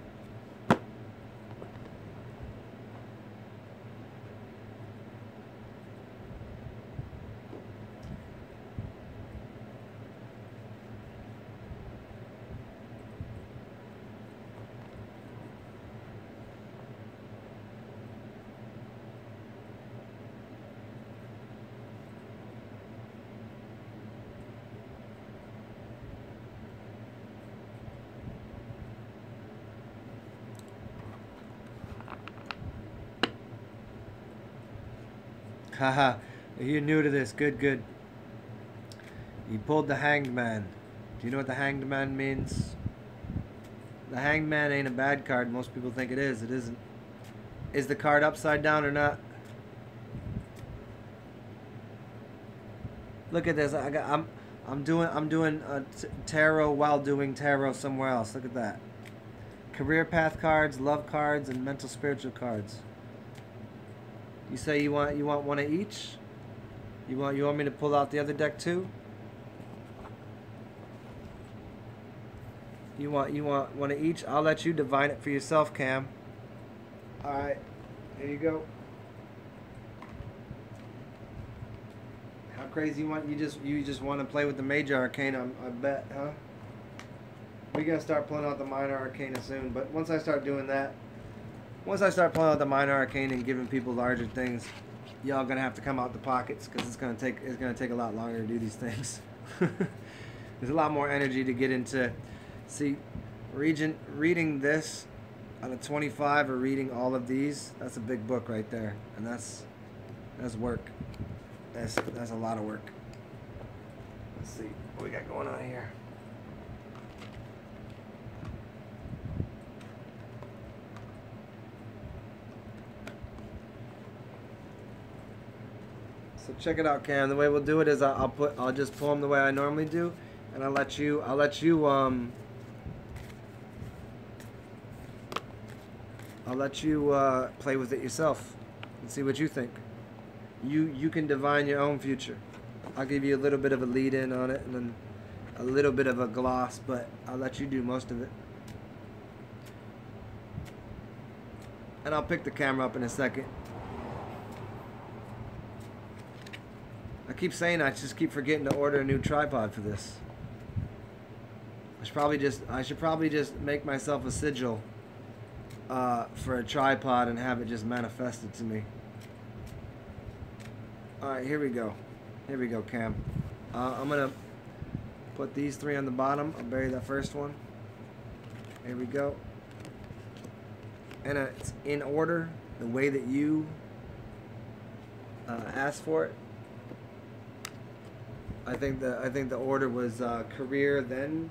Haha, you're new to this. Good, good. You pulled the Hanged Man. Do you know what the Hanged Man means? The Hanged Man ain't a bad card. Most people think it is. It isn't. Is the card upside down or not? Look at this. I'm doing tarot while doing tarot somewhere else. Look at that. Career path cards, love cards, and mental spiritual cards. You say you want one of each? You want me to pull out the other deck too? You want one of each? I'll let you divine it for yourself, Cam. All right, here you go. How crazy you just want to play with the major arcana? I bet, huh? We're gonna start pulling out the minor arcana soon, but once I start doing that. Once I start pulling out the minor arcana and giving people larger things, y'all gonna have to come out the pockets because it's gonna take a lot longer to do these things. There's a lot more energy to get into. See, reading this on a 25 or reading all of these, that's a big book right there, and that's work. That's a lot of work. Let's see what we got going on here. So check it out, Cam. The way we'll do it is I'll just pull them the way I normally do, and I'll let you play with it yourself and see what you think. You can divine your own future. I'll give you a little bit of a lead in on it and then a little bit of a gloss, but I'll let you do most of it. And I'll pick the camera up in a second. I keep saying I just keep forgetting to order a new tripod for this. I should probably just make myself a sigil for a tripod and have it just manifested to me. Alright, here we go. Here we go, Cam. I'm going to put these 3 on the bottom. I'll bury that first one. Here we go. And it's in order, the way that you asked for it. I think the order was career, then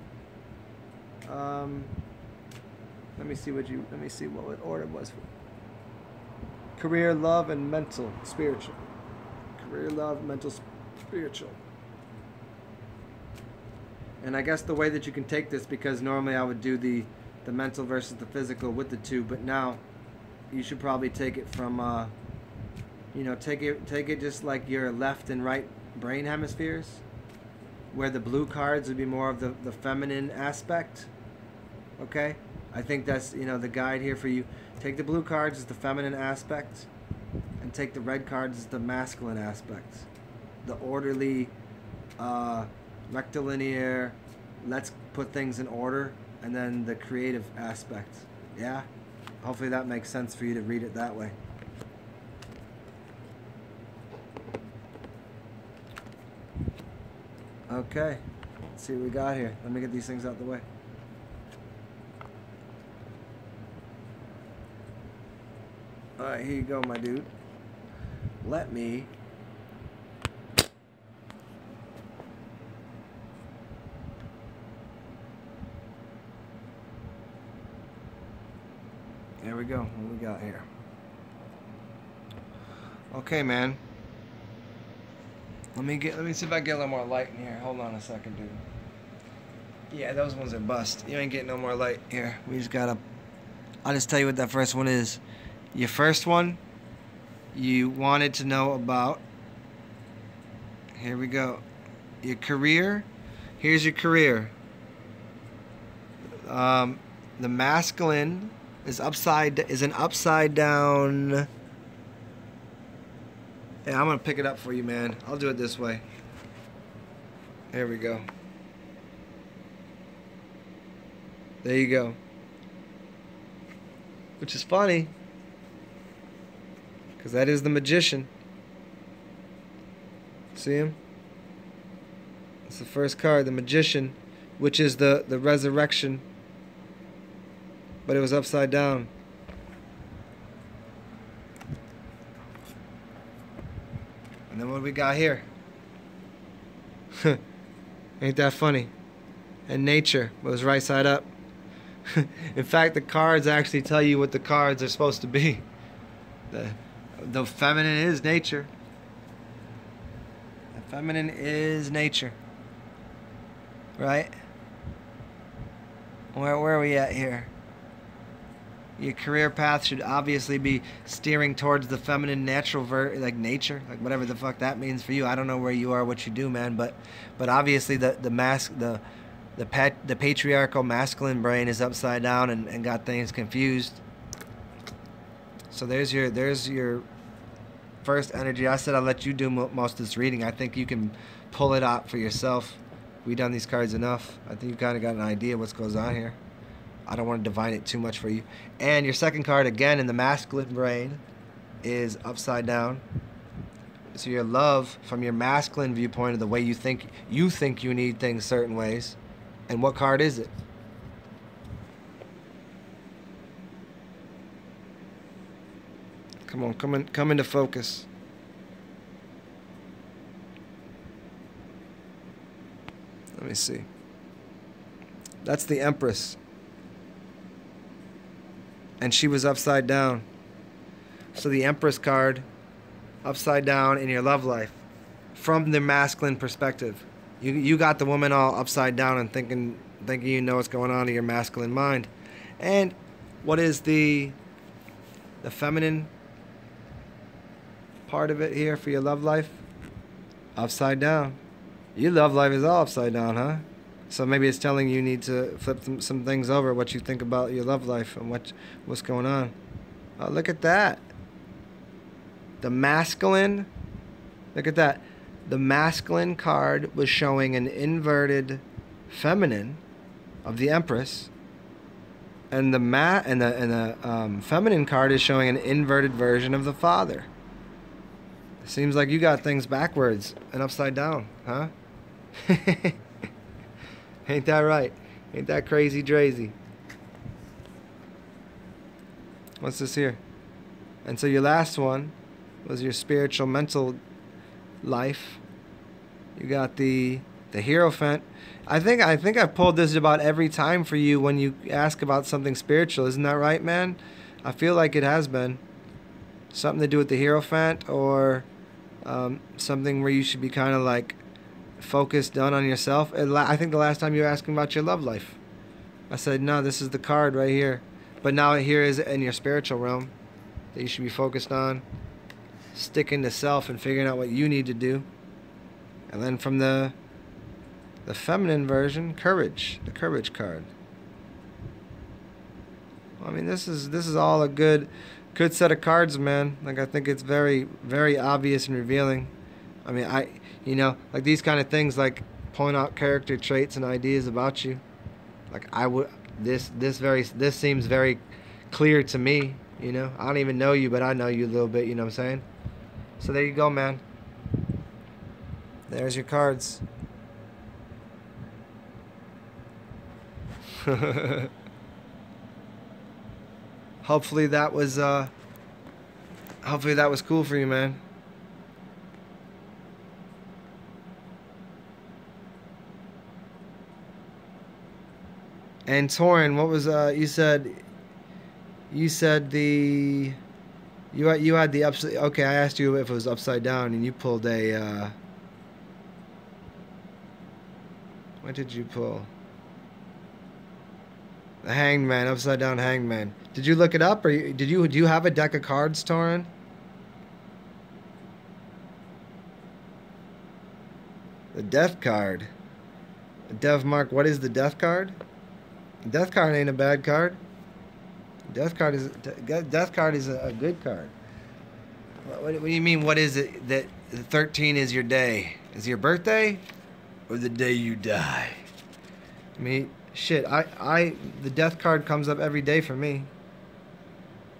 let me see what order was. Career, love, and mental, spiritual. Career, love, mental, spiritual. And I guess the way that you can take this, because normally I would do the mental versus the physical with the 2, but now you should probably take it from take it just like your left and right brain hemispheres, where the blue cards would be more of the feminine aspect. Okay, I think that's the guide here for you. Take the blue cards as the feminine aspect, and take the red cards as the masculine aspect. The orderly, rectilinear, let's put things in order, and then the creative aspect. Yeah? Hopefully that makes sense for you to read it that way. Okay. Let's see what we got here. Let me get these things out the way. Alright, here you go, my dude. Let me There we go. What we got here? Okay, man. Let me see if I get a little more light in here. Hold on a second, dude. Yeah, those ones are bust. You ain't getting no more light here. We just gotta. I'll just tell you what that first one is. Your first one, you wanted to know about. Here we go. Your career. Here's your career. The masculine is an upside down. Yeah, I'm gonna pick it up for you, man. I'll do it this way. There we go. There you go. Which is funny, because that is the magician. See him? It's the first card, the magician, which is the resurrection. But it was upside down. And then what do we got here? Ain't that funny? And nature was right side up. In fact, the cards actually tell you what the cards are supposed to be. The feminine is nature. The feminine is nature. Right? Where are we at here? Your career path should obviously be steering towards the feminine, natural, like nature, like whatever the fuck that means for you. I don't know where you are, what you do, man, but obviously the patriarchal masculine brain is upside down and got things confused. So there's your first energy. I said I'll let you do most of this reading. I think you can pull it out for yourself. We've done these cards enough. I think you kind of got an idea what's goes on here. I don't want to divine it too much for you. And your second card, again, in the masculine brain, is upside down. So your love, from your masculine viewpoint of the way you think you need things certain ways. And what card is it? Come on, come into focus. Let me see. That's the Empress. And she was upside down. So the Empress card, upside down in your love life, from the masculine perspective. You got the woman all upside down and thinking you know what's going on in your masculine mind. And what is the feminine part of it here for your love life? Upside down. Your love life is all upside down, huh? So maybe it's telling you need to flip some things over, what you think about your love life and what's going on. Oh, look at that. The masculine, look at that. The masculine card was showing an inverted feminine of the Empress, and the feminine card is showing an inverted version of the Father. Seems like you got things backwards and upside down, huh? Ain't that right? Ain't that crazy drazy? What's this here? And so your last one was your spiritual mental life. You got the Hierophant. I think I've pulled this about every time for you when you ask about something spiritual. Isn't that right, man? I feel like it has been. Something to do with the Hierophant, or something where you should be kind of like focused down on yourself. I think the last time you were asking about your love life, I said, no, this is the card right here. But now here is in your spiritual realm that you should be focused on, sticking to self and figuring out what you need to do. And then from the feminine version, courage, the courage card. I mean, this is all a good set of cards, man. Like, I think it's very, very obvious and revealing. I mean, like these kind of things, like pulling out character traits and ideas about you. Like, this seems very clear to me. You know, I don't even know you, but I know you a little bit. You know what I'm saying? So there you go, man. There's your cards. Hopefully that was cool for you, man. And Torin, what was you said you had the upside. Okay, I asked you if it was upside down, and you pulled a what did you pull? The Hangman, upside down Hangman. Did you look it up, or do you have a deck of cards, Torin? The Death card. Dev Mark, what is the Death card? Death card ain't a bad card. Death card is a good card. What do you mean? What is it that 13 is your day? Is your birthday, or the day you die? I mean, shit. The Death card comes up every day for me.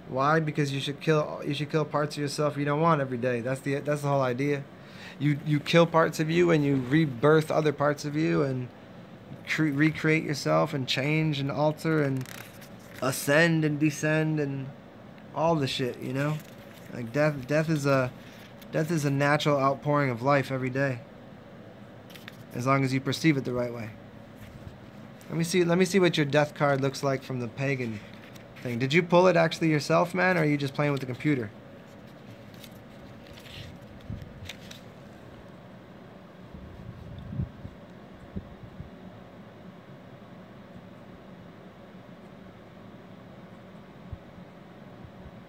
Why? Because you should kill parts of yourself you don't want every day. That's the whole idea. You kill parts of you and you rebirth other parts of you and recreate yourself and change and alter and ascend and descend and all the shit, you know? Like death is a natural outpouring of life every day. As long as you perceive it the right way. Let me see what your Death card looks like from the pagan thing. Did you pull it actually yourself, man, or are you just playing with the computer?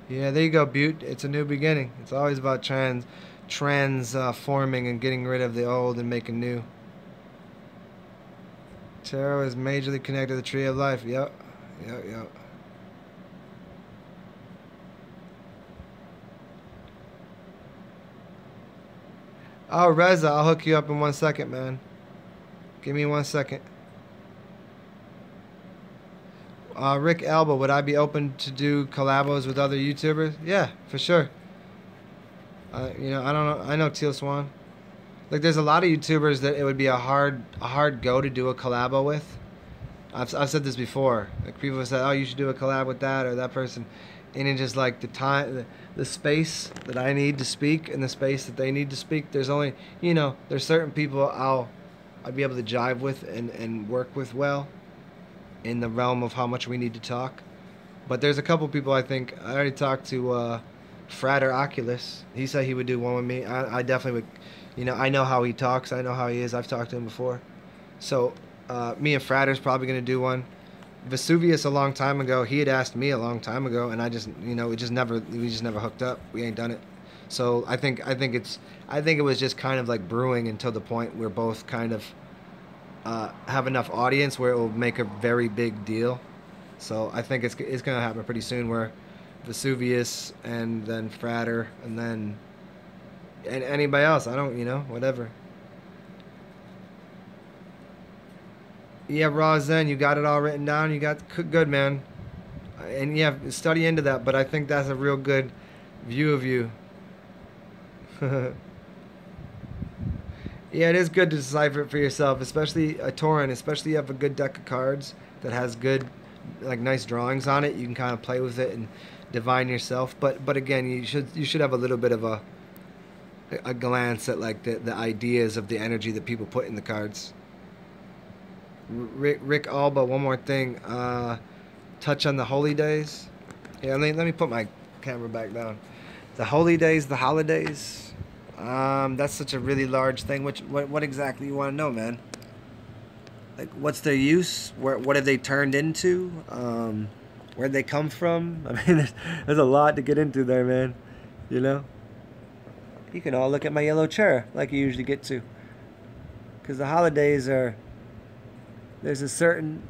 Yeah, there you go, Butte. It's a new beginning. It's always about transforming and getting rid of the old and making new. Tarot is majorly connected to the tree of life. Yep. Oh, Reza, I'll hook you up in 1 second, man. Give me 1 second. Rick Elba, would I be open to do collabos with other YouTubers? Yeah, for sure. You know, I don't know. I know Teal Swan. Like, there's a lot of YouTubers that it would be a hard go to do a collabo with. I've said this before. Like, people have said, oh, you should do a collab with that or that person. And it's just like the time, the space that I need to speak and the space that they need to speak. There's only, you know, there's certain people I'd be able to jive with and work with well in the realm of how much we need to talk. But there's a couple people I already talked to Frater Oculus. He said he would do one with me. I definitely would. You know, I know how he talks. I know how he is. I've talked to him before. So me and Frater's probably going to do one. Vesuvius a long time ago, he had asked me a long time ago, and I just, you know, we just never hooked up. We ain't done it. So I think it was just kind of like brewing until the point where both kind of have enough audience where it will make a very big deal. So I think it's going to happen pretty soon, where Vesuvius and then Frater and then and anybody else. I don't, you know, whatever. Yeah, Raw Zen, you got it all written down. You got good, man. And yeah, study into that. But I think that's a real good view of you. Yeah, it is good to decipher it for yourself, especially a Tauren, especially you have a good deck of cards that has good, like nice drawings on it. You can kind of play with it and divine yourself. But again, you should have a little bit of a glance at like the ideas of the energy that people put in the cards. Rick Alba, one more thing. Touch on the holy days. Yeah, let me put my camera back down. The holy days, the holidays. That's such a really large thing. What exactly you want to know, man? Like, what's their use? What have they turned into? Where'd they come from? I mean, there's a lot to get into there, man. You know? You can all look at my yellow chair like you usually get to. Because the holidays are... There's a certain...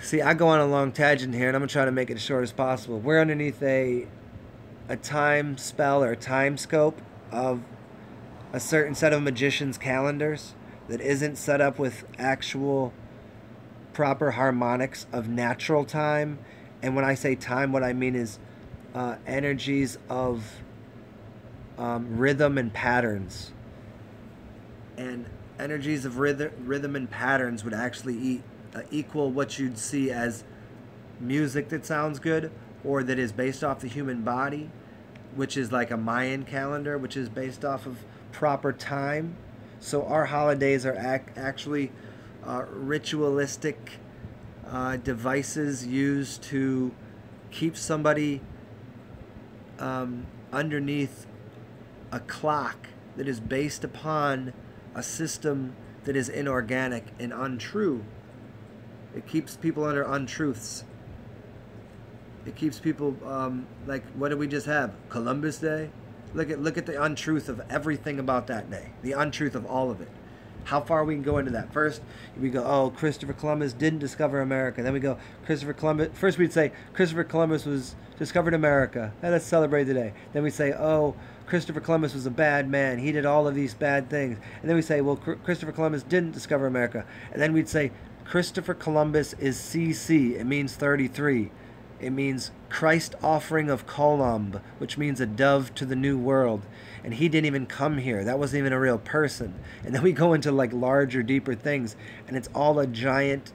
See, I go on a long tangent here, and I'm going to try to make it as short as possible. We're underneath a time spell or a time scope of a certain set of magicians' calendars that isn't set up with actual proper harmonics of natural time. And when I say time, what I mean is energies of rhythm and patterns. And energies of rhythm and patterns would actually equal what you'd see as music that sounds good or that is based off the human body, which is like a Mayan calendar, which is based off of proper time. So our holidays are actually ritualistic devices used to keep somebody underneath a clock that is based upon a system that is inorganic and untrue. It keeps people under untruths. It keeps people like, what did we just have? Columbus Day? Look at the untruth of everything about that day. The untruth of all of it. How far we can go into that. First, we go, oh, Christopher Columbus didn't discover America. Then we go, Christopher Columbus... First we'd say, Christopher Columbus was discovered America. Hey, let's celebrate today. Then we say, oh, Christopher Columbus was a bad man. He did all of these bad things. And then we say, well, Christopher Columbus didn't discover America. And then we'd say, Christopher Columbus is CC. It means 33. It means Christ offering of Columb, which means a dove to the new world. And he didn't even come here. That wasn't even a real person. And then we go into like larger, deeper things. And it's all a giant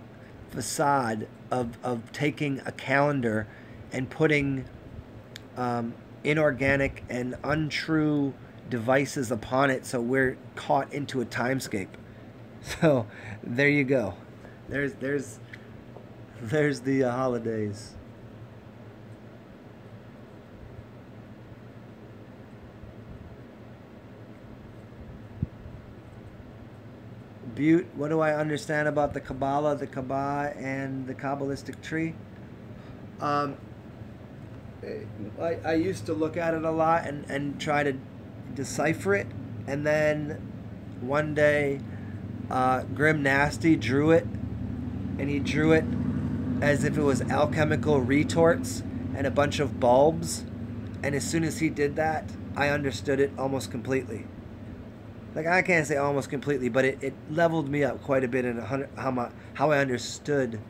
facade of taking a calendar and putting inorganic and untrue devices upon it. So we're caught into a timescape. So there you go. There's the holidays. Butte, what do I understand about the Kabbalah, the Kabbah, and the Kabbalistic tree? I used to look at it a lot and try to decipher it. And then one day, Grim Nasty drew it. And he drew it as if it was alchemical retorts and a bunch of bulbs. And as soon as he did that, I understood it almost completely. Like, I can't say almost completely, but it leveled me up quite a bit in how I understood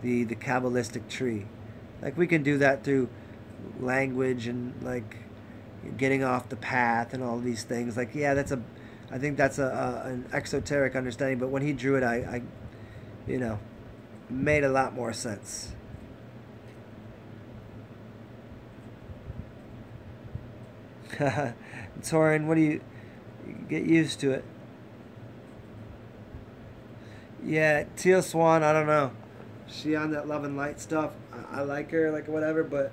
the Kabbalistic tree. Like, we can do that through language and, like, getting off the path and all these things. Like, yeah, I think that's an exoteric understanding, but when he drew it, I made a lot more sense. Torin, what do you... Get used to it. Yeah, Teal Swan, I don't know. She on that love and light stuff. I like her, like whatever, but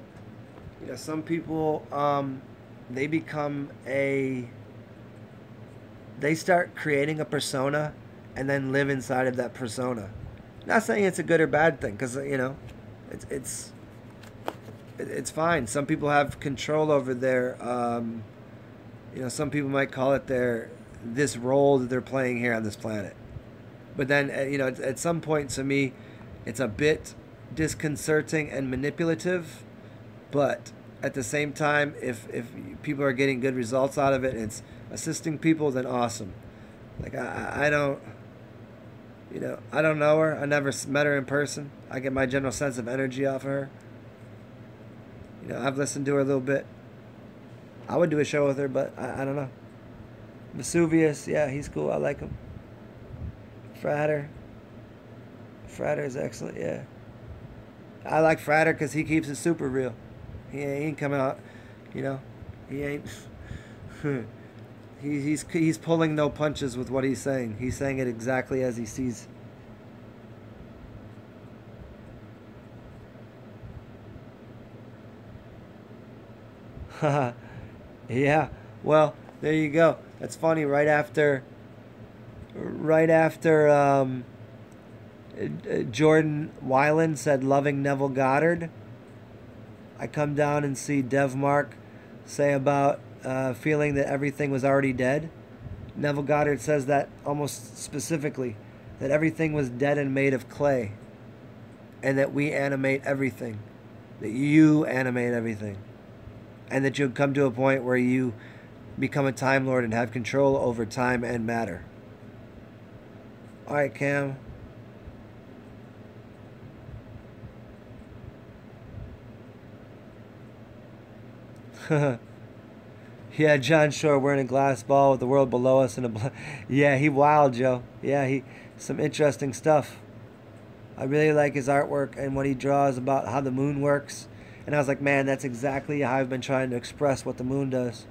some people they become they start creating a persona and then live inside of that persona. Not saying it's a good or bad thing, because it's fine. Some people have control over their some people might call it this role that they're playing here on this planet. But then, at some point, to me, it's a bit disconcerting and manipulative. But at the same time, if people are getting good results out of it, it's assisting people, then awesome. Like, I don't, I don't know her. I never met her in person. I get my general sense of energy off of her. I've listened to her a little bit. I would do a show with her, but I don't know. Vesuvius, yeah, he's cool. I like him. Frater. Frater is excellent, yeah. I like Frater because he keeps it super real. He ain't coming out, you know. He ain't. He's pulling no punches with what he's saying. He's saying it exactly as he sees. Yeah. Well, there you go. That's funny. Right after Jordan Weiland said loving Neville Goddard, I come down and see Dev Mark say about feeling that everything was already dead. Neville Goddard says that almost specifically, that everything was dead and made of clay, and that we animate everything, that you animate everything, and that you'll come to a point where you become a Time Lord and have control over time and matter. All right, Cam. Yeah, John Shore wearing a glass ball with the world below us and yeah, he wild, Joe. Yeah, he some interesting stuff. I really like his artwork and what he draws about how the moon works. And I was like, man, that's exactly how I've been trying to express what the moon does.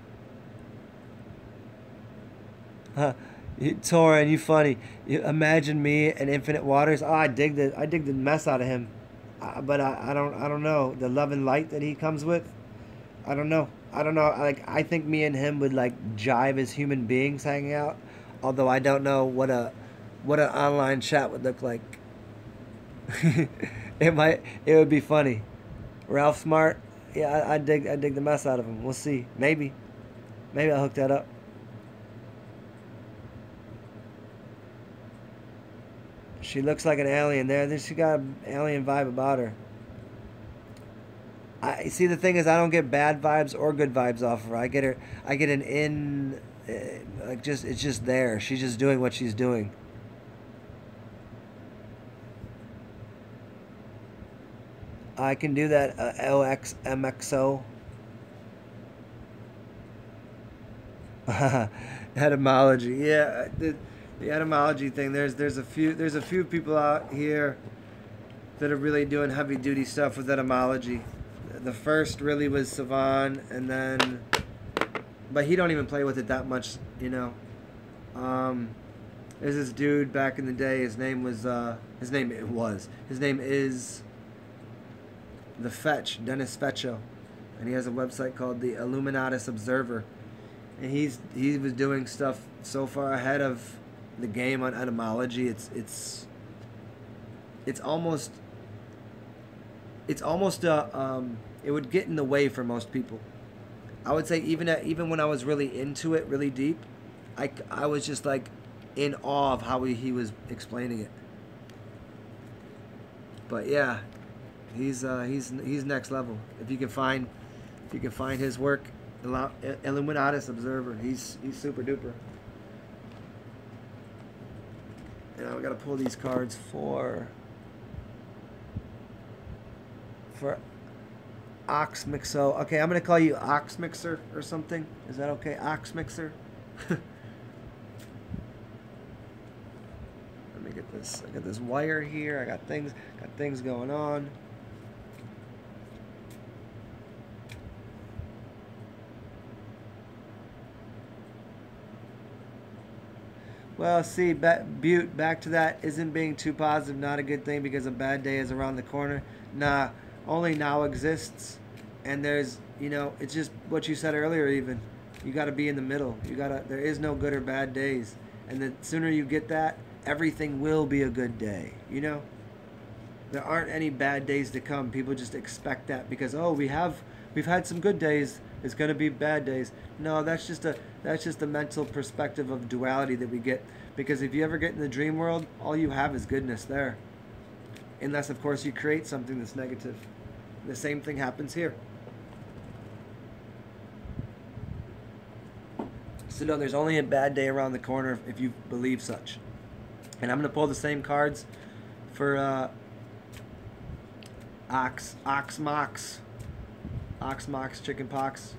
Huh. Torin, you funny. You imagine me and Infinite Waters. Oh, I dig the mess out of him. But I don't know the love and light that he comes with. I don't know. I don't know. Like I think me and him would like jive as human beings hanging out. Although I don't know what an online chat would look like. It would be funny. Ralph Smart, yeah, I dig the mess out of him. We'll see. Maybe I'll hook that up. She looks like an alien there. She got an alien vibe about her. I see. The thing is, I don't get bad vibes or good vibes off of her. I get an in, like just it's just there. She's just doing what she's doing. I can do that. LXMXO. Etymology. Yeah, the etymology thing. There's a few people out here that are really doing heavy duty stuff with etymology. The first really was Savan, and then, but he don't even play with it that much, you know. There's this dude back in the day. His name is the Fetch, Dennis Fetcho, and he has a website called the Illuminatus Observer, and he was doing stuff so far ahead of the game on etymology. It's almost it would get in the way for most people. I would say even when I was really into it, really deep, I was just like in awe of how he was explaining it. But yeah, he's next level. If you can find his work, Illuminatus Observer, he's super duper. And I gotta pull these cards for Ox Mixo. Okay, I'm gonna call you Ox Mixer or something. Is that okay? Ox Mixer. Let me get this. I got this wire here. I got things going on. Well, see, Butte, back to that. Isn't being too positive not a good thing because a bad day is around the corner? Nah, only now exists. And it's just what you said earlier even. You got to be in the middle. There is no good or bad days. And the sooner you get that, everything will be a good day, you know? There aren't any bad days to come. People just expect that because, oh, we've had some good days. It's going to be bad days. No, that's just a mental perspective of duality that we get. Because if you ever get in the dream world, all you have is goodness there. Unless, of course, you create something that's negative. The same thing happens here. So no, there's only a bad day around the corner if you believe such. And I'm going to pull the same cards for Ox Mox, Chicken Pox.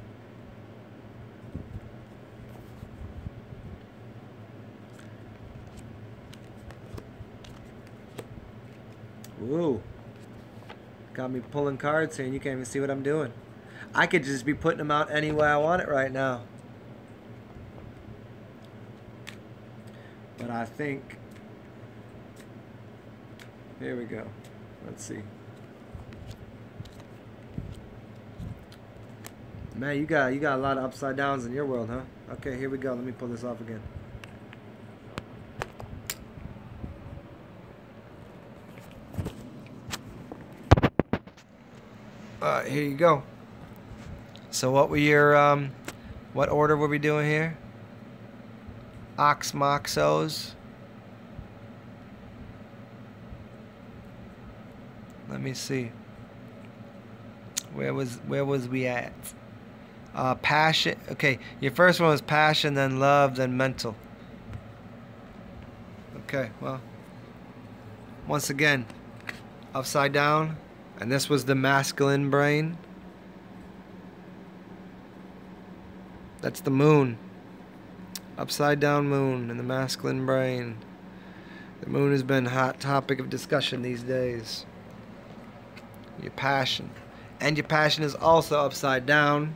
Ooh. Got me pulling cards here and you can't even see what I'm doing. I could just be putting them out any way I want it right now. But I think... Here we go. Let's see. Man, you got a lot of upside downs in your world, huh? Okay, here we go. Let me pull this off again. Here you go. So what were your what order were we doing here? Ox Moxos. Let me see. Where was we at? Passion. Okay, your first one was passion, then love, then mental. Okay, well, once again, upside down, and this was the masculine brain. That's the moon. Upside down moon in the masculine brain. The moon has been a hot topic of discussion these days. Your passion. And your passion is also upside down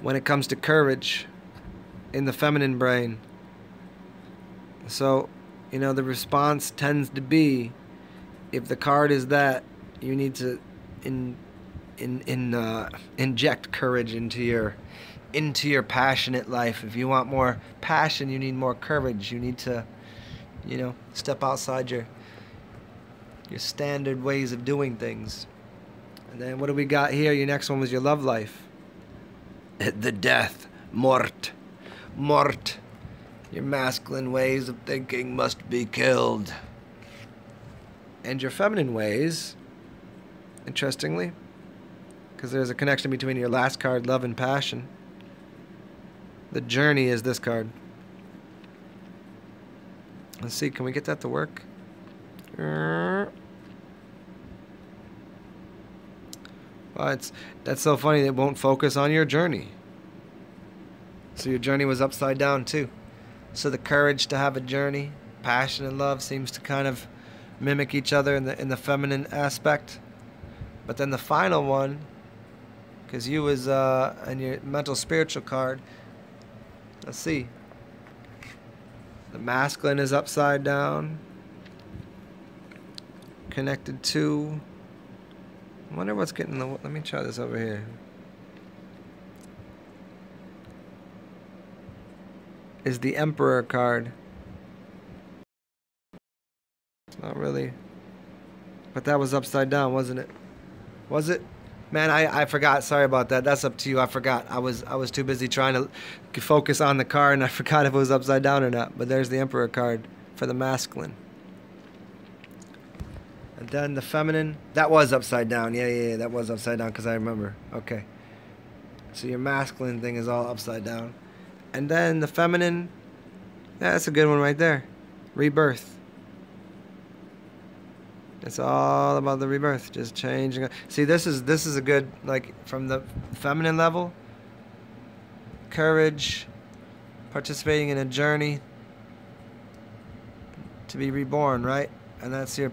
when it comes to courage in the feminine brain. So, you know, the response tends to be, if the card is that, you need to inject courage into your passionate life. If you want more passion, you need more courage. You need to, you know, step outside your standard ways of doing things. And then what do we got here? Your next one was your love life. The death. Mort. Mort. Your masculine ways of thinking must be killed. And your feminine ways, interestingly, because there's a connection between your last card, love and passion. The journey is this card. Let's see, can we get that to work? Well, that's so funny, it won't focus on your journey. So your journey was upside down too. So the courage to have a journey, passion and love seems to kind of mimic each other in the feminine aspect. But then the final one, because you was in your mental spiritual card, let's see. The masculine is upside down, connected to. I wonder what's getting the. Let me try this over here. Is the Emperor card. It's not really. But that was upside down, wasn't it? Was it? Man, I forgot. Sorry about that. That's up to you. I forgot. I was too busy trying to focus on the card, and I forgot if it was upside down or not. But there's the Emperor card for the masculine. And then the feminine, that was upside down. Yeah, that was upside down because I remember. Okay. So your masculine thing is all upside down. And then the feminine, yeah, that's a good one right there. Rebirth. It's all about the rebirth, just changing. See, this is a good, like, from the feminine level, courage, participating in a journey to be reborn, right? And that's your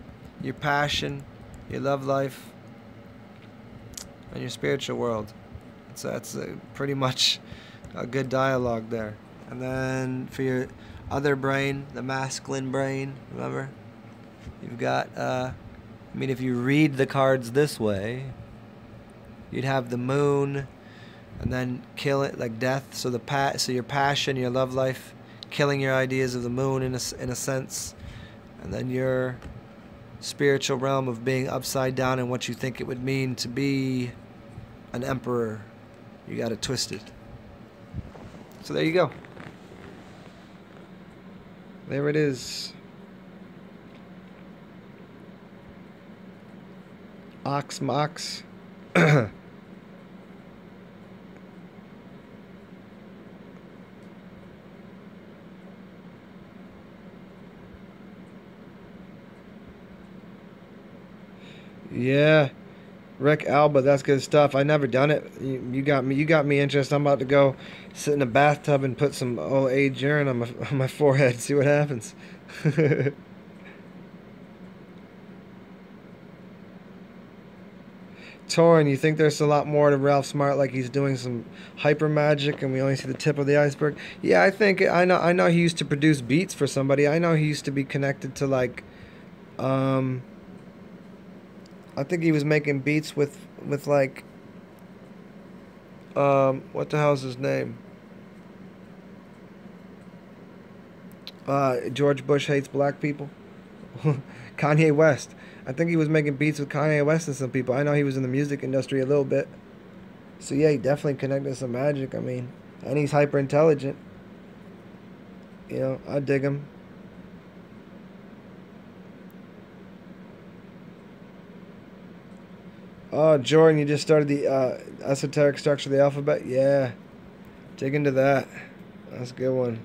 passion, your love life, and your spiritual world. So that's pretty much a good dialogue there. And then for your other brain, the masculine brain, remember? You've got, I mean, if you read the cards this way, you'd have the moon, and then kill it, like death. So so your passion, your love life, killing your ideas of the moon in a sense, and then your spiritual realm of being upside down and what you think it would mean to be an emperor. You got it twisted. So there you go. There it is. Ox Mox. Yeah, Rick Alba, that's good stuff. I never done it. You got me interested. I'm about to go sit in a bathtub and put some old age urine on my forehead. See what happens. Torin, you think there's a lot more to Ralph Smart, like he's doing some hyper magic and we only see the tip of the iceberg? Yeah, I know he used to produce beats for somebody. I know he used to be connected to like um I think he was making beats with like what the hell's his name? George Bush hates black people. Kanye West. I think he was making beats with Kanye West and some people. I know he was in the music industry a little bit. So yeah, he definitely connected to some magic. I mean, and he's hyper intelligent. You know, I dig him. Oh, Jordan, you just started the esoteric structure of the alphabet? Yeah. Dig into that. That's a good one.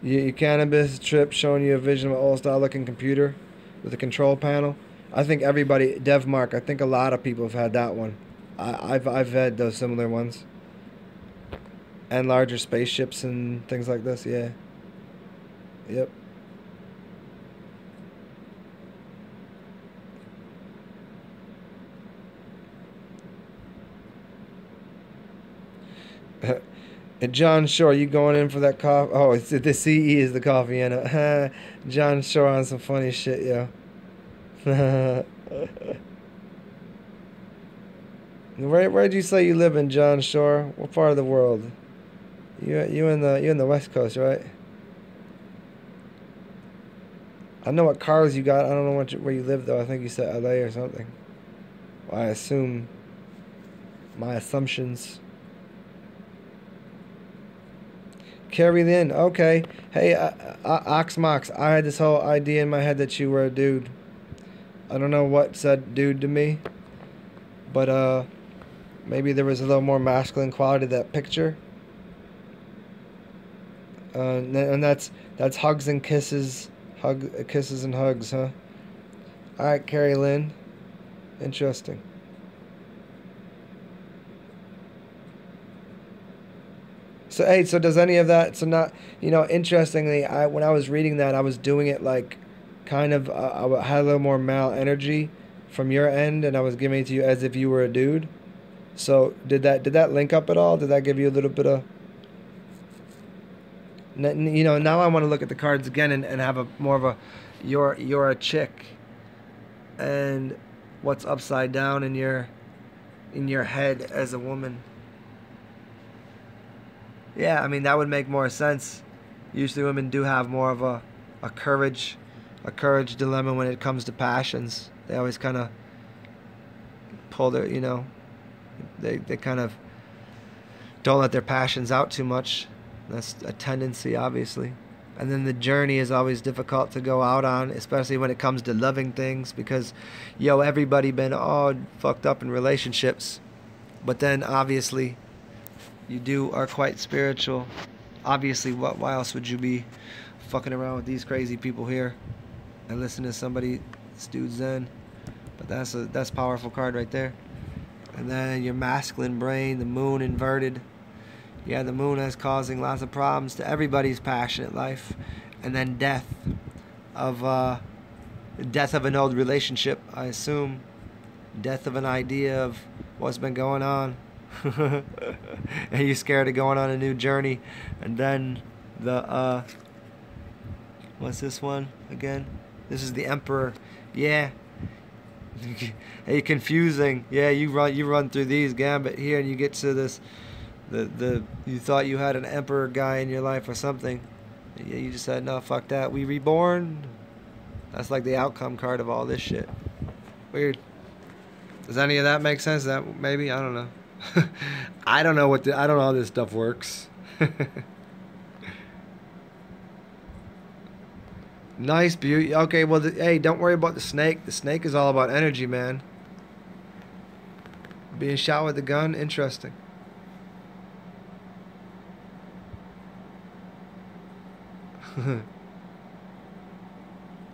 Your cannabis trip showing you a vision of an old style looking computer with a control panel. I think everybody, DevMark, I think a lot of people have had that one. I've had those similar ones. And larger spaceships and things like this, yeah. Yep. And John Shore, you going in for that coffee? Oh, it's the CE is the coffee in it. John Shore on some funny shit, yo. Where'd you say you live in, John Shore? What part of the world? You in the West Coast, right? I know what cars you got. I don't know where you live though. I think you said LA or something. Well, I assume my assumptions. Carrie Lynn, okay. Hey, Oxmox, I had this whole idea in my head that you were a dude. I don't know what said dude to me, but maybe there was a little more masculine quality to that picture. And that's hugs and kisses, kisses and hugs, huh? All right, Carrie Lynn, interesting. So hey, so does any of that? So not, interestingly, when I was reading that, I was doing it like, kind of, I had a little more male energy from your end, and I was giving it to you as if you were a dude. So did that link up at all? Did that give you a little bit of, now I want to look at the cards again and have a more of a, you're a chick, and what's upside down in your head as a woman. Yeah, I mean that would make more sense. Usually women do have more of a courage a courage dilemma when it comes to passions. They always kind of pull their, they kind of don't let their passions out too much. That's a tendency, obviously. And then the journey is always difficult to go out on, especially when it comes to loving things, because, everybody been all fucked up in relationships. But then, obviously, are quite spiritual. Obviously, why else would you be fucking around with these crazy people here and listen to somebody, this dude Zen? But that's a powerful card right there. And then your masculine brain, the moon inverted. Yeah, the moon is causing lots of problems to everybody's passionate life. And then death of an old relationship, I assume. Death of an idea of what's been going on. And you're scared of going on a new journey. And then the what's this one again? This is the Emperor. Yeah. Hey, confusing. Yeah, you run through these gambit here and you get to this you thought you had an emperor guy in your life or something. Yeah, you just said no, fuck that. We reborn. That's like the outcome card of all this shit. Weird. Does any of that make sense? That maybe, I don't know. I don't know I don't know how this stuff works. Nice, beauty. Okay, well, hey, don't worry about the snake. The snake is all about energy, man. Being shot with a gun, interesting.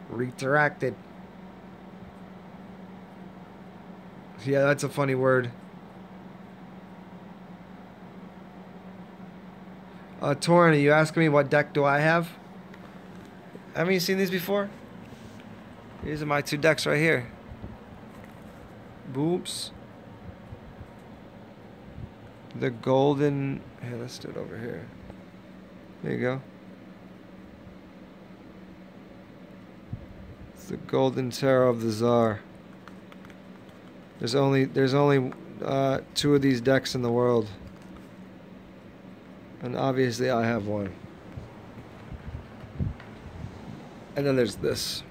Retracted. Yeah, that's a funny word. Torin, are you asking me what deck do I have? Haven't you seen these before? These are my 2 decks right here. Boops. The golden... Here, let's do it over here. There you go. It's the golden tarot of the Tsar. There's only 2 of these decks in the world. And obviously I have one. And then there's this.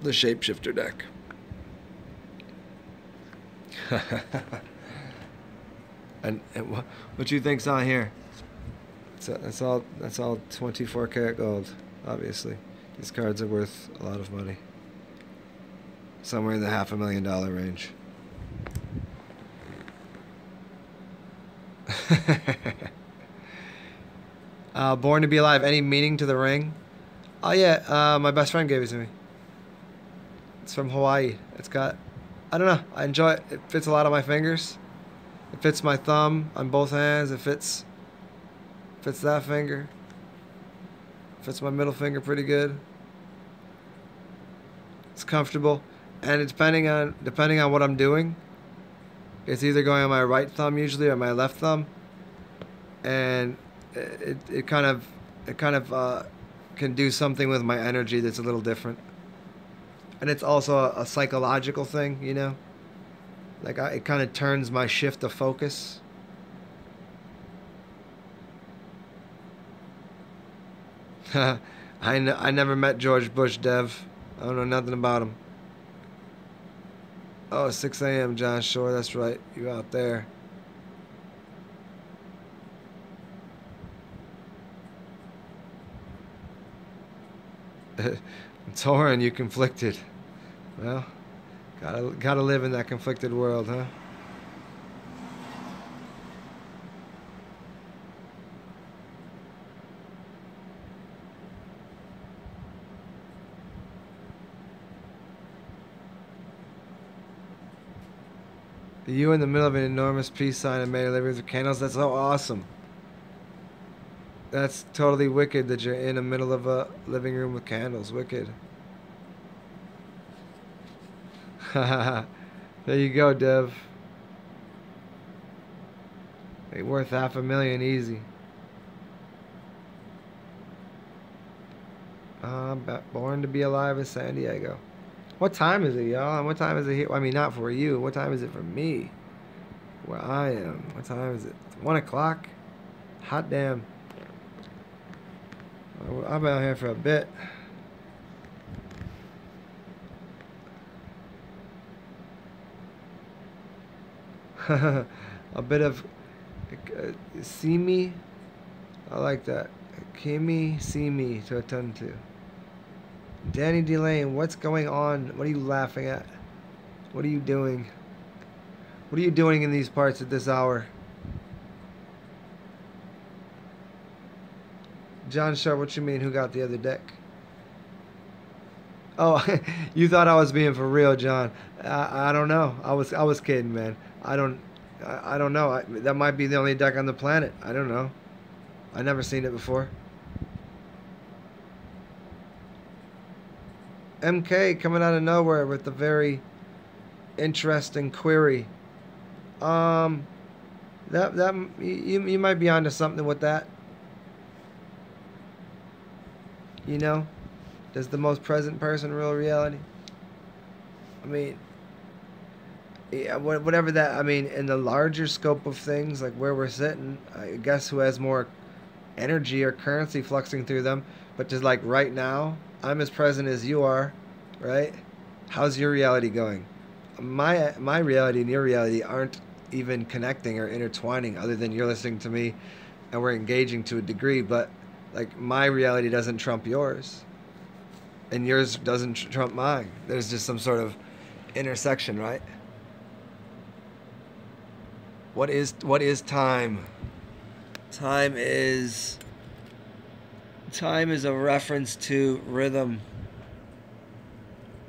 The Shapeshifter deck. and what you think's on here? That's all 24 karat gold, obviously. These cards are worth a lot of money. Somewhere in the $500,000 range. Born to be Alive. Any meaning to the ring? Oh yeah, my best friend gave it to me. It's from Hawaii. It's got, I don't know, I enjoy it. It fits a lot of my fingers. It fits my thumb on both hands. It fits that finger. It fits my middle finger pretty good. It's comfortable. And it's depending on what I'm doing. It's either going on my right thumb usually or my left thumb. And it kind of can do something with my energy that's a little different. And it's also a psychological thing, you know? Like, it kind of turns my shift of focus. I never met George Bush, Dev. I don't know nothing about him. Oh, 6 a.m., John Shore. That's right. You out there. Tauren, you conflicted. Well, gotta live in that conflicted world, huh? You in the middle of an enormous peace sign and made a living with candles. That's so awesome. That's totally wicked that you're in the middle of a living room with candles. Wicked. There you go, Dev. They worth $500,000 easy. Born to be Alive in San Diego. What time is it, y'all? And what time is it here? I mean, not for you. What time is it for me? Where I am. What time is it? 1 o'clock? Hot damn. I've been out here for a bit. A bit of see me. I like that. Kimmy, see me to attend to. Danny Delane, what's going on? What are you laughing at? What are you doing? What are you doing in these parts at this hour? John Sharp, what you mean? Who got the other deck? Oh, you thought I was being for real, John. I don't know. I was kidding, man. I don't know. That might be the only deck on the planet. I don't know. I never seen it before. MK coming out of nowhere with a very interesting query. You might be onto something with that. You know, does the most present person rule reality? I mean, yeah, whatever that. I mean, in the larger scope of things, like where we're sitting, I guess who has more energy or currency fluxing through them. But just like right now, I'm as present as you are, right? How's your reality going? My reality and your reality aren't even connecting or intertwining, other than you're listening to me and we're engaging to a degree. But like, my reality doesn't trump yours, and yours doesn't trump mine. There's just some sort of intersection, right? What is time? Time is a reference to rhythm.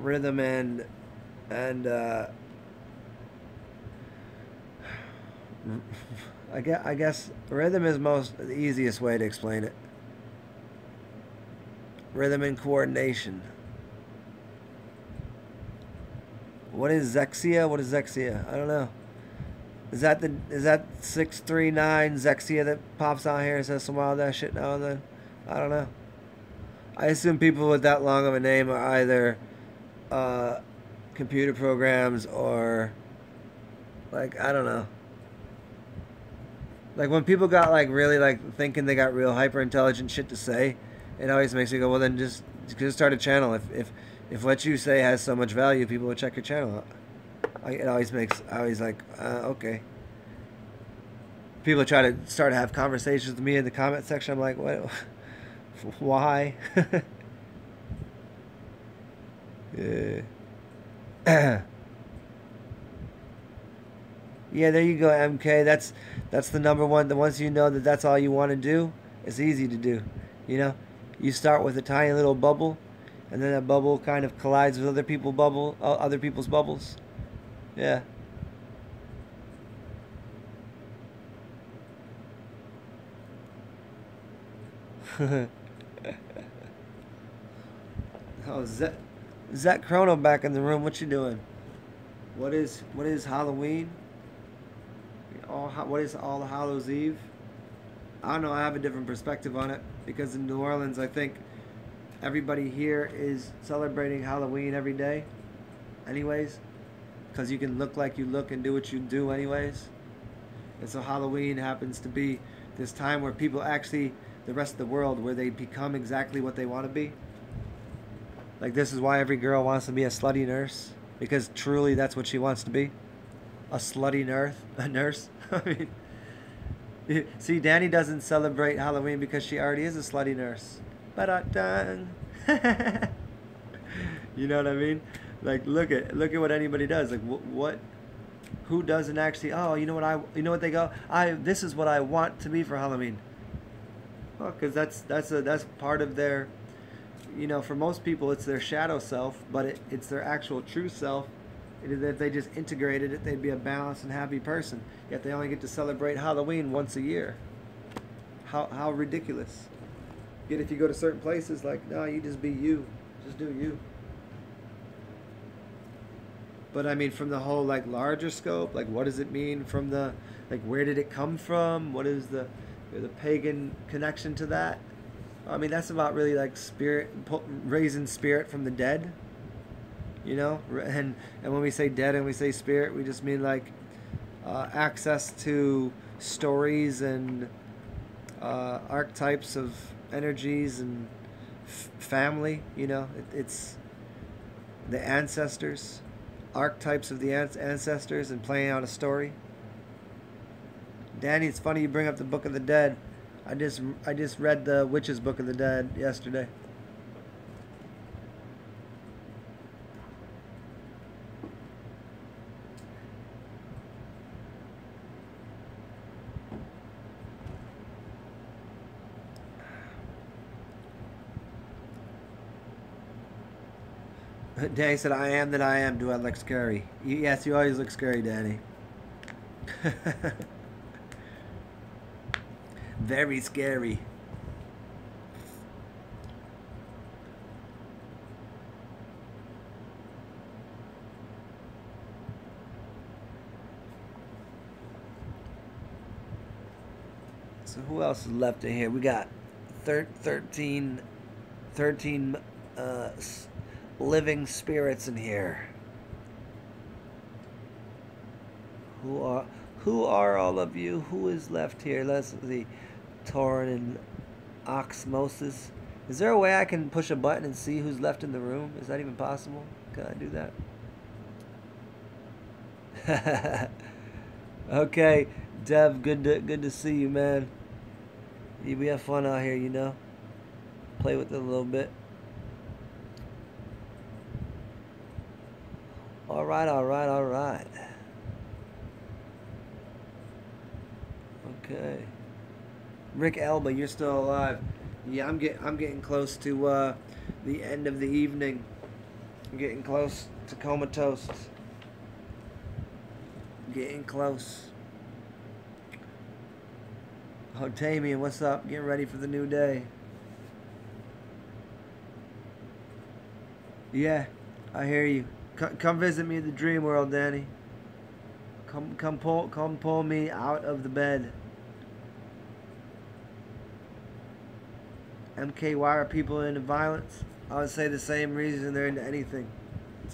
Rhythm and I guess rhythm is the easiest way to explain it. Rhythm and coordination. What is Zexia? What is Zexia? I don't know. Is that 639 Zexia that pops out here and says some wild ass shit now and then? I don't know. I assume people with that long of a name are either computer programs or like I don't know. Like when people got like really like thinking they got real hyper intelligent shit to say, it always makes me go, well then just start a channel. If what you say has so much value, people will check your channel out. It always makes I always like okay. People try to start to have conversations with me in the comment section. I'm like, what? Why? Yeah. Yeah, there you go, MK. That's the number one. Once you know that that's all you want to do, it's easy to do. You know, you start with a tiny little bubble, and then that bubble kind of collides with other people's bubbles. Yeah. Oh, Zet Chrono back in the room. What you doing? What is Halloween? What is All Hallows Eve? I don't know. I have a different perspective on it because in New Orleans, I think everybody here is celebrating Halloween every day, anyways, because you can look like you look and do what you do, anyways. And so Halloween happens to be this time where people actually, the rest of the world, where they become exactly what they want to be. Like this is why every girl wants to be a slutty nurse, because truly that's what she wants to be. A slutty nurse. I mean, see, Danny doesn't celebrate Halloween because she already is a slutty nurse. Ba-da-dang. You know what I mean? Like, look at what anybody does. Like, what? Who doesn't actually? Oh, you know what they go? This is what I want to be for Halloween. Well, because that's part of their. You know, for most people, it's their shadow self, but it's their actual true self. If they just integrated it, they'd be a balanced and happy person. Yet they only get to celebrate Halloween once a year. How ridiculous. Yet if you go to certain places, like, no, you just be you. Just do you. But I mean, from the whole, like, larger scope, like, what does it mean from the, like, where did it come from? What is the pagan connection to that? I mean, that's about really, like, spirit, raising spirit from the dead. You know, and when we say dead and we say spirit, we just mean like access to stories and archetypes of energies and family. You know, it's the ancestors, archetypes of the ancestors, and playing out a story. Danny, it's funny you bring up the Book of the Dead. I just read the Witch's Book of the Dead yesterday. Danny said, I am that I am. Do I look scary? Yes, you always look scary, Danny. Very scary. So who else is left in here? We got 13 living spirits in here. Who are all of you? Who is left here? Let's see. Torin and Oxmosis. Is there a way I can push a button and see who's left in the room? Is that even possible? Can I do that? Okay, Dev, good to see you, man. We have fun out here, you know. Play with it a little bit. All right. Okay. Rick Elba, you're still alive. Yeah, I'm getting close to the end of the evening. I'm getting close to comatose. Getting close. Oh, Damien, what's up? Getting ready for the new day. Yeah, I hear you. Come visit me in the dream world, Danny. Come pull me out of the bed. MK, why are people into violence? I would say the same reason they're into anything.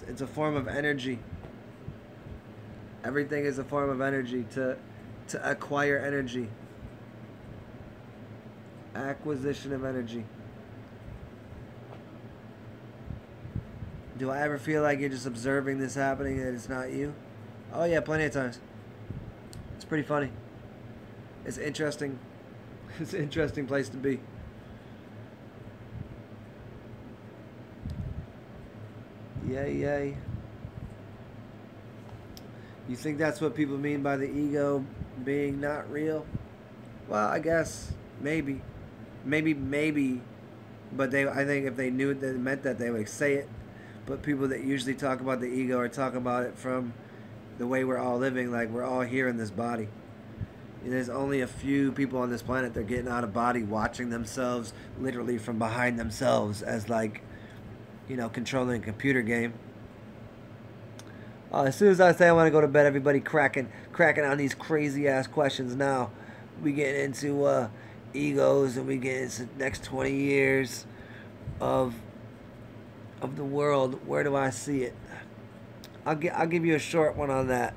It's a form of energy. Everything is a form of energy to acquire energy. Acquisition of energy. Do I ever feel like you're just observing this happening and it's not you? Oh yeah, plenty of times. It's pretty funny. It's interesting. It's an interesting place to be. Yay, yay. You think that's what people mean by the ego being not real? Well, I guess maybe, but I think if they knew it, that it meant that they would say it. But people that usually talk about the ego are talking about it from the way we're all living, like we're all here in this body. There's only a few people on this planet that are getting out of body, watching themselves literally from behind themselves as like, controlling a computer game. As soon as I say I want to go to bed, everybody cracking on these crazy ass questions. Now we get into egos, and we get into the next 20 years of the world. Where do I see it? I'll give you a short one on that.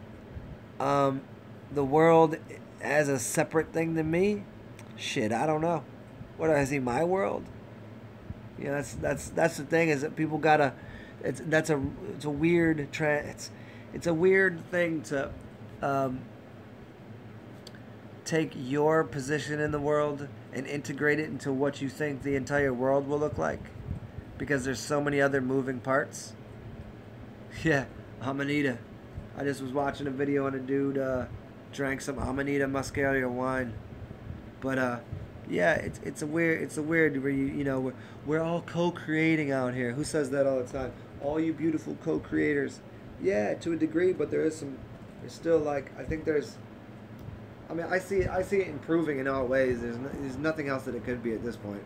The world as a separate thing to me. Shit, I don't know. What do I see? My world. That's the thing, is that people gotta. It's a weird it's a weird thing to take your position in the world and integrate it into what you think the entire world will look like, because there's so many other moving parts. Yeah, Amanita. I just was watching a video on a dude drank some Amanita Muscaria wine, but yeah, it's a weird where we're all co-creating out here. Who says that all the time? All you beautiful co-creators. Yeah, to a degree, but there's still, like, I think there's. I mean, I see it improving in all ways. There's nothing else that it could be at this point.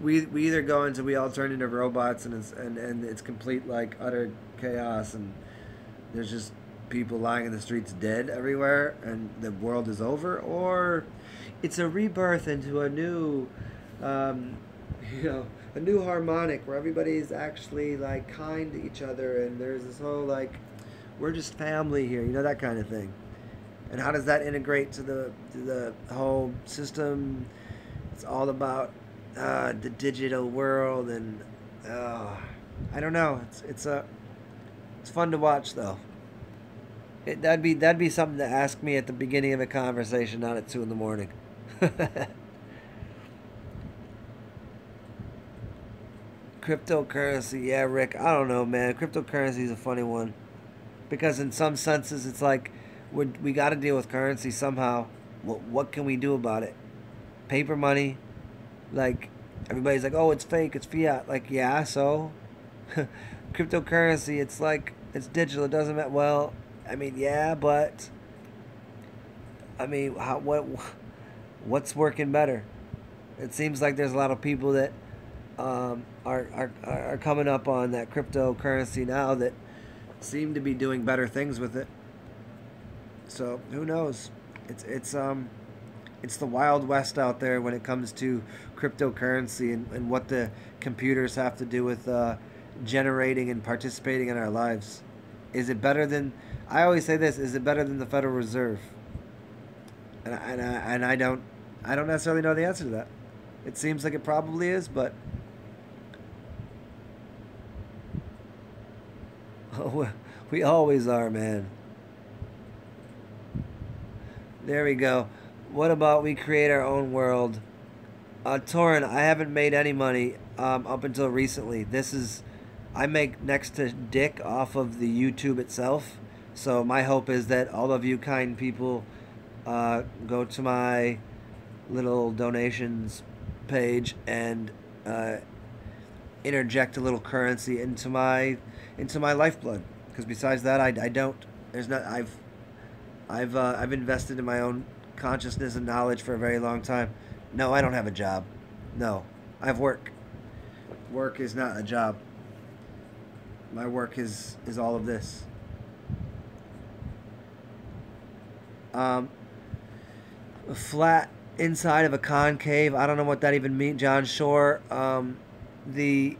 We either go into, we all turn into robots, and it's complete, like, utter chaos, and there's just people lying in the streets dead everywhere, and the world is over, or it's a rebirth into a new, a new harmonic where everybody's actually, like, kind to each other, and there's this whole, like, we're just family here, that kind of thing. And how does that integrate to the whole system? It's all about the digital world, and I don't know. It's fun to watch, though. That'd be something to ask me at the beginning of a conversation, not at 2 in the morning. Cryptocurrency, yeah, Rick. I don't know, man. Cryptocurrency is a funny one, because in some senses it's like we got to deal with currency somehow. What can we do about it? Paper money, like, everybody's like, oh, it's fake, it's fiat. Like, yeah, so cryptocurrency, it's like, it's digital. It doesn't matter. Well, I mean, yeah, but I mean, what's working better? It seems like there's a lot of people that are coming up on that cryptocurrency now that seem to be doing better things with it. So who knows? It's the Wild West out there when it comes to cryptocurrency, and what the computers have to do with generating and participating in our lives. Is it better than? I always say this: is it better than the Federal Reserve? And I don't necessarily know the answer to that. It seems like it probably is, but we always are, man. There we go. What about we create our own world? Torin, I haven't made any money up until recently. I make next to Dick off of the YouTube itself. So my hope is that all of you kind people go to my little donations page and interject a little currency into my lifeblood. Because besides that, I don't. There's not. I've invested in my own consciousness and knowledge for a very long time. No, I don't have a job. No, I have work. work is not a job. My work is all of this. A flat inside of a concave. I don't know what that even means. John Shore. The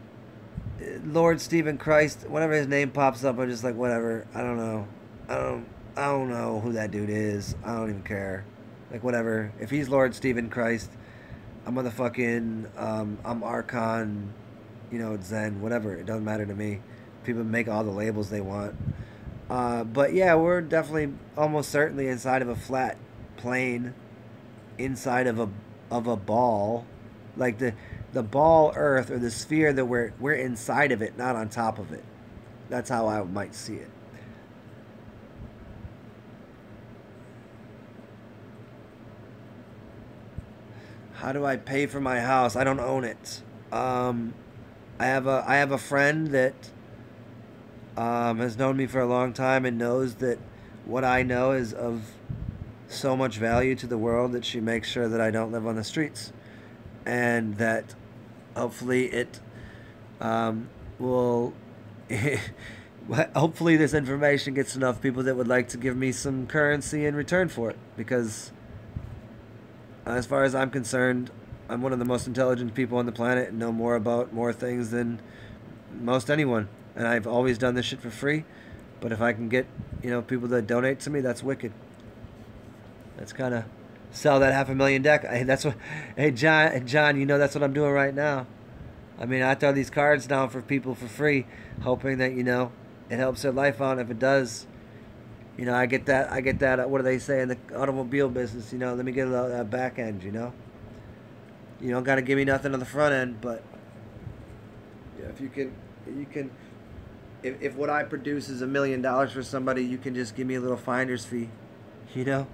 Lord Stephen Christ. Whenever his name pops up, I'm just like, whatever. I don't know. I don't know who that dude is. I don't even care. Like, whatever. If he's Lord Stephen Christ, I'm motherfucking, I'm Archon, you know, Zen, whatever. It doesn't matter to me. People make all the labels they want. But yeah, we're definitely almost certainly inside of a flat plane, inside of a ball, like the ball Earth or the sphere that we're inside of it, not on top of it. That's how I might see it. How do I pay for my house? I don't own it. I have a friend that has known me for a long time and knows that what I know is of so much value to the world that she makes sure that I don't live on the streets, and that hopefully it will. Hopefully this information gets enough people that would like to give me some currency in return for it, because as far as I'm concerned, I'm one of the most intelligent people on the planet and know more about more things than most anyone. And I've always done this shit for free. But if I can get, you know, people that donate to me, that's wicked. That's kind of sell that $500,000 deck. That's what. Hey John, you know that's what I'm doing right now. I mean, I throw these cards down for people for free, hoping that, you know, it helps their life out. If it does, you know, I get that. What do they say in the automobile business? You know, let me get that back end. You know, you don't got to give me nothing on the front end, but yeah, if you can. If what I produce is $1 million for somebody, you can just give me a little finder's fee, you know.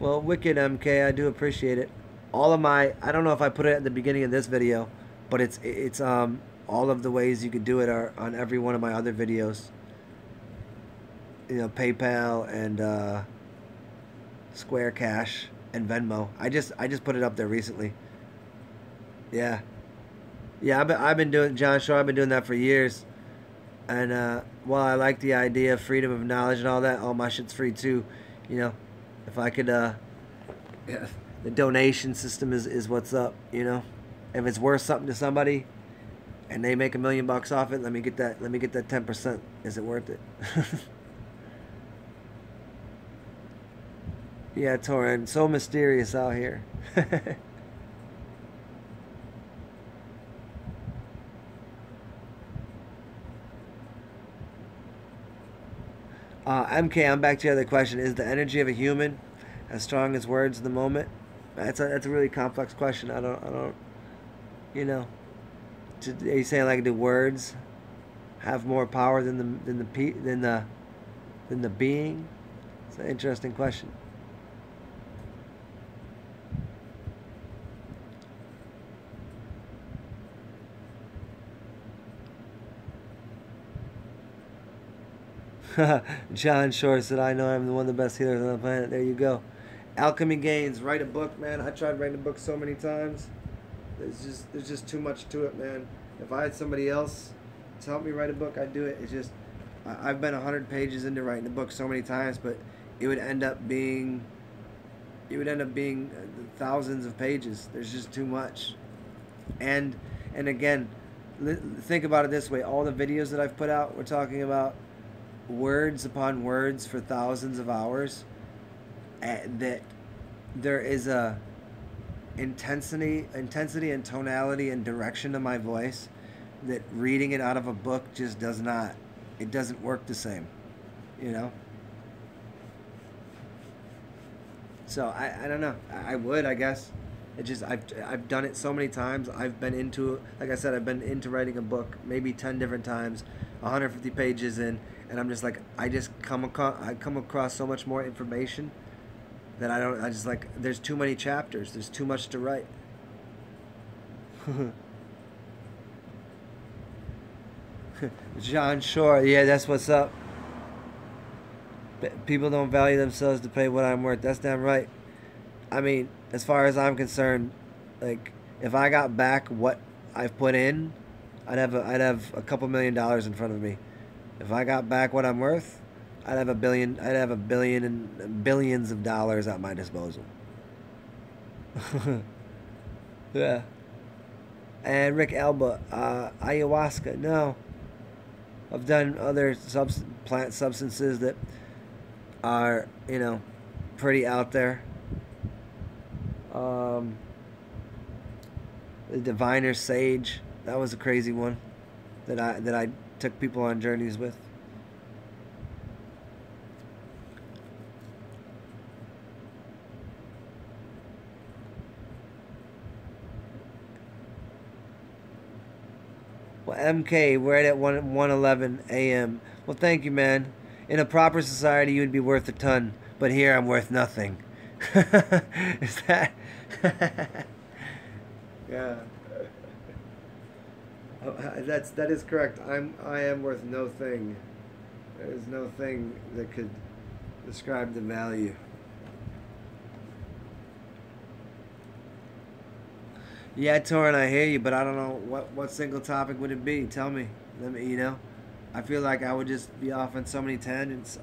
Well, wicked MK, I do appreciate it. All of my, I don't know if I put it at the beginning of this video, but it's all of the ways you could do it are on every one of my other videos. You know, PayPal and Square Cash and Venmo. I just put it up there recently. Yeah. Yeah, I've been doing, John Shaw, I've been doing that for years. And while I like the idea of freedom of knowledge and all that, all my shit's free too. You know, if I could, yeah, the donation system is what's up, you know. If it's worth something to somebody and they make $1 million off it, let me get that 10%. Is it worth it? Yeah, Torin, so mysterious out here. MK, I'm back to the other question. Is the energy of a human as strong as words in the moment? That's a really complex question. I don't, you know. Are you saying like, do words have more power than the being? It's an interesting question. John Shore said, I know I'm one of the best healers on the planet. There you go. Alchemy Gains, write a book, man. I tried writing a book so many times. There's just too much to it, man. If I had somebody else to help me write a book, I'd do it. It's just, I've been 100 pages into writing a book so many times, but it would end up being thousands of pages. There's just too much. And again, think about it this way. All the videos that I've put out, we're talking about words upon words for thousands of hours, that there is a intensity and tonality and direction to my voice that reading it out of a book just doesn't work the same, you know. So I don't know. I would, I guess. It just, I've done it so many times. I've been into, like I said, I've been into writing a book maybe 10 different times, 150 pages in, and I'm just like, I come across so much more information that I just like, there's too many chapters. There's too much to write. John Shore, yeah, that's what's up. People don't value themselves to pay what I'm worth. That's damn right. I mean, as far as I'm concerned, like, if I got back what I've put in, I'd have a couple $1 million in front of me. If I got back what I'm worth, I'd have a billion. I'd have a billion and billions of dollars at my disposal. Yeah. And Rick Elba, ayahuasca. No, I've done other plant substances that are, pretty out there. Um, the diviner sage. That was a crazy one that I took people on journeys with. Well, MK, we're at 1:11 a.m. Well, thank you, man. In a proper society, you would be worth a ton, but here I'm worth nothing. Is that? Yeah. That is correct. I am worth no thing. There is no thing that could describe the value. Yeah, Torin, I hear you, but I don't know what single topic would it be. Tell me. Let me. I feel like I would just be off on so many tangents.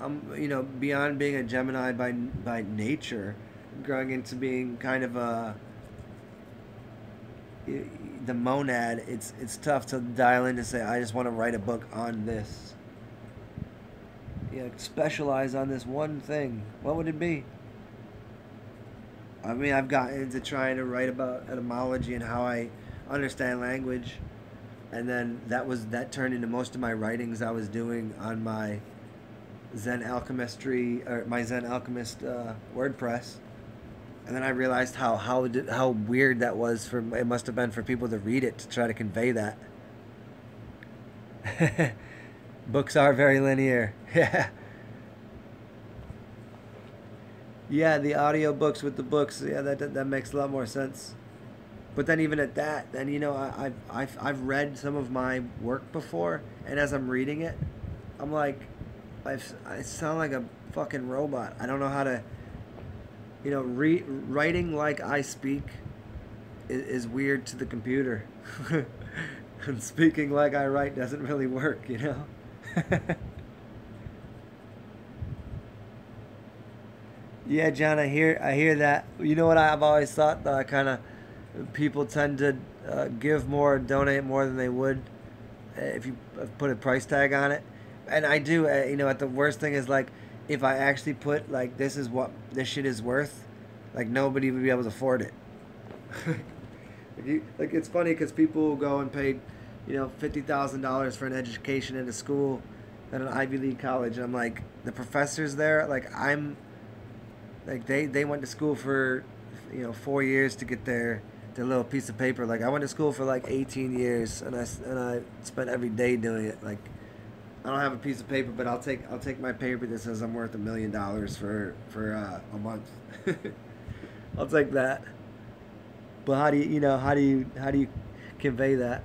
I'm beyond being a Gemini by nature, growing into being kind of the monad. It's tough to dial in to say I just want to write a book on this. Yeah, specialize on this one thing. What would it be? I mean, I've gotten into trying to write about etymology and how I understand language, and then that turned into most of my writings I was doing on my Zen Alchemistry or my Zen Alchemist WordPress, and then I realized how weird that was for it must have been for people to read it to try to convey that. Books are very linear. Yeah. Yeah, the audio books with the books. Yeah, that makes a lot more sense. But then even at that, then I've read some of my work before, and as I'm reading it, I'm like, I sound like a fucking robot. I don't know how to, writing like I speak is weird to the computer, and speaking like I write doesn't really work. Yeah, John, I hear that. You know what I've always thought that kind of people tend to give more, donate more than they would if you put a price tag on it, and I do. At the worst thing is like if I actually put like this is what this shit is worth, like nobody would be able to afford it. It's funny because people will go and pay, $50,000 for an education in a school at an Ivy League college, and I'm like the professors there, they went to school for 4 years to get their little piece of paper. Like I went to school for like 18 years, and I spent every day doing it. Like I don't have a piece of paper, but I'll take my paper that says I'm worth $1 million for a month. I'll take that. But how do you convey that?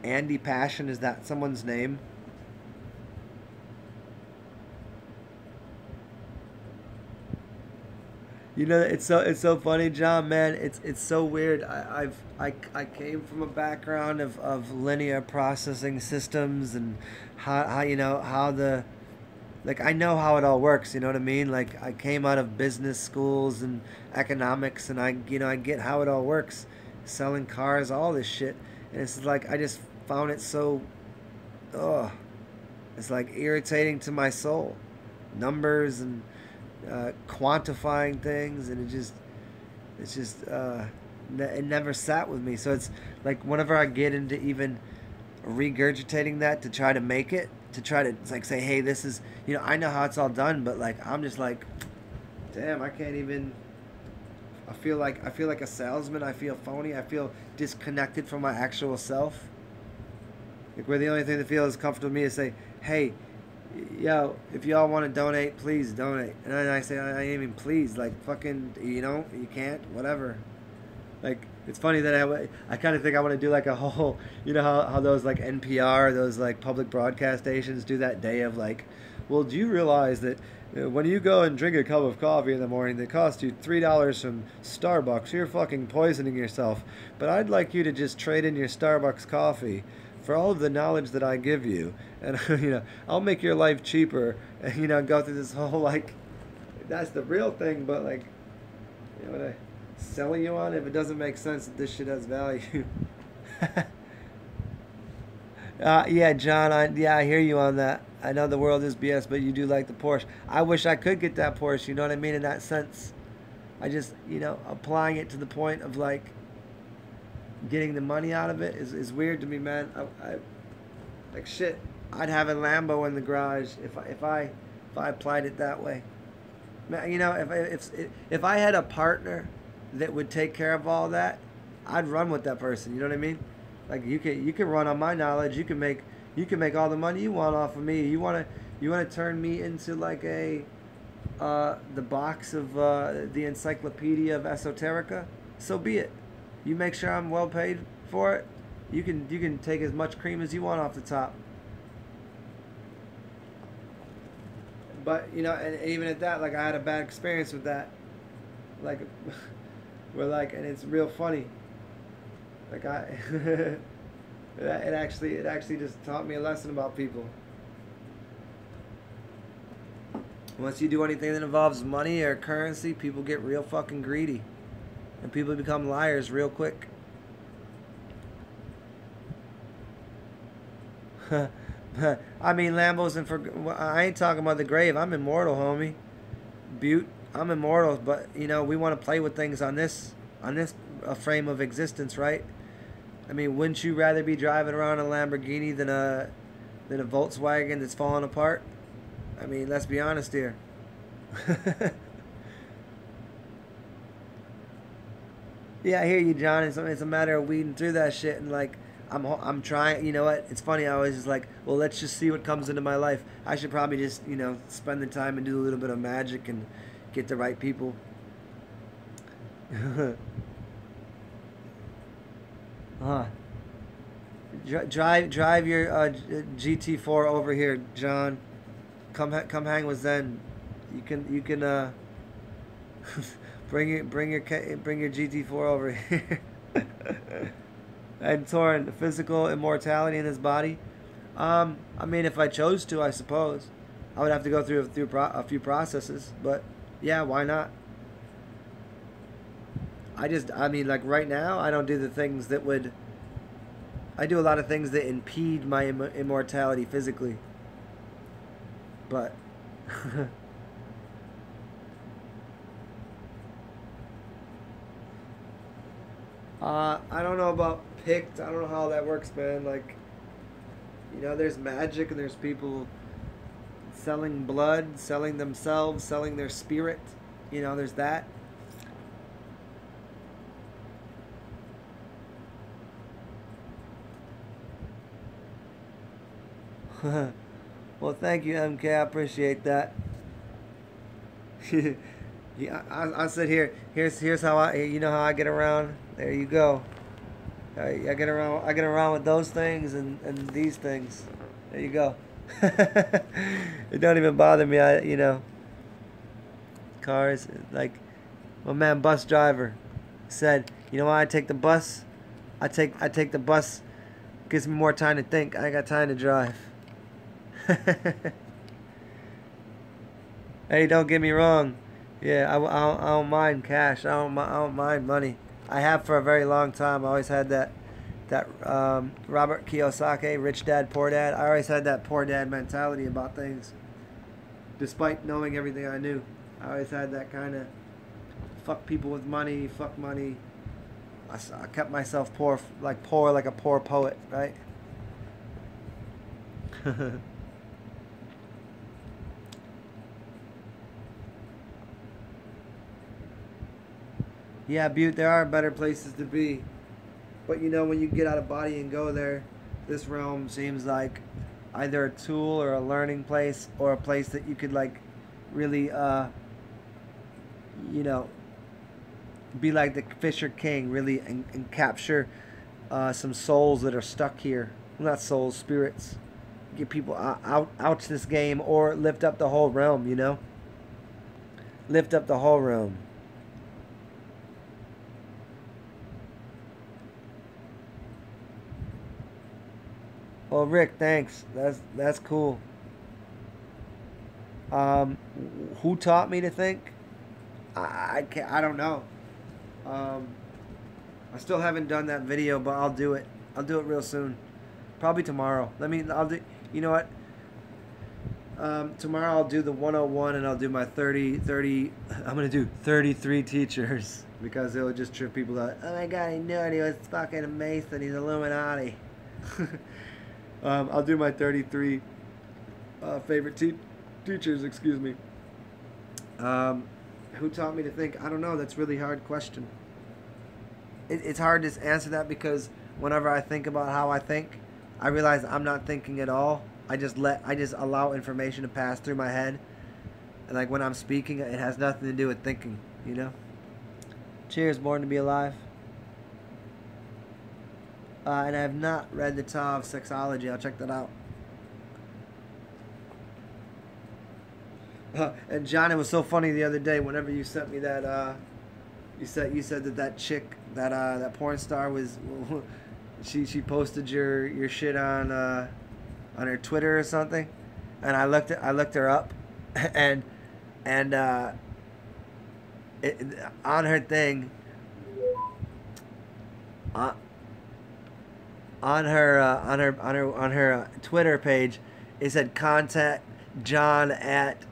Andy Passion, is that someone's name? It's so funny, John. Man, it's so weird. I came from a background of linear processing systems and how the like I know how it all works. You know what I mean? Like I came out of business schools and economics, and I get how it all works, selling cars, all this shit, and it's like I just found it so, ugh, it's like irritating to my soul, numbers and quantifying things, and it never sat with me. So it's like whenever I get into even regurgitating that to try to make it, to try to it's like say, hey, this is I know how it's all done, but like I'm just like, damn, I can't even. I feel like a salesman. I feel phony. I feel disconnected from my actual self. Like where the only thing that feels comfortable to me is say, hey, yo, if y'all want to donate, please donate. And then I say, I ain't even please. Like, fucking, you can't, whatever. Like, It's funny that I kind of think I want to do like a whole, you know how those like NPR, those like public broadcast stations do that day of like, well, do you realize that when you go and drink a cup of coffee in the morning that costs you $3 from Starbucks, you're fucking poisoning yourself. But I'd like you to just trade in your Starbucks coffee for all of the knowledge that I give you, and I'll make your life cheaper, and go through this whole like, that's the real thing, but like, what I selling you on if it doesn't make sense that this shit has value. Yeah, John. I hear you on that. I know the world is BS, but you do like the Porsche. I wish I could get that Porsche. You know what I mean in that sense. I just applying it to the point of like getting the money out of it is weird to me, man. I like shit. I'd have a Lambo in the garage if I applied it that way. Man, if I had a partner that would take care of all that, I'd run with that person. You know what I mean? Like you can run on my knowledge. You can make all the money you want off of me. You wanna turn me into like a the box of the Encyclopedia of Esoterica? So be it. You make sure I'm well paid for it. You can take as much cream as you want off the top. But and even at that, like I had a bad experience with that. Like, and it's real funny. Like it actually just taught me a lesson about people. Once you do anything that involves money or currency, people get real fucking greedy, and people become liars real quick. I mean, Lambos I ain't talking about the grave. I'm immortal, homie. Butte, I'm immortal, but we want to play with things on this frame of existence, right? I mean, wouldn't you rather be driving around a Lamborghini than a Volkswagen that's falling apart? I mean, let's be honest here. Yeah, I hear you, John. It's a matter of weeding through that shit, and like I'm trying. You know what? It's funny. I was just like, well, let's just see what comes into my life. I should probably just spend the time and do a little bit of magic and get the right people. Drive your GT4 over here, John. Come hang with Zen. You can bring your GT4 over here. And Torn, physical immortality in his body. I mean, if I chose to, I suppose I would have to go through a few processes, but yeah, why not? I mean, like right now, I don't do the things that would. I do a lot of things that impede my immortality physically, but. I don't know about picked. I don't know how that works, man. Like, there's magic and there's people selling blood, selling themselves, selling their spirit. There's that. Well, thank you, MK. I appreciate that. Yeah, I said here. Here's how how I get around. There you go. I get around with those things and these things. There you go. It don't even bother me. Cars like my man bus driver said. You know why I take the bus? I take the bus. Gives me more time to think. I got time to drive. Hey, don't get me wrong. Yeah, I don't mind cash. I don't mind money. I have for a very long time. I always had that Robert Kiyosaki, rich dad, poor dad. I always had that poor dad mentality about things. Despite knowing everything I knew, I always had that kind of fuck people with money, fuck money. I kept myself poor like a poor poet, right? Yeah, Butte, there are better places to be. But when you get out of body and go there, this realm seems like either a tool or a learning place or a place that you could like really be like the Fisher King, really, and capture some souls that are stuck here. Well, not souls, spirits. Get people out to this game, or lift up the whole realm, you know? Lift up the whole realm. Well, Rick, thanks. That's cool. Um, who taught me to think? I can't, I don't know. Um, I still haven't done that video, but I'll do it. I'll do it real soon. Probably tomorrow. I'll do. You know what? Tomorrow I'll do the 101, and I'll do my 30. I'm gonna do 33 teachers because it'll just trip people out. Oh my god, he knew it. He was fucking a Mason. He's Illuminati. I'll do my 33 favorite teachers. Excuse me. Who taught me to think? I don't know. That's a really hard question. It's hard to answer that because whenever I think about how I think, I realize I'm not thinking at all. I just allow information to pass through my head, and like when I'm speaking, it has nothing to do with thinking. You know. Cheers, Born to Be Alive. And I have not read the Tao of Sexology. I'll check that out. And John, it was so funny the other day. Whenever you sent me that, you said that chick, that porn star was, she posted your shit on her Twitter or something, and I looked her up, and on her thing, on her Twitter page, it said contact John at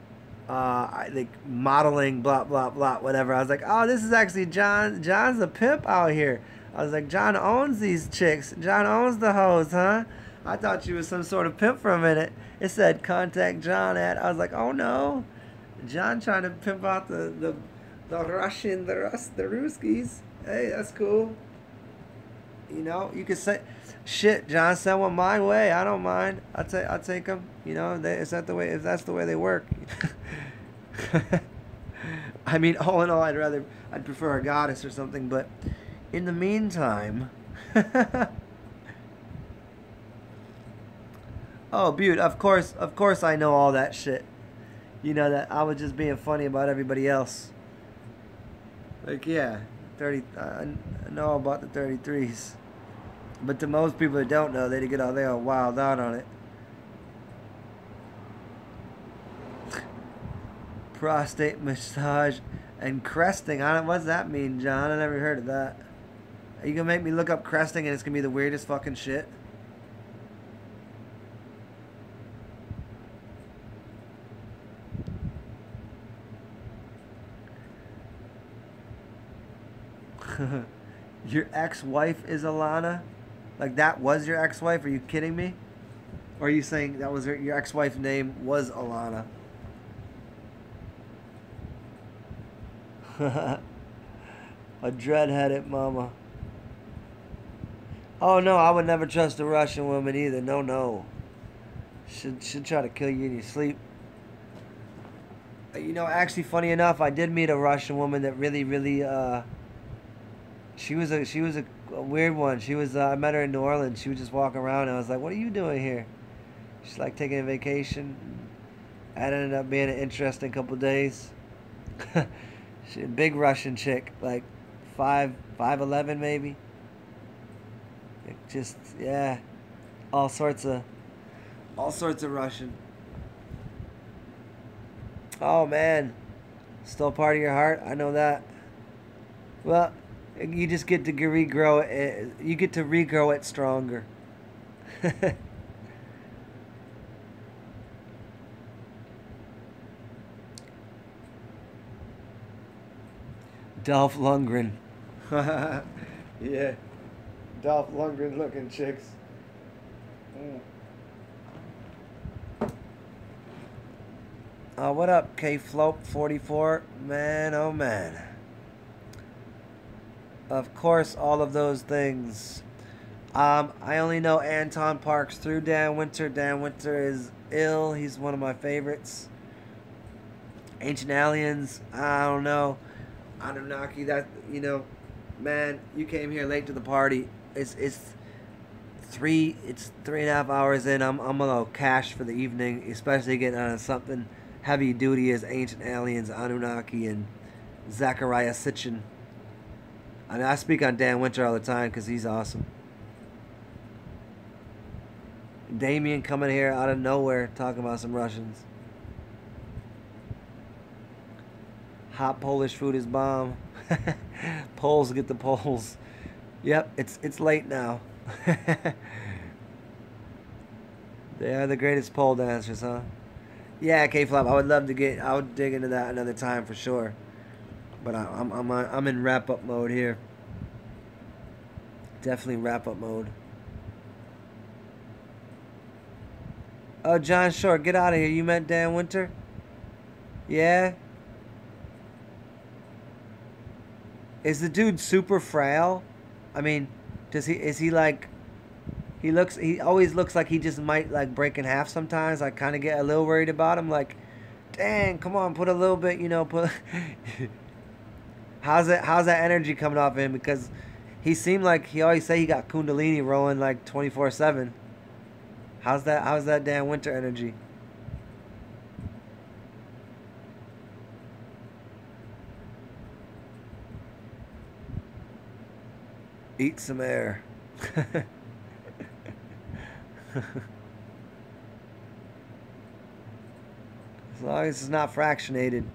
like modeling blah blah blah whatever. I was like, oh, this is actually John. John's a pimp out here. I was like, John owns these chicks. John owns the hoes, huh? I thought she was some sort of pimp for a minute. It said contact John at. I was like, oh no, John trying to pimp out the Russian, the Ruskies. Hey, that's cool. You know, you could say, shit, John, send one my way. I don't mind. I'll take them. You know, if that's the way they work. I mean, all in all, I'd prefer a goddess or something. But in the meantime, oh, Butte, of course, I know all that shit. You know that I was just being funny about everybody else. Like, yeah, 30. I know about the 33s. But to most people that don't know, they all wild out on it. Prostate massage and cresting. What does that mean, John? I never heard of that. Are you gonna make me look up cresting and it's gonna be the weirdest fucking shit? Your ex-wife is Alana? Like that was your ex-wife? Are you kidding me? Or are you saying that was your ex-wife's name was Alana? A dread-headed mama. Oh no, I would never trust a Russian woman either. No. She'll try to kill you in your sleep. You know, actually, funny enough, I did meet a Russian woman that really, she was a weird one. I met her in New Orleans. She was just walking around, and I was like, "What are you doing here?" She's like taking a vacation. That ended up being an interesting couple days. She a big Russian chick, like 5'11" maybe. Just yeah, all sorts of Russian. Oh man, still part of your heart. I know that. Well, you just get to regrow it. You get to regrow it stronger. Dolph Lundgren. Yeah. Dolph Lundgren looking chicks. What up, K-Float44? Man, oh man. Of course, all of those things. I only know Anton Parks through Dan Winter. Dan Winter is ill. He's one of my favorites. Ancient Aliens, I don't know. Anunnaki, that, man, you came here late to the party. It's 3.5 hours in. I'm a little cash for the evening, especially getting on something heavy duty as Ancient Aliens, Anunnaki, and Zachariah Sitchin. I mean, I speak on Dan Winter all the time because he's awesome. Damien coming here out of nowhere talking about some Russians. Hot Polish food is bomb. Poles get the poles. Yep, it's late now. They are the greatest pole dancers, huh? Yeah, K-Flop. I would dig into that another time for sure. But I'm in wrap up mode here. Definitely wrap up mode. Oh, John Short, get out of here. You met Dan Winter? Yeah. Is the dude super frail? I mean, is he like, he always looks like he just might like break in half sometimes. I kind of get a little worried about him. Like, dang, come on, put a little bit, put. How's that energy coming off him? Because he seemed like he always say he got Kundalini rolling like 24/7. How's that Dan Winter energy? Eat some air. As long as it's not fractionated.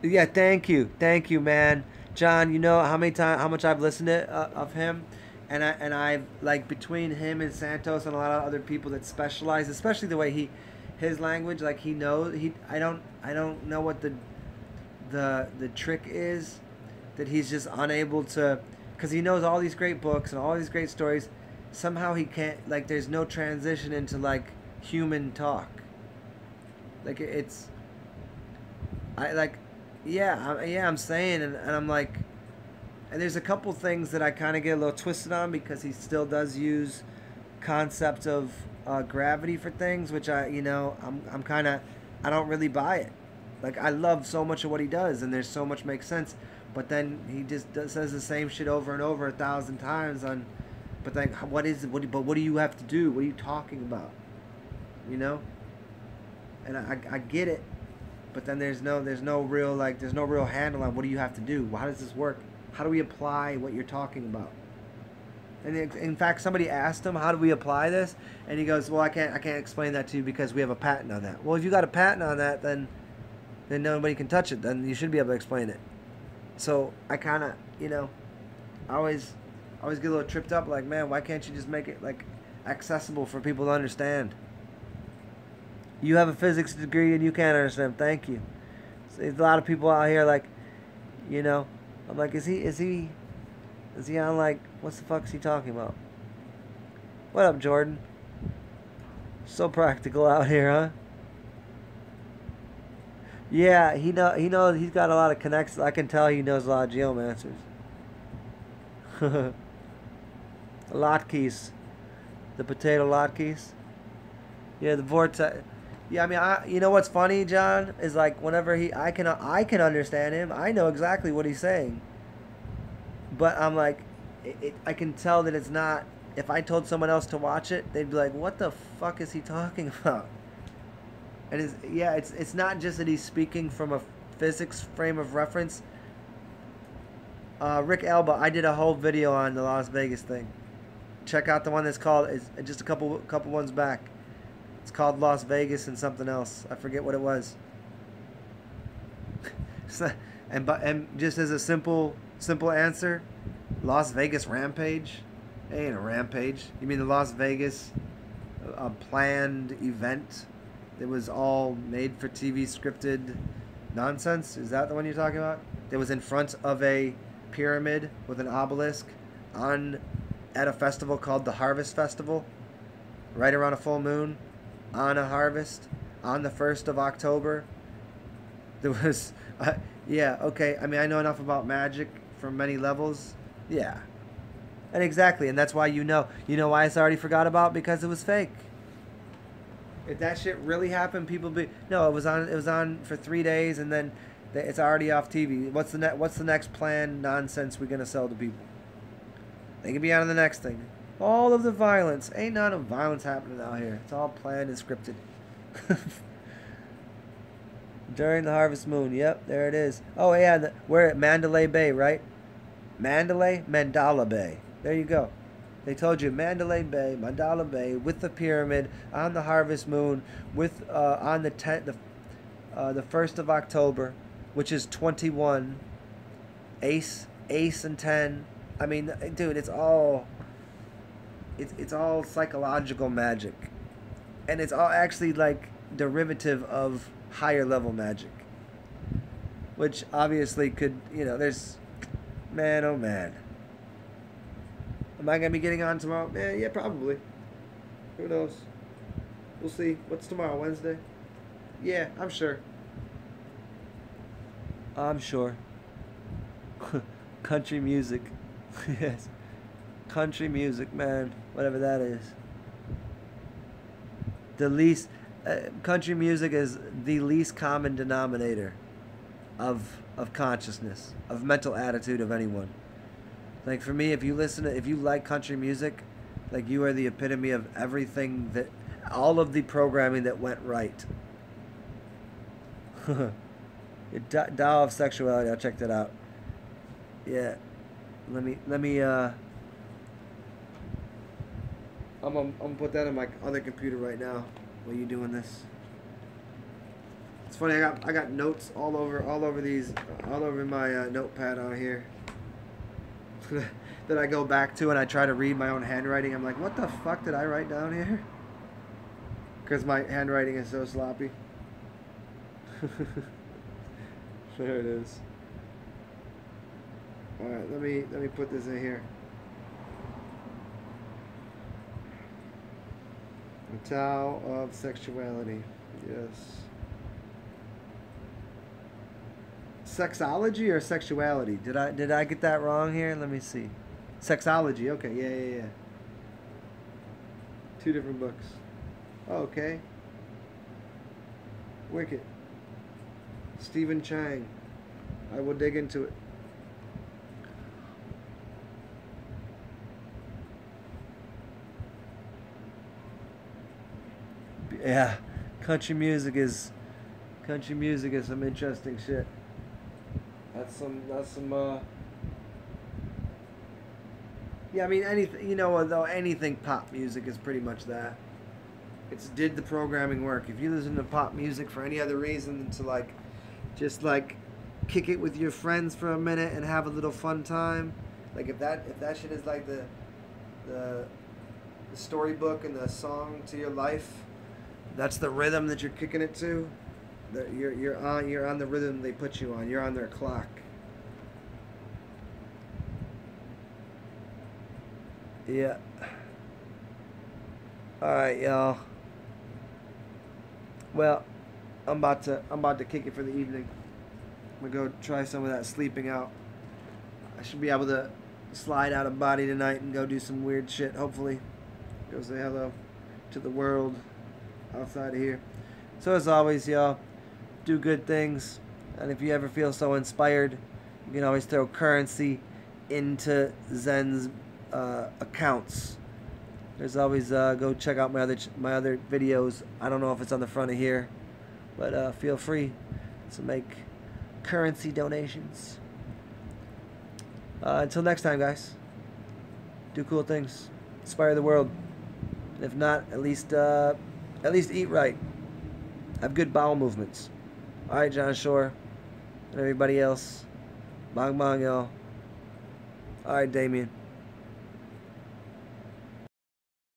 Yeah, thank you, man. John, you know how much I've listened to of him, and I've like between him and Santos and a lot of other people that specialize, especially the way his language, like he knows I don't know what the trick is, that he's just unable to, because he knows all these great books and all these great stories, somehow he can't, like, there's no transition into like human talk, like it's I like. Yeah, I'm saying, and I'm like, and there's a couple things that I kind of get a little twisted on because he still does use concept of gravity for things, which I'm kind of, I don't really buy it. Like, I love so much of what he does, and there's so much makes sense, but then he just says the same shit over and over 1,000 times on, but like, what do you have to do? What are you talking about? And I get it. But then there's no real handle on what do you have to do? How does this work? How do we apply what you're talking about? And in fact, somebody asked him, how do we apply this? And he goes, well, I can't explain that to you because we have a patent on that. Well, if you got a patent on that, then nobody can touch it. Then you should be able to explain it. So I kind of, I always get a little tripped up. Like, man, why can't you just make it like accessible for people to understand? You have a physics degree and you can't understand. Thank you. So there's a lot of people out here like, I'm like, is he on like, what's the fuck is he talking about? What up, Jordan? So practical out here, huh? Yeah, he knows he's got a lot of connections. I can tell he knows a lot of geomancers. Latkes. The potato latkes. Yeah, the vortex. Yeah, I mean, you know what's funny, John, is like whenever I can understand him. I know exactly what he's saying. But I'm like, I can tell that it's not. If I told someone else to watch it, they'd be like, "What the fuck is he talking about?" And it's not just that he's speaking from a physics frame of reference. Rick Elba, I did a whole video on the Las Vegas thing. Check out the one that's called. It's just a couple ones back. It's called Las Vegas and something else. I forget what it was. and just as a simple answer, Las Vegas Rampage. It ain't a rampage. You mean the Las Vegas planned event that was all made for TV scripted nonsense? Is that the one you're talking about? That was in front of a pyramid with an obelisk at a festival called the Harvest Festival, right around a full moon. On a harvest, on the 1st of October. There was, yeah, okay. I mean, I know enough about magic from many levels. Yeah. And exactly, and that's why you know why I already forgot about? Because it was fake. If that shit really happened, people be no. It was on for 3 days, and then it's already off TV. What's the next planned nonsense we're gonna sell to people? They can be on the next thing. All of the violence. Ain't none of violence happening out here. It's all planned and scripted. During the harvest moon. Yep, there it is. Oh yeah, we're at Mandalay Bay, right? Mandala Bay. There you go. They told you Mandalay Bay, Mandala Bay, with the pyramid on the harvest moon, with on the 1st of October, which is 21. Ace and 10. I mean, dude, it's all psychological magic, and it's all actually like derivative of higher level magic, which obviously could, there's, man, oh man. Am I gonna be getting on tomorrow? Yeah, probably. Who knows? We'll see. What's tomorrow? Wednesday? Yeah, I'm sure. I'm sure. Country music. Yes. Country music, man. Whatever that is. The least... country music is the least common denominator of consciousness, of mental attitude of anyone. Like for me, if you like country music, like you are the epitome of everything all of the programming that went right. Dial of Sexuality, I'll check that out. Yeah. Let me I'm gonna put that on my other computer right now while you doing this. It's funny, I got notes all over my notepad on here that I go back to, and I try to read my own handwriting. I'm like, what the fuck did I write down here? Because my handwriting is so sloppy. There it is. Alright, let me put this in here. The Tao of Sexuality. Yes. Sexology or sexuality? Did I get that wrong here? Let me see. Sexology. Okay. Yeah. Two different books. Okay. Wicked. Stephen Chang. I will dig into it. Yeah, country music is some interesting shit. That's some yeah, I mean anything pop music is pretty much that. Did the programming work? If you listen to pop music for any other reason than to just kick it with your friends for a minute and have a little fun time, like if that shit is like the storybook and the song to your life, that's the rhythm that you're kicking it to. You're on the rhythm they put you on. You're on their clock. Yeah. All right, y'all. Well, I'm about to kick it for the evening. I'm gonna go try some of that sleeping out. I should be able to slide out of body tonight and go do some weird shit. Hopefully, go say hello to the world outside of here. So as always, y'all, do good things, and if you ever feel so inspired, you can always throw currency into Zen's accounts. There's always go check out my other videos. I don't know if it's on the front of here, but feel free to make currency donations. Until next time, guys, do cool things, inspire the world, and if not, at least eat right. Have good bowel movements. All right, John Shore and everybody else. Bong bong, y'all. All right, Damien.